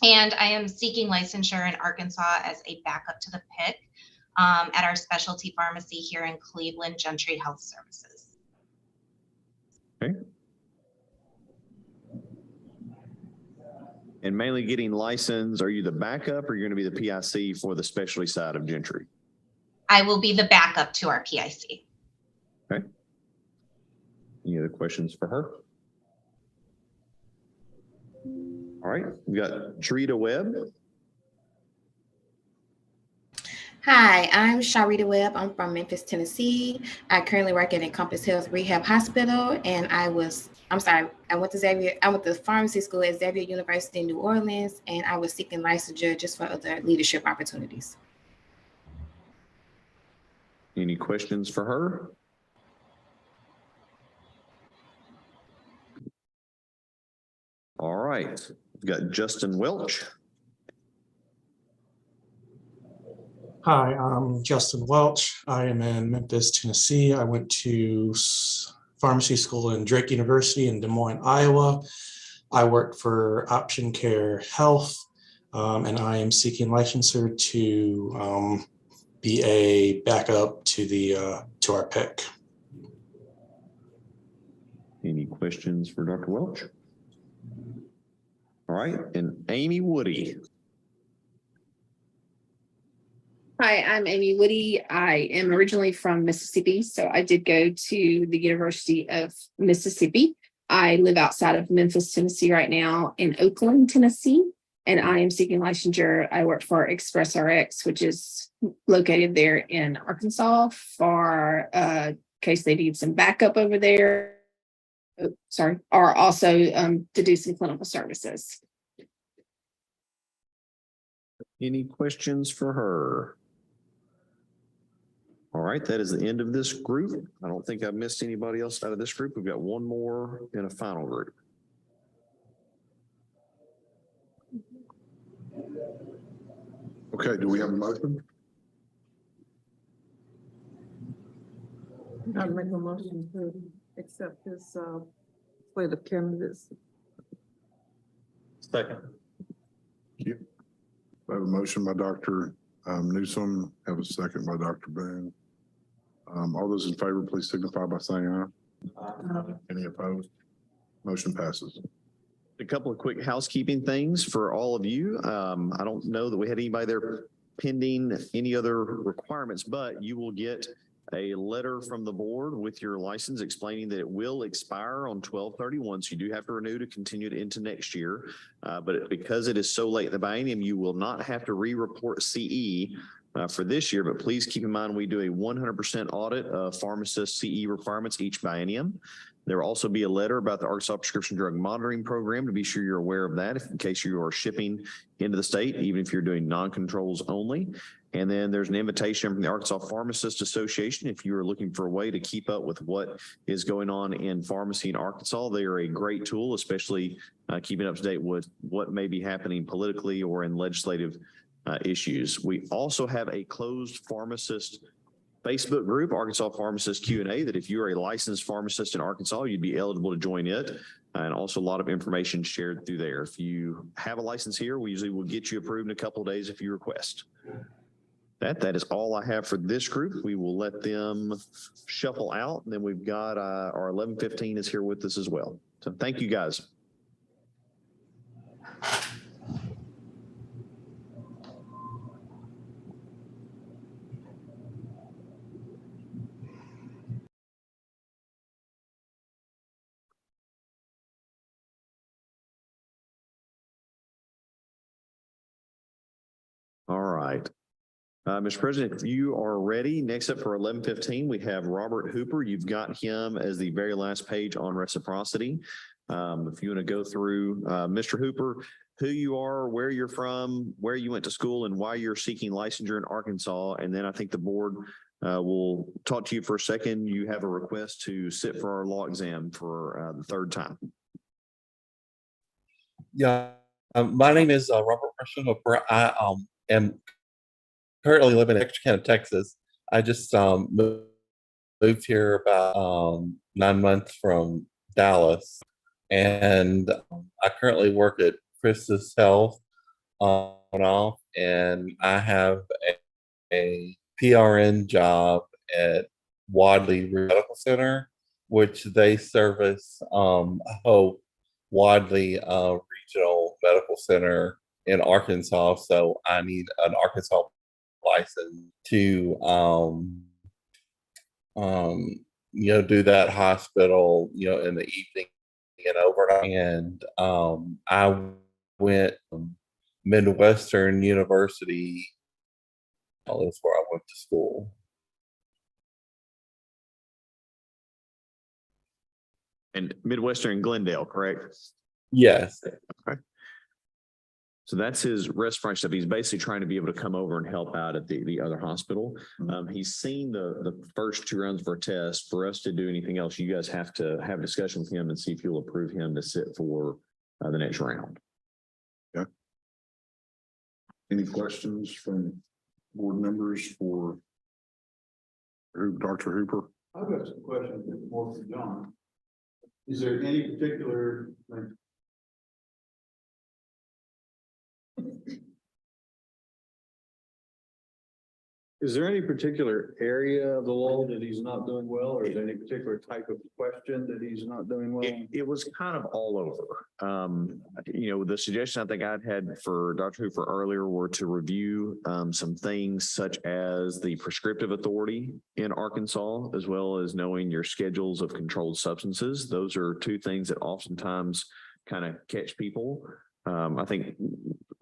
Speaker 9: and I am seeking licensure in Arkansas as a backup to the PIC at our specialty pharmacy here in Cleveland, Gentry Health Services.
Speaker 3: Okay. And mainly getting licensed, are you the backup or are you going to be the PIC for the specialty side of Gentry?
Speaker 9: I will be the backup to our PIC.
Speaker 3: Okay. Any other questions for her? All right, we've got Sharita Webb.
Speaker 23: Hi, I'm Sharita Webb. I'm from Memphis, Tennessee. I currently work at Encompass Health Rehab Hospital, and I went to pharmacy school at Xavier University in New Orleans, and I was seeking licensure just for other leadership opportunities.
Speaker 3: Any questions for her? All right, we've got Justin Welch.
Speaker 24: Hi, I'm Justin Welch. I am in Memphis, Tennessee. I went to pharmacy school in Drake University in Des Moines, Iowa. I worked for Option Care Health, and I am seeking licensure to be a backup to our PIC.
Speaker 3: Any questions for Dr. Welch? All right, and Amy Woody.
Speaker 25: Hi, I'm Amy Woody. I am originally from Mississippi, so I did go to the University of Mississippi. I live outside of Memphis, Tennessee right now in Oakland, Tennessee, and I am seeking licensure. I work for ExpressRx, which is located there in Arkansas for case they need some backup over there. Or also to do some clinical services.
Speaker 3: Any questions for her? All right, that is the end of this group. I don't think I've missed anybody else out of this group. We've got one more in a final group.
Speaker 14: Okay, do we have a motion?
Speaker 28: I make a motion to accept this slate of candidates.
Speaker 3: Second.
Speaker 14: Thank you. I have a motion by Dr. Newsome, have a second by Dr. Boone. All those in favor, please signify by saying aye. Any opposed? Motion passes.
Speaker 3: A couple of quick housekeeping things for all of you. I don't know that we had anybody there pending any other requirements, but you will get a letter from the board with your license explaining that it will expire on 12/31. So you do have to renew to continue it into next year. But because it is so late in the biennium, you will not have to re-report CE for this year, but please keep in mind we do a 100% audit of pharmacist CE requirements each biennium. There will also be a letter about the Arkansas Prescription Drug Monitoring Program to be sure you're aware of that in case you are shipping into the state, even if you're doing non-controls only. And then there's an invitation from the Arkansas Pharmacist Association. If you are looking for a way to keep up with what is going on in pharmacy in Arkansas, they are a great tool, especially keeping up to date with what may be happening politically or in legislative issues. We also have a closed pharmacist Facebook group, Arkansas Pharmacist Q&A, that if you're a licensed pharmacist in Arkansas, you'd be eligible to join it. And also a lot of information shared through there. If you have a license here, we usually will get you approved in a couple of days if you request. That is all I have for this group. We will let them shuffle out. And then we've got our 11:15 is here with us as well. So thank you guys. All right. Mr. President, if you are ready, next up for 11:15, we have Robert Hooper. You've got him as the very last page on reciprocity. If you want to go through, Mr. Hooper, who you are, where you're from, where you went to school, and why you're seeking licensure in Arkansas. And then I think the board will talk to you for a second. You have a request to sit for our law exam for the third time.
Speaker 2: Yeah, my name is Robert Hooper. I am currently living in Texarkana, Texas. I just moved here about 9 months from Dallas, and I currently work at Chris's Health on and off, and I have a PRN job at Wadley Medical Center, which they service Hope Wadley Regional Medical Center in Arkansas. So I need an Arkansas license to do that hospital, in the evening and overnight. And I went Midwestern University. That's where I went to school.
Speaker 3: And Midwestern in Glendale, correct?
Speaker 2: Yes.
Speaker 3: Okay. So that's his restaurant stuff. He's basically trying to be able to come over and help out at the other hospital. He's seen the first 2 rounds of our test. For us to do anything else, you guys have to have a discussion with him and see if you'll approve him to sit for the next round.
Speaker 14: Yeah. Any questions from board members for Dr. Hooper?
Speaker 10: I've got some questions more for John. Is there any particular Is there any particular area of the law that he's not doing well, or is there any particular type of question that he's not doing well?
Speaker 3: It was kind of all over. The suggestion I think I'd had for Dr. Hooper earlier were to review some things such as the prescriptive authority in Arkansas, as well as knowing your schedules of controlled substances. Those are 2 things that oftentimes kind of catch people. I think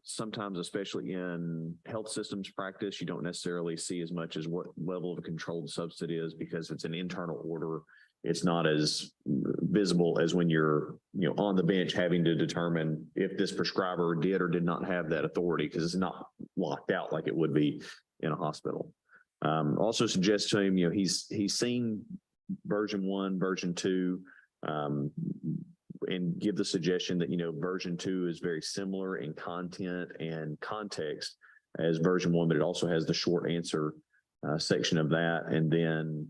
Speaker 3: sometimes, especially in health systems practice, you don't necessarily see as much as what level of a controlled substance it is, because it's an internal order. It's not as visible as when you're, on the bench having to determine if this prescriber did or did not have that authority, because it's not locked out like it would be in a hospital. Also suggest to him, he's seen version 1, version 2, and give the suggestion that, version 2 is very similar in content and context as version 1, but it also has the short answer section of that. And then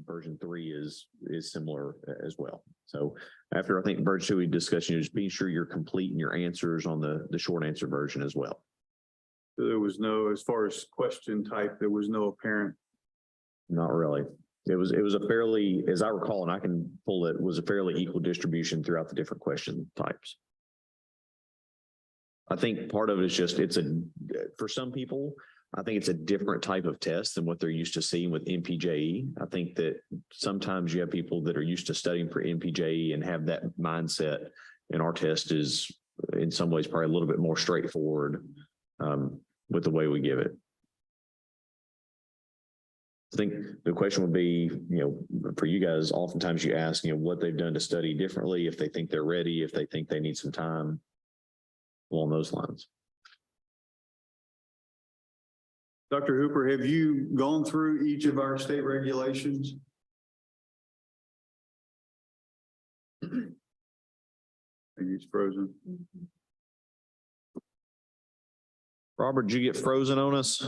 Speaker 3: version 3 is similar as well. So after, I think, version 2 we discussed, just being sure you're complete in your answers on the short answer version as well.
Speaker 10: So there was no, as far as question type, there was no apparent.
Speaker 3: Not really. It was a fairly, as I recall, and I can pull it, was a fairly equal distribution throughout the different question types. I think part of it is just, for some people, I think it's a different type of test than what they're used to seeing with MPJE. I think that sometimes you have people that are used to studying for MPJE and have that mindset, and our test is in some ways probably a little bit more straightforward with the way we give it. I think the question would be, for you guys, oftentimes you ask, what they've done to study differently, if they think they're ready, if they think they need some time along those lines.
Speaker 10: Dr. Hooper, have you gone through each of our state regulations? He's frozen.
Speaker 3: Robert, did you get frozen on us?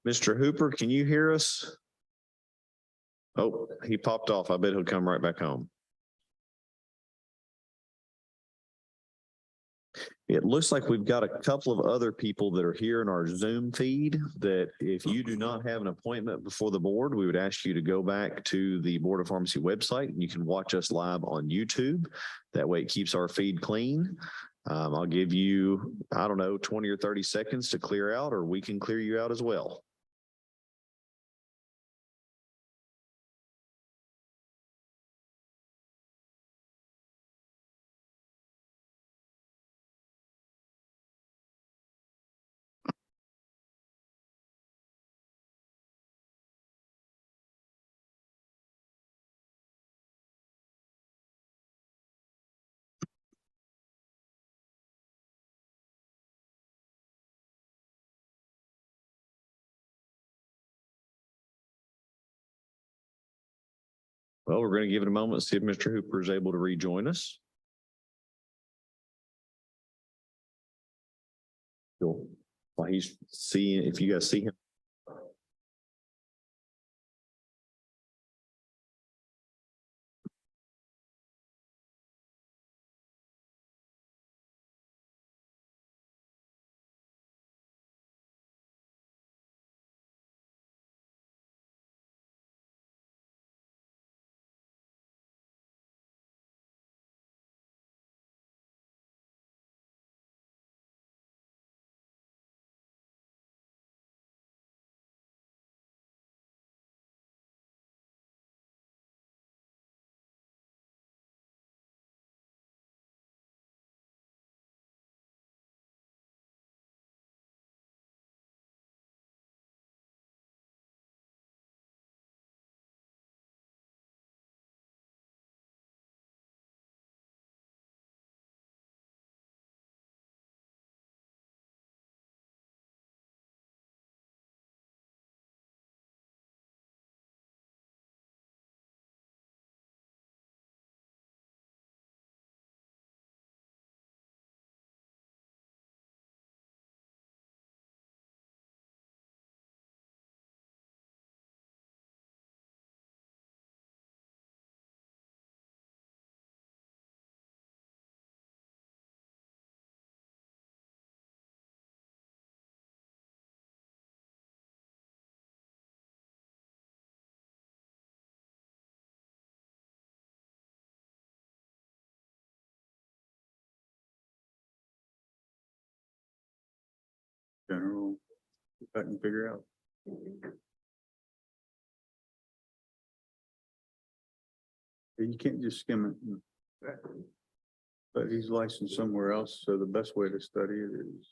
Speaker 3: Mr. Hooper, can you hear us? Oh, he popped off. I bet he'll come right back home. It looks like we've got a couple of other people that are here in our Zoom feed that if you do not have an appointment before the board, we would ask you to go back to the Board of Pharmacy website and you can watch us live on YouTube. That way it keeps our feed clean. I'll give you, I don't know, 20 or 30 seconds to clear out, or we can clear you out as well. Well, we're going to give it a moment to see if Mr. Hooper is able to rejoin us. Cool. While he's seeing, if you guys see him.
Speaker 10: General, if I can figure out. You can't just skim it. But he's licensed somewhere else, so the best way to study it is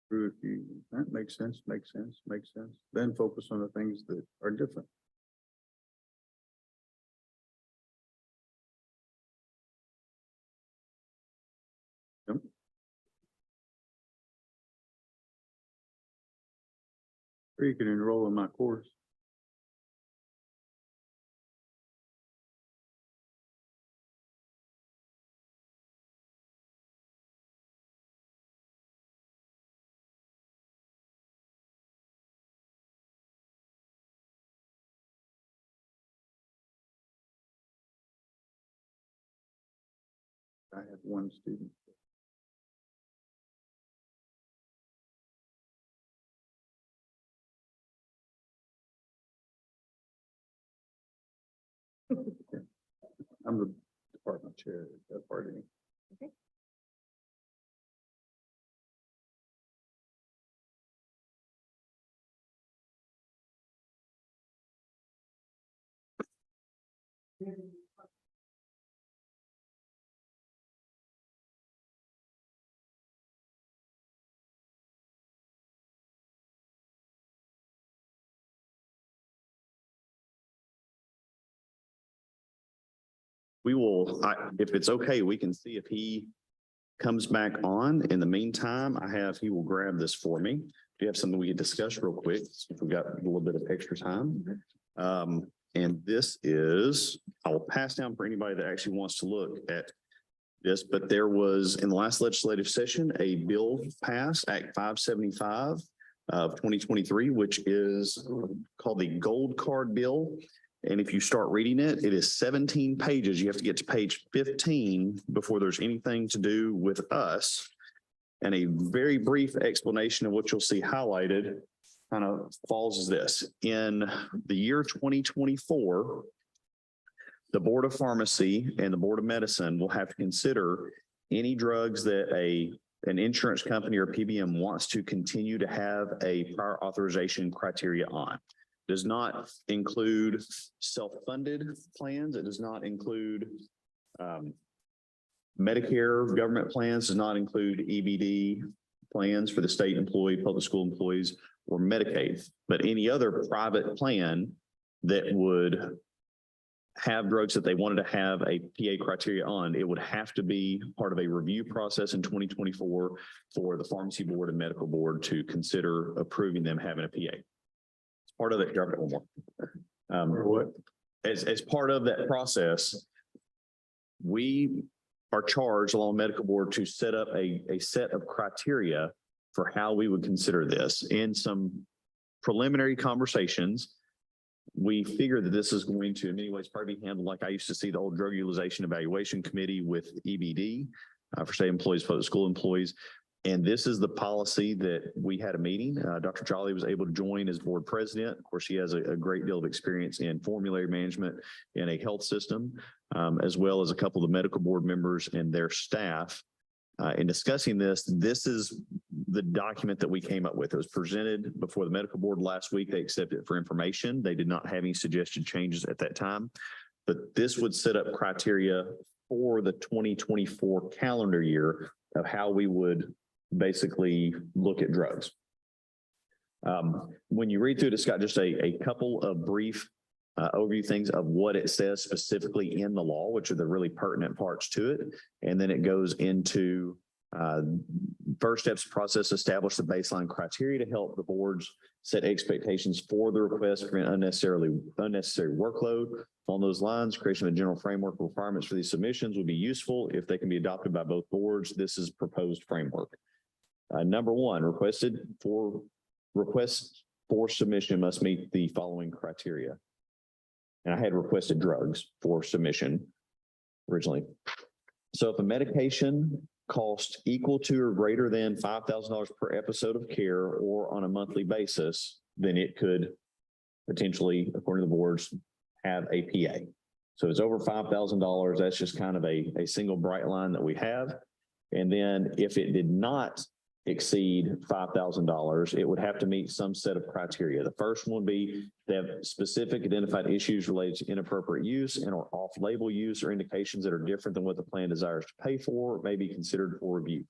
Speaker 10: through, if you, that makes sense, makes sense, makes sense. Then focus on the things that are different. Yep. Or you can enroll in my course. I have one student. I'm the department chair at that party.
Speaker 4: Okay.
Speaker 3: We will, if it's okay, we can see if he comes back on. In the meantime, he will grab this for me. Do you have something we can discuss real quick? If we've got a little bit of extra time. And this is, I will pass down for anybody that actually wants to look at this, but there was in the last legislative session, a bill passed, Act 575 of 2023, which is called the Gold Card Bill. And if you start reading it, it is 17 pages. You have to get to page 15 before there's anything to do with us. And a very brief explanation of what you'll see highlighted kind of falls as this. In the year 2024, the Board of Pharmacy and the Board of Medicine will have to consider any drugs that an insurance company or PBM wants to continue to have a prior authorization criteria on. Does not include self-funded plans. It does not include Medicare government plans, does not include EBD plans for the state employee, public school employees, or Medicaid. But any other private plan that would have drugs that they wanted to have a PA criteria on, it would have to be part of a review process in 2024 for the Pharmacy Board and Medical Board to consider approving them having a PA. Part of that, as part of that process, we are charged along with medical board to set up a set of criteria for how we would consider this. In some preliminary conversations, we figure that this is going to in many ways probably be handled like I used to see the old drug utilization evaluation committee with EBD for state employees, public school employees. And this is the policy that we had a meeting. Dr. Jolly was able to join as board president. Of course, she has a great deal of experience in formulary management in a health system, as well as a couple of the medical board members and their staff. In discussing this, this is the document that we came up with. It was presented before the medical board last week. They accepted it for information. They did not have any suggested changes at that time, but this would set up criteria for the 2024 calendar year of how we would basically look at drugs. When you read through it, it's got just a couple of brief overview things of what it says specifically in the law, which are the really pertinent parts to it. And then it goes into first steps process, establish the baseline criteria to help the boards set expectations for the request, prevent unnecessary workload. On those lines, creation of a general framework requirements for these submissions would be useful if they can be adopted by both boards. This is proposed framework. Number one, requests for submission must meet the following criteria. And I had requested drugs for submission originally. So if a medication costs equal to or greater than $5,000 per episode of care or on a monthly basis, then it could potentially, according to the boards, have a PA. So it's over $5,000. That's just kind of a single bright line that we have. And then if it did not exceed $5,000, it would have to meet some set of criteria. The first one would be they have specific identified issues related to inappropriate use and or off-label use or indications that are different than what the plan desires to pay for, may be considered for review.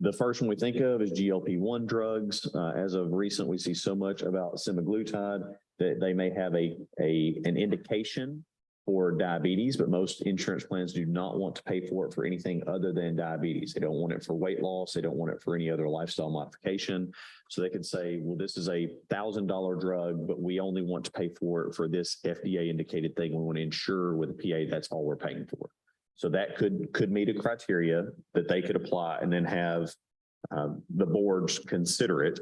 Speaker 3: The first one we think of is GLP-1 drugs. As of recent, we see so much about semaglutide that they may have an indication for diabetes, but most insurance plans do not want to pay for it for anything other than diabetes. They don't want it for weight loss. They don't want it for any other lifestyle modification. So they could say, well, this is a $1,000 drug, but we only want to pay for it for this FDA indicated thing. We want to insure with a PA, that's all we're paying for. So that could meet a criteria that they could apply and then have the boards consider it.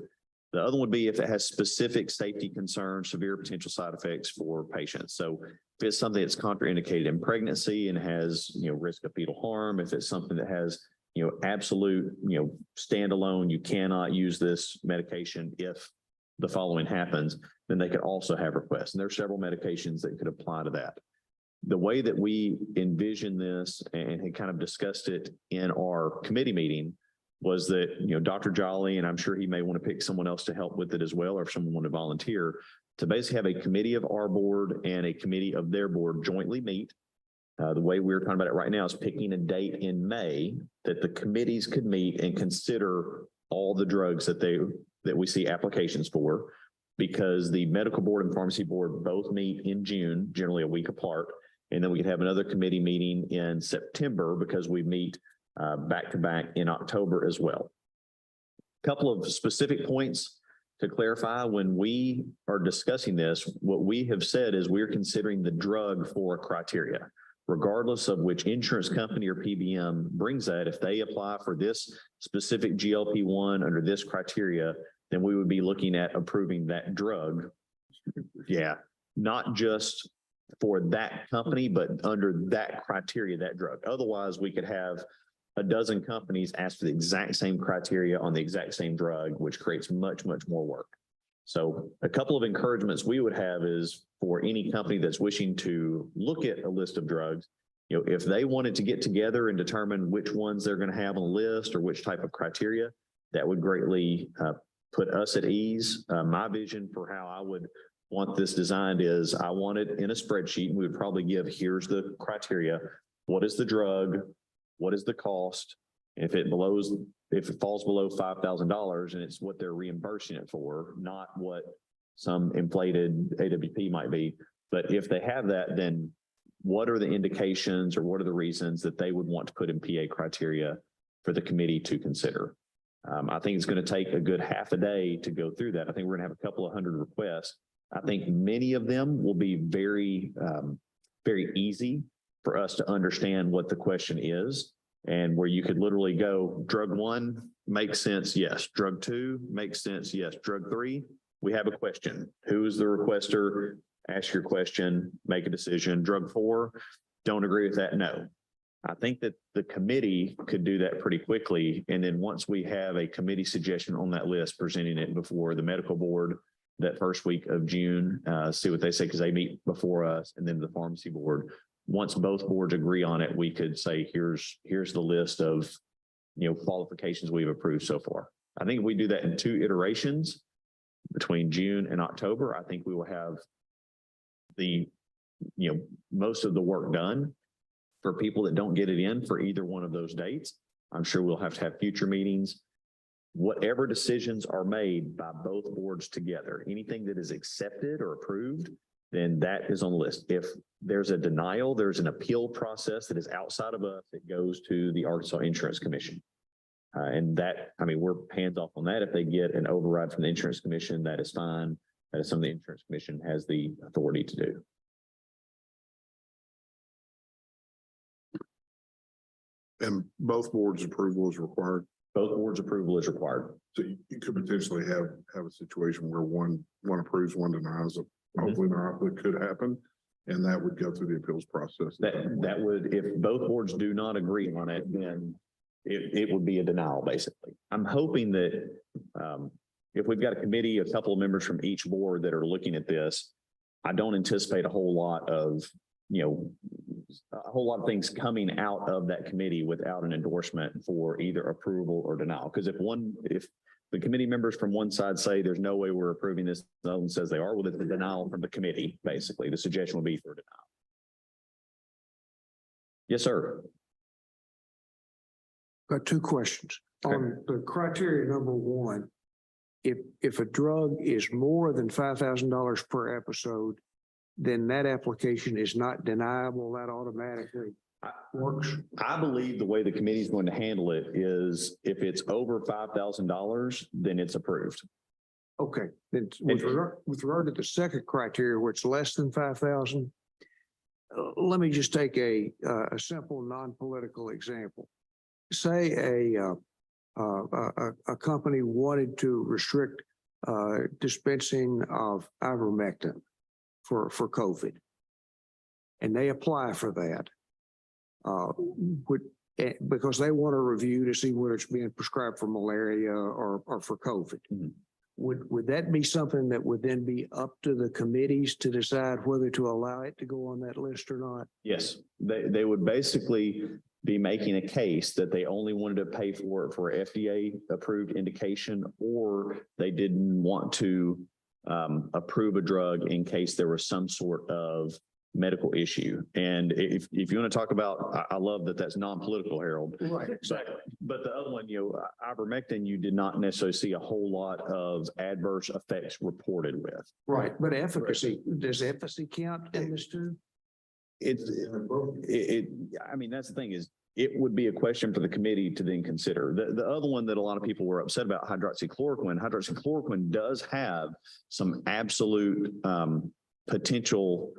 Speaker 3: The other would be if it has specific safety concerns, severe potential side effects for patients. So if it's something that's contraindicated in pregnancy and has, risk of fetal harm, if it's something that has, absolute, standalone, you cannot use this medication if the following happens, then they could also have requests. And there are several medications that could apply to that. The way that we envision this and had kind of discussed it in our committee meeting was that, Dr. Jolly, and I'm sure he may want to pick someone else to help with it as well, or if someone want to volunteer, to basically have a committee of our board and a committee of their board jointly meet. The way we're talking about it right now is picking a date in May that the committees could meet and consider all the drugs that we see applications for, because the medical board and pharmacy board both meet in June, generally a week apart. And then we could have another committee meeting in September because we meet back to back in October as well. A couple of specific points to clarify: when we are discussing this, what we have said is we're considering the drug for criteria. Regardless of which insurance company or PBM brings that, if they apply for this specific GLP-1 under this criteria, then we would be looking at approving that drug. Yeah, not just for that company, but under that criteria, that drug. Otherwise, we could have a dozen companies ask for the exact same criteria on the exact same drug, which creates much, much more work. So a couple of encouragements we would have is for any company that's wishing to look at a list of drugs, if they wanted to get together and determine which ones they're going to have on the list or which type of criteria, that would greatly put us at ease. My vision for how I would want this designed is I want it in a spreadsheet, and we would probably give, here's the criteria. What is the drug? What is the cost? If it falls below $5,000, and it's what they're reimbursing it for, not what some inflated AWP might be. But if they have that, then what are the indications or what are the reasons that they would want to put in PA criteria for the committee to consider? I think it's going to take a good half a day to go through that. I think we're going to have a couple of hundred requests. I think many of them will be very, very easy for us to understand what the question is, and where you could literally go, drug 1 makes sense, yes. Drug 2 makes sense, yes. Drug 3, we have a question. Who is the requester? Ask your question, make a decision. Drug 4, don't agree with that, no. I think that the committee could do that pretty quickly. And then once we have a committee suggestion on that list, presenting it before the medical board that first week of June, see what they say, because they meet before us, and then the pharmacy board. Once both boards agree on it, we could say, here's the list of qualifications we've approved so far. I think if we do that in 2 iterations between June and October, I think we will have the most of the work done. For people that don't get it in for either one of those dates, I'm sure we'll have to have future meetings. Whatever decisions are made by both boards together, anything that is accepted or approved, then that is on the list. If there's a denial, there's an appeal process that is outside of us. It goes to the Arkansas Insurance Commission. And that, we're hands off on that. If they get an override from the Insurance Commission, that is fine. That is something the Insurance Commission has the authority to do.
Speaker 14: And both boards' approval is required.
Speaker 3: Both boards' approval is required.
Speaker 14: So you could potentially have a situation where one approves, one denies. Hopefully not, but it could happen. And that would go through the appeals process.
Speaker 3: That would, if both boards do not agree on it, then it would be a denial, basically. I'm hoping that if we've got a committee, a couple of members from each board that are looking at this, I don't anticipate a whole lot of things coming out of that committee without an endorsement for either approval or denial. Because if the committee members from one side say there's no way we're approving this, the other one says they are, well, it's a denial from the committee, basically. The suggestion would be for denial. Yes, sir.
Speaker 4: Got 2 questions. Okay. On the criteria number 1, if a drug is more than $5,000 per episode, then that application is not deniable. That automatically works.
Speaker 3: I believe the way the committee is going to handle it is if it's over $5,000, then it's approved.
Speaker 4: Okay. Then with regard to the second criteria, where it's less than 5,000, let me just take a simple non-political example. Say a company wanted to restrict dispensing of ivermectin for COVID, and they apply for that because they want a review to see whether it's being prescribed for malaria or for COVID. Mm-hmm. Would that be something that would then be up to the committees to decide whether to allow it to go on that list or not?
Speaker 3: Yes, they would basically be making a case that they only wanted to pay for it for FDA approved indication, or they didn't want to approve a drug in case there was some sort of medical issue. And if you want to talk about, I love that that's non-political, Harold.
Speaker 4: Right, exactly.
Speaker 3: But the other one, ivermectin, you did not necessarily see a whole lot of adverse effects reported with.
Speaker 4: Right, but efficacy, does efficacy count in this too?
Speaker 3: I mean, that's the thing is, it would be a question for the committee to then consider. The other one that a lot of people were upset about, hydroxychloroquine does have some absolute potential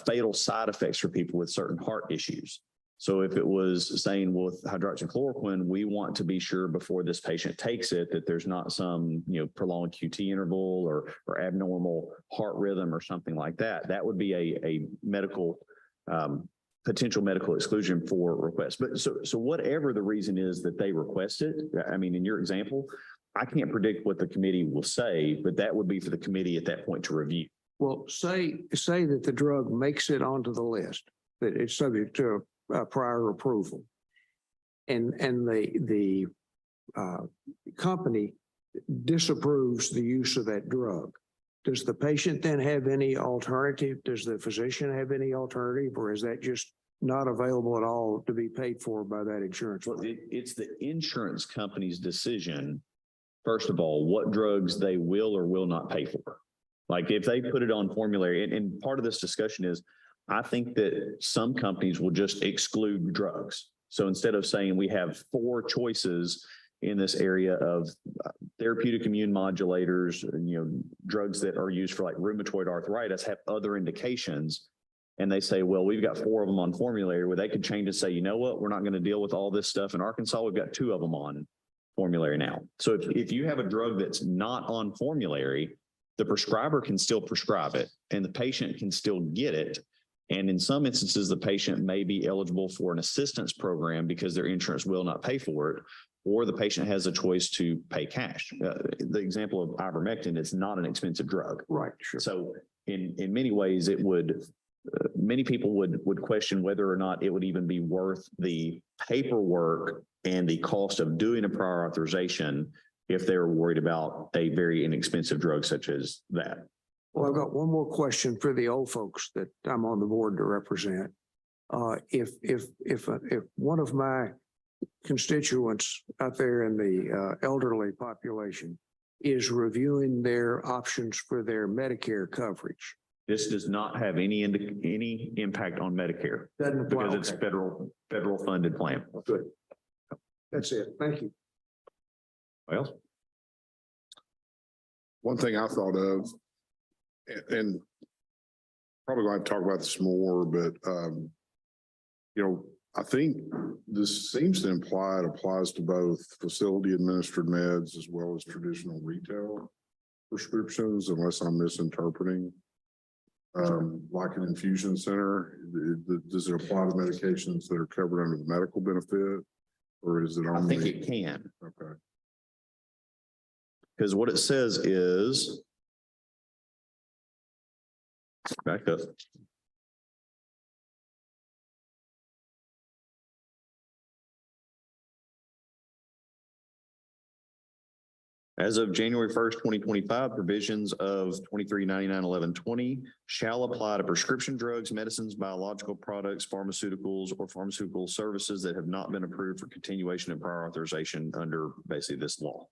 Speaker 3: fatal side effects for people with certain heart issues. So if it was saying, well, with hydroxychloroquine, we want to be sure before this patient takes it that there's not some, prolonged QT interval or abnormal heart rhythm or something like that, that would be a medical potential medical exclusion for requests. But so whatever the reason is that they request it, I mean, in your example, I can't predict what the committee will say, but that would be for the committee at that point to review.
Speaker 4: Well, say that the drug makes it onto the list, that it's subject to prior approval. And the company disapproves the use of that drug. Does the patient then have any alternative? Does the physician have any alternative, or is that just not available at all to be paid for by that insurance?
Speaker 3: Well, it's the insurance company's decision, first of all, what drugs they will or will not pay for. Like if they put it on formulary, and part of this discussion is, I think that some companies will just exclude drugs. So instead of saying we have 4 choices in this area of therapeutic immune modulators, drugs that are used for like rheumatoid arthritis have other indications. And they say, well, we've got 4 of them on formulary, where they could change and say, you know what, we're not going to deal with all this stuff in Arkansas. We've got 2 of them on formulary now. So if you have a drug that's not on formulary, the prescriber can still prescribe it and the patient can still get it. And in some instances, the patient may be eligible for an assistance program because their insurance will not pay for it, or the patient has a choice to pay cash. The example of ivermectin is not an expensive drug.
Speaker 4: Right, sure.
Speaker 3: So in many ways, it would, many people would question whether or not it would even be worth the paperwork and the cost of doing a prior authorization if they were worried about a very inexpensive drug such as that.
Speaker 4: Well, I've got one more question for the old folks that I'm on the board to represent. If one of my constituents out there in the elderly population is reviewing their options for their Medicare coverage,
Speaker 3: this does not have any impact on Medicare because it's federal funded plan.
Speaker 4: Good. That's it. Thank you.
Speaker 3: Well,
Speaker 14: one thing I thought of, and probably going to talk about this more, but I think this seems to imply it applies to both facility administered meds as well as traditional retail prescriptions, unless I'm misinterpreting. Like an infusion center, does it apply to medications that are covered under the medical benefit, or is it only?
Speaker 3: I think it can.
Speaker 14: Okay.
Speaker 3: Because what it says is, back up. As of January 1st, 2025, provisions of 2399-1120 shall apply to prescription drugs, medicines, biological products, pharmaceuticals, or pharmaceutical services that have not been approved for continuation and prior authorization under basically this law.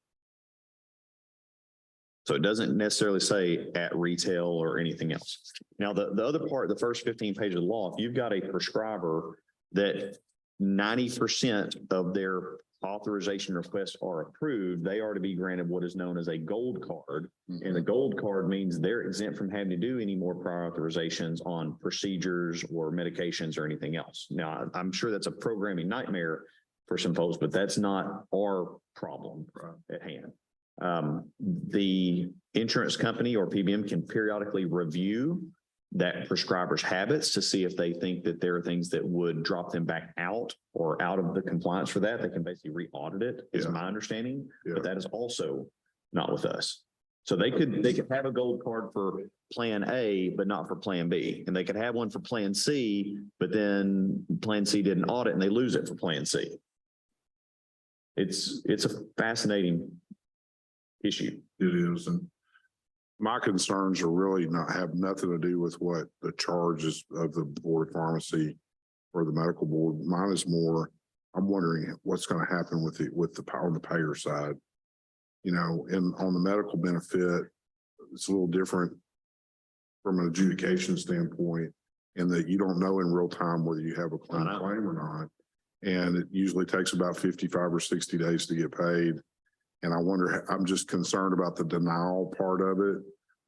Speaker 3: So it doesn't necessarily say at retail or anything else. Now, the other part, the first 15 pages of the law, if you've got a prescriber that 90% of their authorization requests are approved, they are to be granted what is known as a gold card. And the gold card means they're exempt from having to do any more prior authorizations on procedures or medications or anything else. Now, I'm sure that's a programming nightmare for some folks, but that's not our problem at hand. The insurance company or PBM can periodically review that prescriber's habits to see if they think that there are things that would drop them back out or out of the compliance for that. They can basically re-audit it, is my understanding, but that is also not with us. So they could have a gold card for plan A, but not for plan B. And they could have one for plan C, but then plan C didn't audit and they lose it for plan C. It's a fascinating issue.
Speaker 14: It is. And My concerns are really have nothing to do with what the charges of the board of pharmacy or the medical board. Mine is more, I'm wondering what's going to happen with the power on the payer side. You know, and on the medical benefit, it's a little different from an adjudication standpoint, in that you don't know in real time whether you have a claim or not. And it usually takes about 55 or 60 days to get paid. And I wonder, I'm just concerned about the denial part of it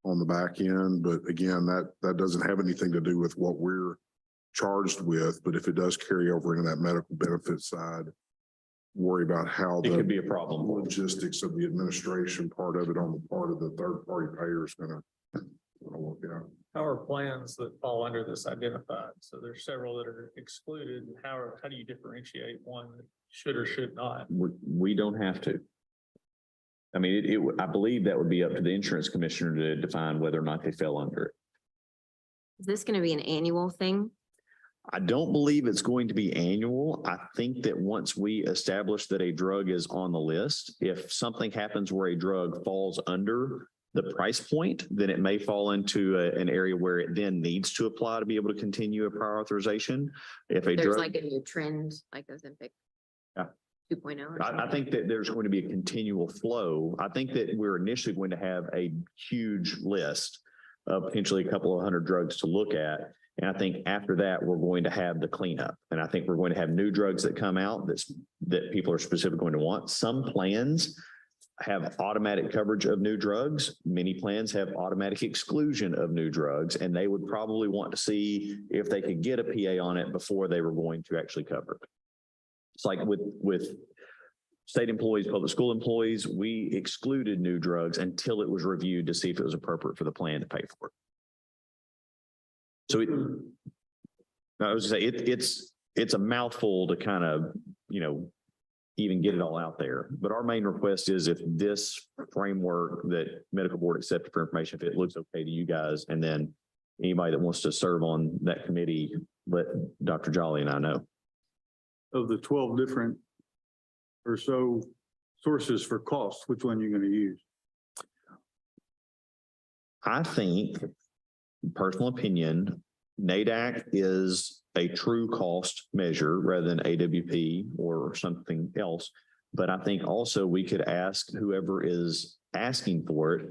Speaker 14: on the back end. But again, that doesn't have anything to do with what we're charged with. But if it does carry over into that medical benefit side, worry about how
Speaker 3: It could be a problem.
Speaker 14: logistics of the administration part of it on the part of the third party payer is going to work out.
Speaker 8: How are plans that fall under this identified? So there's several that are excluded. How do you differentiate one that should or should not?
Speaker 3: We don't have to. I mean, I believe that would be up to the insurance commissioner to define whether or not they fell under it.
Speaker 11: Is this going to be an annual thing?
Speaker 3: I don't believe it's going to be annual. I think that once we establish that a drug is on the list, if something happens where a drug falls under the price point, then it may fall into an area where it then needs to apply to be able to continue a prior authorization. If a
Speaker 11: There's
Speaker 3: drug,
Speaker 11: like a new trend, like Ozempic
Speaker 3: Yeah.
Speaker 11: 2.0. or
Speaker 3: I
Speaker 11: something.
Speaker 3: think that there's going to be a continual flow. I think that we're initially going to have a huge list of potentially a couple of hundred drugs to look at. And I think after that, we're going to have the cleanup. And I think we're going to have new drugs that come out that people are specifically going to want. Some plans have automatic coverage of new drugs. Many plans have automatic exclusion of new drugs, and they would probably want to see if they could get a PA on it before they were going to actually cover it. It's like with state employees, public school employees, we excluded new drugs until it was reviewed to see if it was appropriate for the plan to pay for it. So I was gonna say it's a mouthful to kind of, even get it all out there. But our main request is if this framework that medical board accepted for information, if it looks okay to you guys, and then anybody that wants to serve on that committee, let Dr. Jolly and I know.
Speaker 10: Of the 12 different or so sources for cost, which one are you going to use?
Speaker 3: I think, personal opinion, NADAC is a true cost measure rather than AWP or something else. But I think also we could ask whoever is asking for it,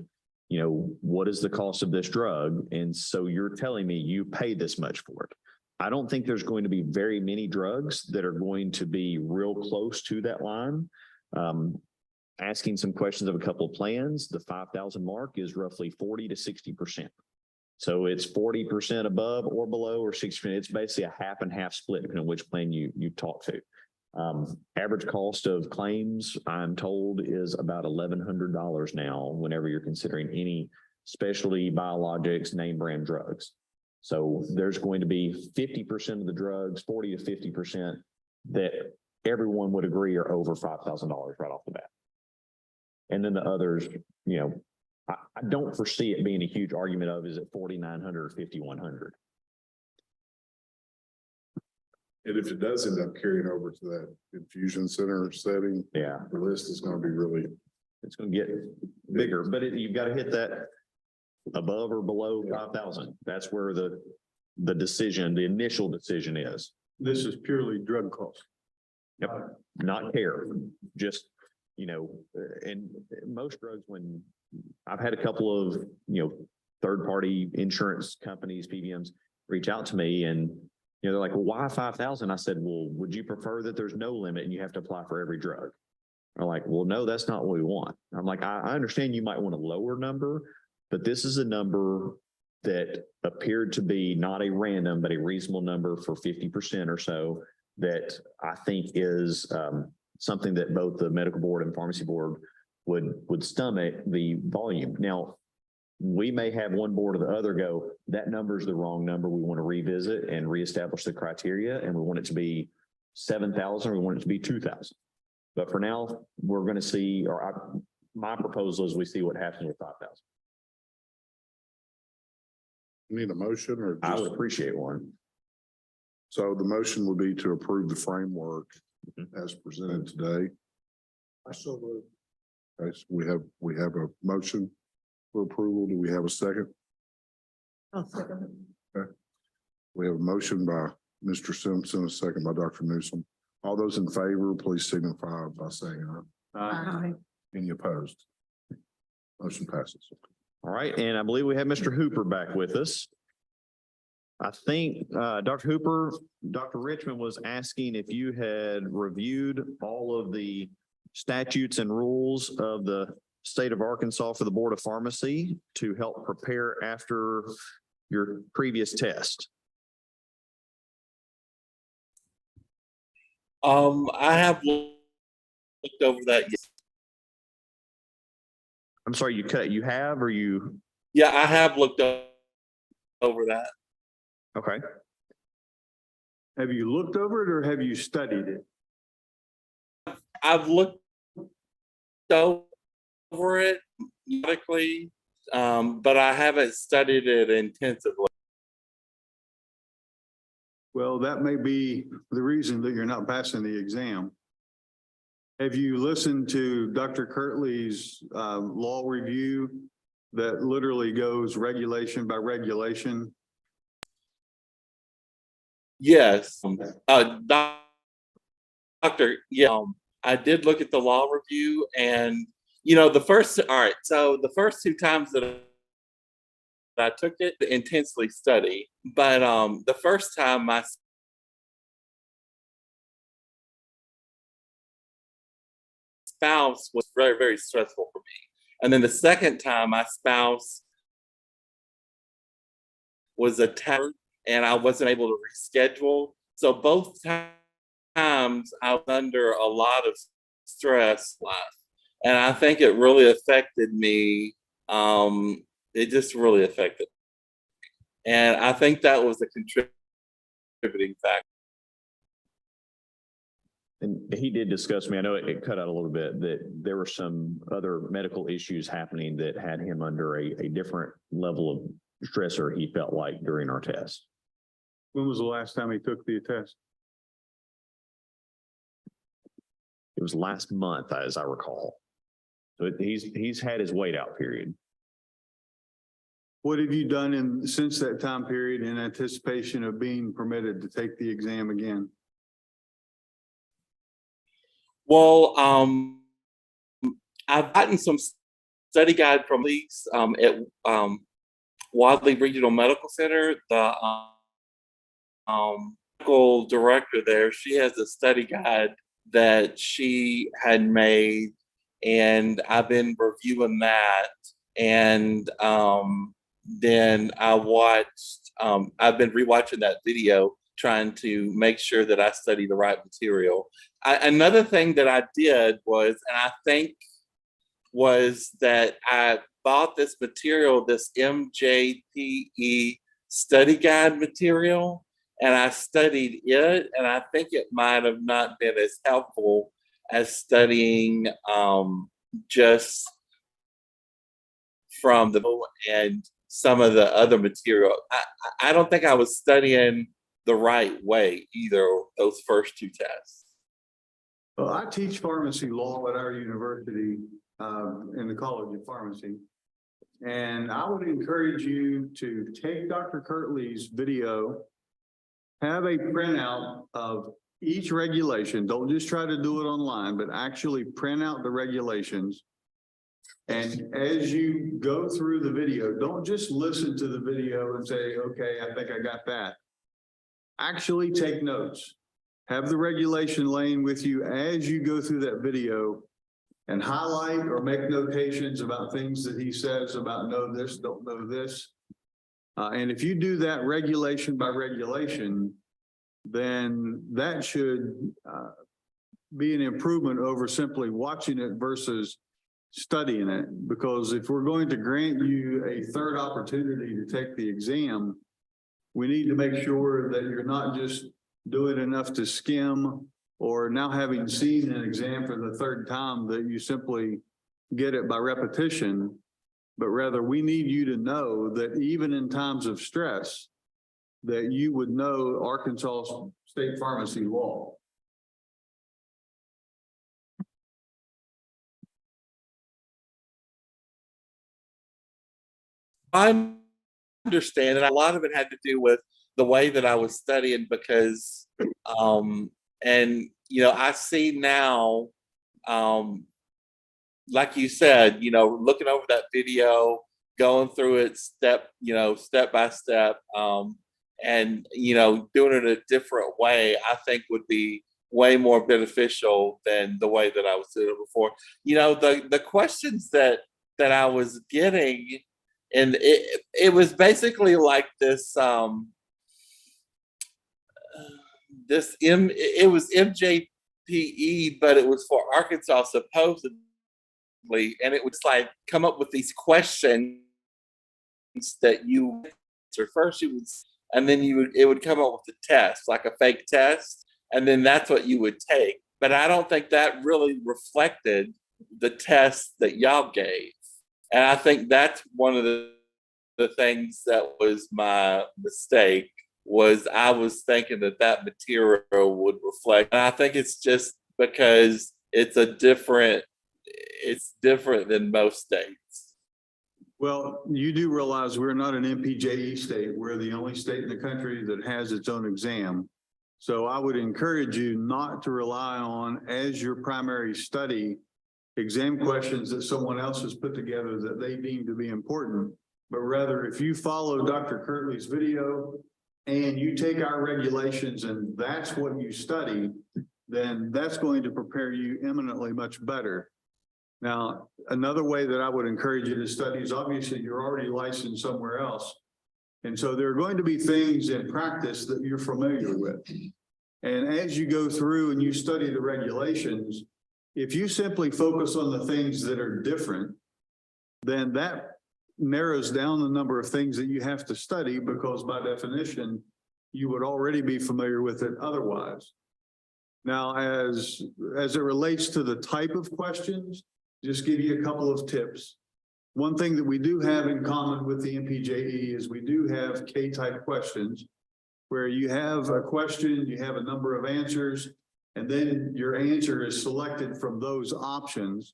Speaker 3: what is the cost of this drug? And so you're telling me you pay this much for it. I don't think there's going to be very many drugs that are going to be real close to that line. Asking some questions of a couple of plans, the 5,000 mark is roughly 40 to 60%. So it's 40% above or below or 60%. It's basically a half and half split depending on which plan you talk to. Average cost of claims, I'm told, is about $1,100 now whenever you're considering any specialty biologics, name brand drugs. So there's going to be 50% of the drugs, 40 to 50% that everyone would agree are over $5,000 right off the bat. And then the others, I don't foresee it being a huge argument of is it 4,900 or 5,100.
Speaker 14: And if it does end up carrying over to that infusion center setting,
Speaker 3: yeah,
Speaker 14: the list is going to be
Speaker 3: it's going to get bigger, but you've got to hit that above or below 5,000. That's where the initial decision is.
Speaker 10: This is purely drug cost.
Speaker 3: Yep. Not care, just, and most drugs, when I've had a couple of, third party insurance companies, PBMs reach out to me and, they're like, well, why 5,000? I said, well, would you prefer that there's no limit and you have to apply for every drug? They're like, well, no, that's not what we want. I'm like, I understand you might want a lower number, but this is a number that appeared to be not a random, but a reasonable number for 50% or so that I think is something that both the medical board and pharmacy board would stomach the volume. Now, we may have one board or the other go, that number is the wrong number. We want to revisit and reestablish the criteria, and we want it to be 7,000. We want it to be 2,000. But for now, we're going to see, my proposal is we see what happens with 5,000.
Speaker 14: Need a motion or
Speaker 3: I would appreciate one.
Speaker 14: So the motion would be to approve the framework as presented today.
Speaker 4: I so moved.
Speaker 14: Okay, so we have a motion for approval. Do we have a second?
Speaker 28: I'll second.
Speaker 14: We have a motion by Mr. Simpson, a second by Dr. Newsom. All those in favor, please signify by saying aye.
Speaker 28: Aye.
Speaker 14: Any opposed? Motion passes.
Speaker 3: All right, and I believe we have Mr. Hooper back with us. I think, Dr. Hooper, Dr. Richmond was asking if you had reviewed all of the statutes and rules of the state of Arkansas for the Board of Pharmacy to help prepare after your previous test.
Speaker 2: I have looked over that.
Speaker 3: I'm sorry, you have, or you?
Speaker 2: Yeah, I have looked over that.
Speaker 3: Okay.
Speaker 10: Have you looked over it or have you studied it?
Speaker 2: I've looked over it medically, but I haven't studied it intensively.
Speaker 10: Well, that may be the reason that you're not passing the exam. Have you listened to Dr. Kirtley's law review that literally goes regulation by regulation?
Speaker 2: Yes, Doctor. Yeah, I did look at the law review, and all right. So the first two times that I took it, intensely study, but the first time my spouse was very, very stressful for me, and then the second time my spouse was attacked, and I wasn't able to reschedule. So both times I was under a lot of stress, and I think it really affected me. It just really affected me. And I think that was a contributing factor.
Speaker 3: And he did discuss me, I know it cut out a little bit, that there were some other medical issues happening that had him under a different level of stressor, he felt like, during our test.
Speaker 10: When was the last time he took the test?
Speaker 3: It was last month, as I recall. So he's had his wait out period.
Speaker 10: What have you done since that time period in anticipation of being permitted to take the exam again?
Speaker 2: Well, I've gotten some study guide from these at Wadley Regional Medical Center. The medical director there, she has a study guide that she had made, and I've been reviewing that. And then I've been rewatching that video, trying to make sure that I study the right material. Another thing that I did was, and I think was that I bought this material, this MJPE study guide material, and I studied it, and I think it might have not been as helpful as studying just from the and some of the other material. I don't think I was studying the right way either, those first two tests.
Speaker 10: Well, I teach pharmacy law at our university in the College of Pharmacy. And I would encourage you to take Dr. Kirtley's video, have a printout of each regulation. Don't just try to do it online, but actually print out the regulations. And as you go through the video, don't just listen to the video and say, okay, I think I got that. Actually take notes. Have the regulation laying with you as you go through that video, and highlight or make notations about things that he says about know this, don't know this. And if you do that regulation by regulation, then that should be an improvement over simply watching it versus studying it. Because if we're going to grant you a third opportunity to take the exam, we need to make sure that you're not just doing enough to skim, or now having seen an exam for the third time that you simply get it by repetition, but rather we need you to know that even in times of stress, that you would know Arkansas state pharmacy law.
Speaker 2: I understand, and a lot of it had to do with the way that I was studying because, and I see now, um, like you said, looking over that video, going through it step by step, and doing it a different way, I think would be way more beneficial than the way that I was doing it before. The questions that I was getting, and it was basically like this it was MJPE, but it was for Arkansas supposedly, and it was like come up with these questions that you answer first. And then it would come up with a test, like a fake test, and then that's what you would take. But I don't think that really reflected the test that y'all gave, and I think that's one of the things that was my mistake. Was I was thinking that material would reflect, and I think it's just because it's different than most states.
Speaker 10: Well, you do realize we're not an MPJE state. We're the only state in the country that has its own exam. So I would encourage you not to rely on as your primary study exam questions that someone else has put together that they deem to be important, but rather if you follow Dr. Kirtley's video and you take our regulations and that's what you study, then that's going to prepare you eminently much better. Now, another way that I would encourage you to study is obviously you're already licensed somewhere else. And so there are going to be things in practice that you're familiar with. And as you go through and you study the regulations, if you simply focus on the things that are different, then that narrows down the number of things that you have to study because by definition, you would already be familiar with it otherwise. Now, as it relates to the type of questions, just give you a couple of tips. One thing that we do have in common with the MPJE is we do have K-type questions where you have a question, you have a number of answers, and then your answer is selected from those options.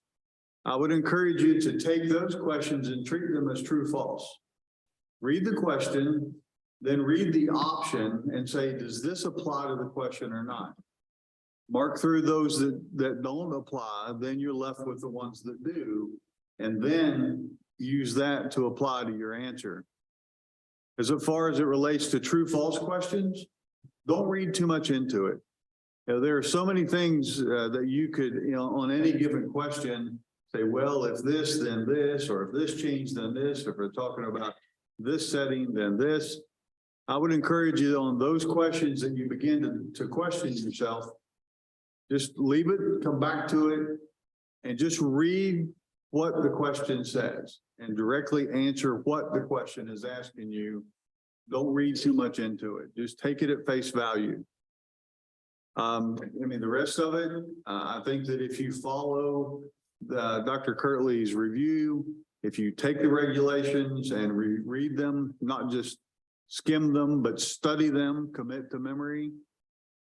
Speaker 10: I would encourage you to take those questions and treat them as true false. Read the question, then read the option and say, does this apply to the question or not? Mark through those that don't apply, then you're left with the ones that do, and then use that to apply to your answer. As far as it relates to true false questions, don't read too much into it. There are so many things that you could, on any given question, say, well, if this, then this, or if this changed, then this, if we're talking about this setting, then this. I would encourage you on those questions that you begin to question yourself, just leave it, come back to it, and just read what the question says and directly answer what the question is asking you. Don't read too much into it. Just take it at face value. The rest of it, I think that if you follow Dr. Kirtley's review, if you take the regulations and read them, not just skim them, but study them, commit to memory.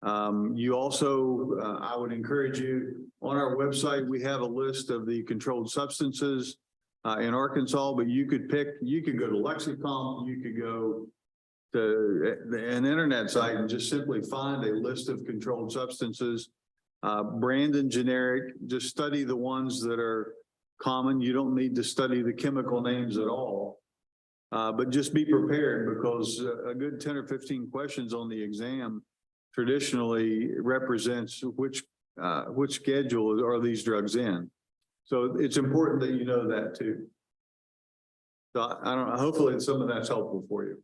Speaker 10: You also, I would encourage you, on our website, we have a list of the controlled substances in Arkansas, but you could go to Lexicon, you could go to an internet site and just simply find a list of controlled substances, brand and generic. Just study the ones that are common. You don't need to study the chemical names at all, but just be prepared because a good 10 or 15 questions on the exam traditionally represents which schedule are these drugs in. So it's important that you know that too. So I don't know, hopefully some of that's helpful for you.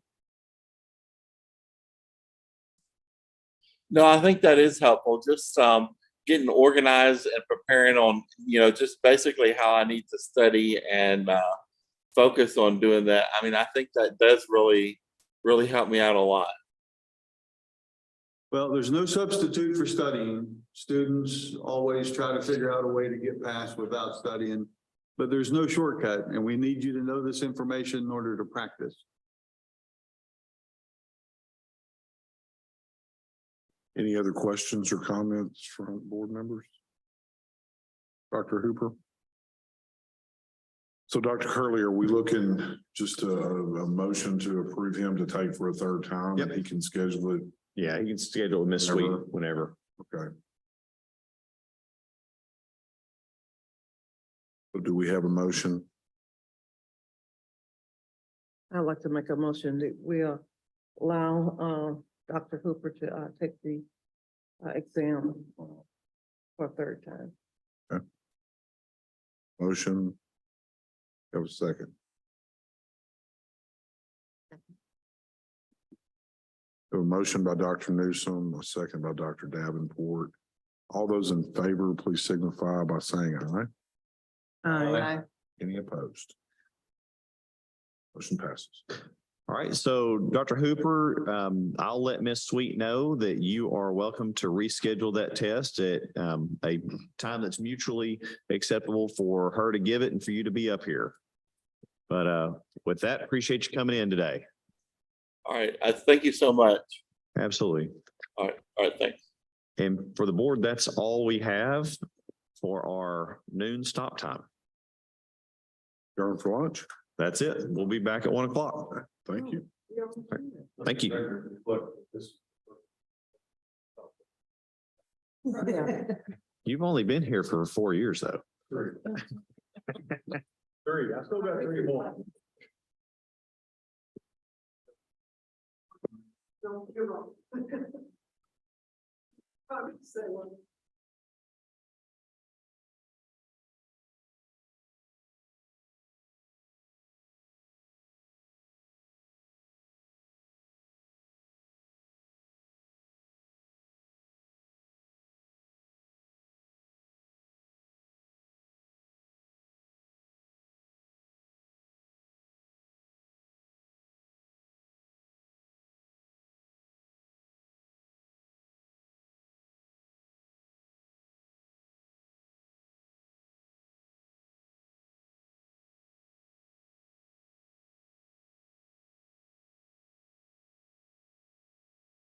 Speaker 2: No, I think that is helpful. Just getting organized and preparing on, just basically how I need to study and focus on doing that. I think that does really, really help me out a lot.
Speaker 10: Well, there's no substitute for studying. Students always try to figure out a way to get past without studying, but there's no shortcut, and we need you to know this information in order to practice.
Speaker 14: Any other questions or comments from board members? Dr. Hooper? So Dr. Curley, are we looking just a motion to approve him to take for a third time?
Speaker 3: Yep.
Speaker 14: And he can schedule it?
Speaker 3: Yeah, he can schedule Miss Sweet
Speaker 14: Whenever.
Speaker 3: whenever.
Speaker 14: Okay. So do we have a motion?
Speaker 28: I'd like to make a motion that we allow Dr. Hooper to take the exam for a third time.
Speaker 14: Okay. Motion. Have a second. A motion by Dr. Newsome, a second by Dr. Davenport. All those in favor, please signify by saying aye.
Speaker 28: Aye.
Speaker 14: Any opposed? Motion passes.
Speaker 3: All right, so Dr. Hooper, I'll let Miss Sweet know that you are welcome to reschedule that test at a time that's mutually acceptable for her to give it and for you to be up here. But with that, appreciate you coming in today.
Speaker 2: All right. Thank you so much.
Speaker 3: Absolutely.
Speaker 2: All right. Thanks.
Speaker 3: And for the board, that's all we have for our noon stop time.
Speaker 14: Going for lunch?
Speaker 3: That's it. We'll be back at 1 o'clock.
Speaker 14: Thank you.
Speaker 3: Thank you. You've only been here for 4 years, though.
Speaker 14: Three. I still got 3 more.
Speaker 28: Don't give up. I would say one.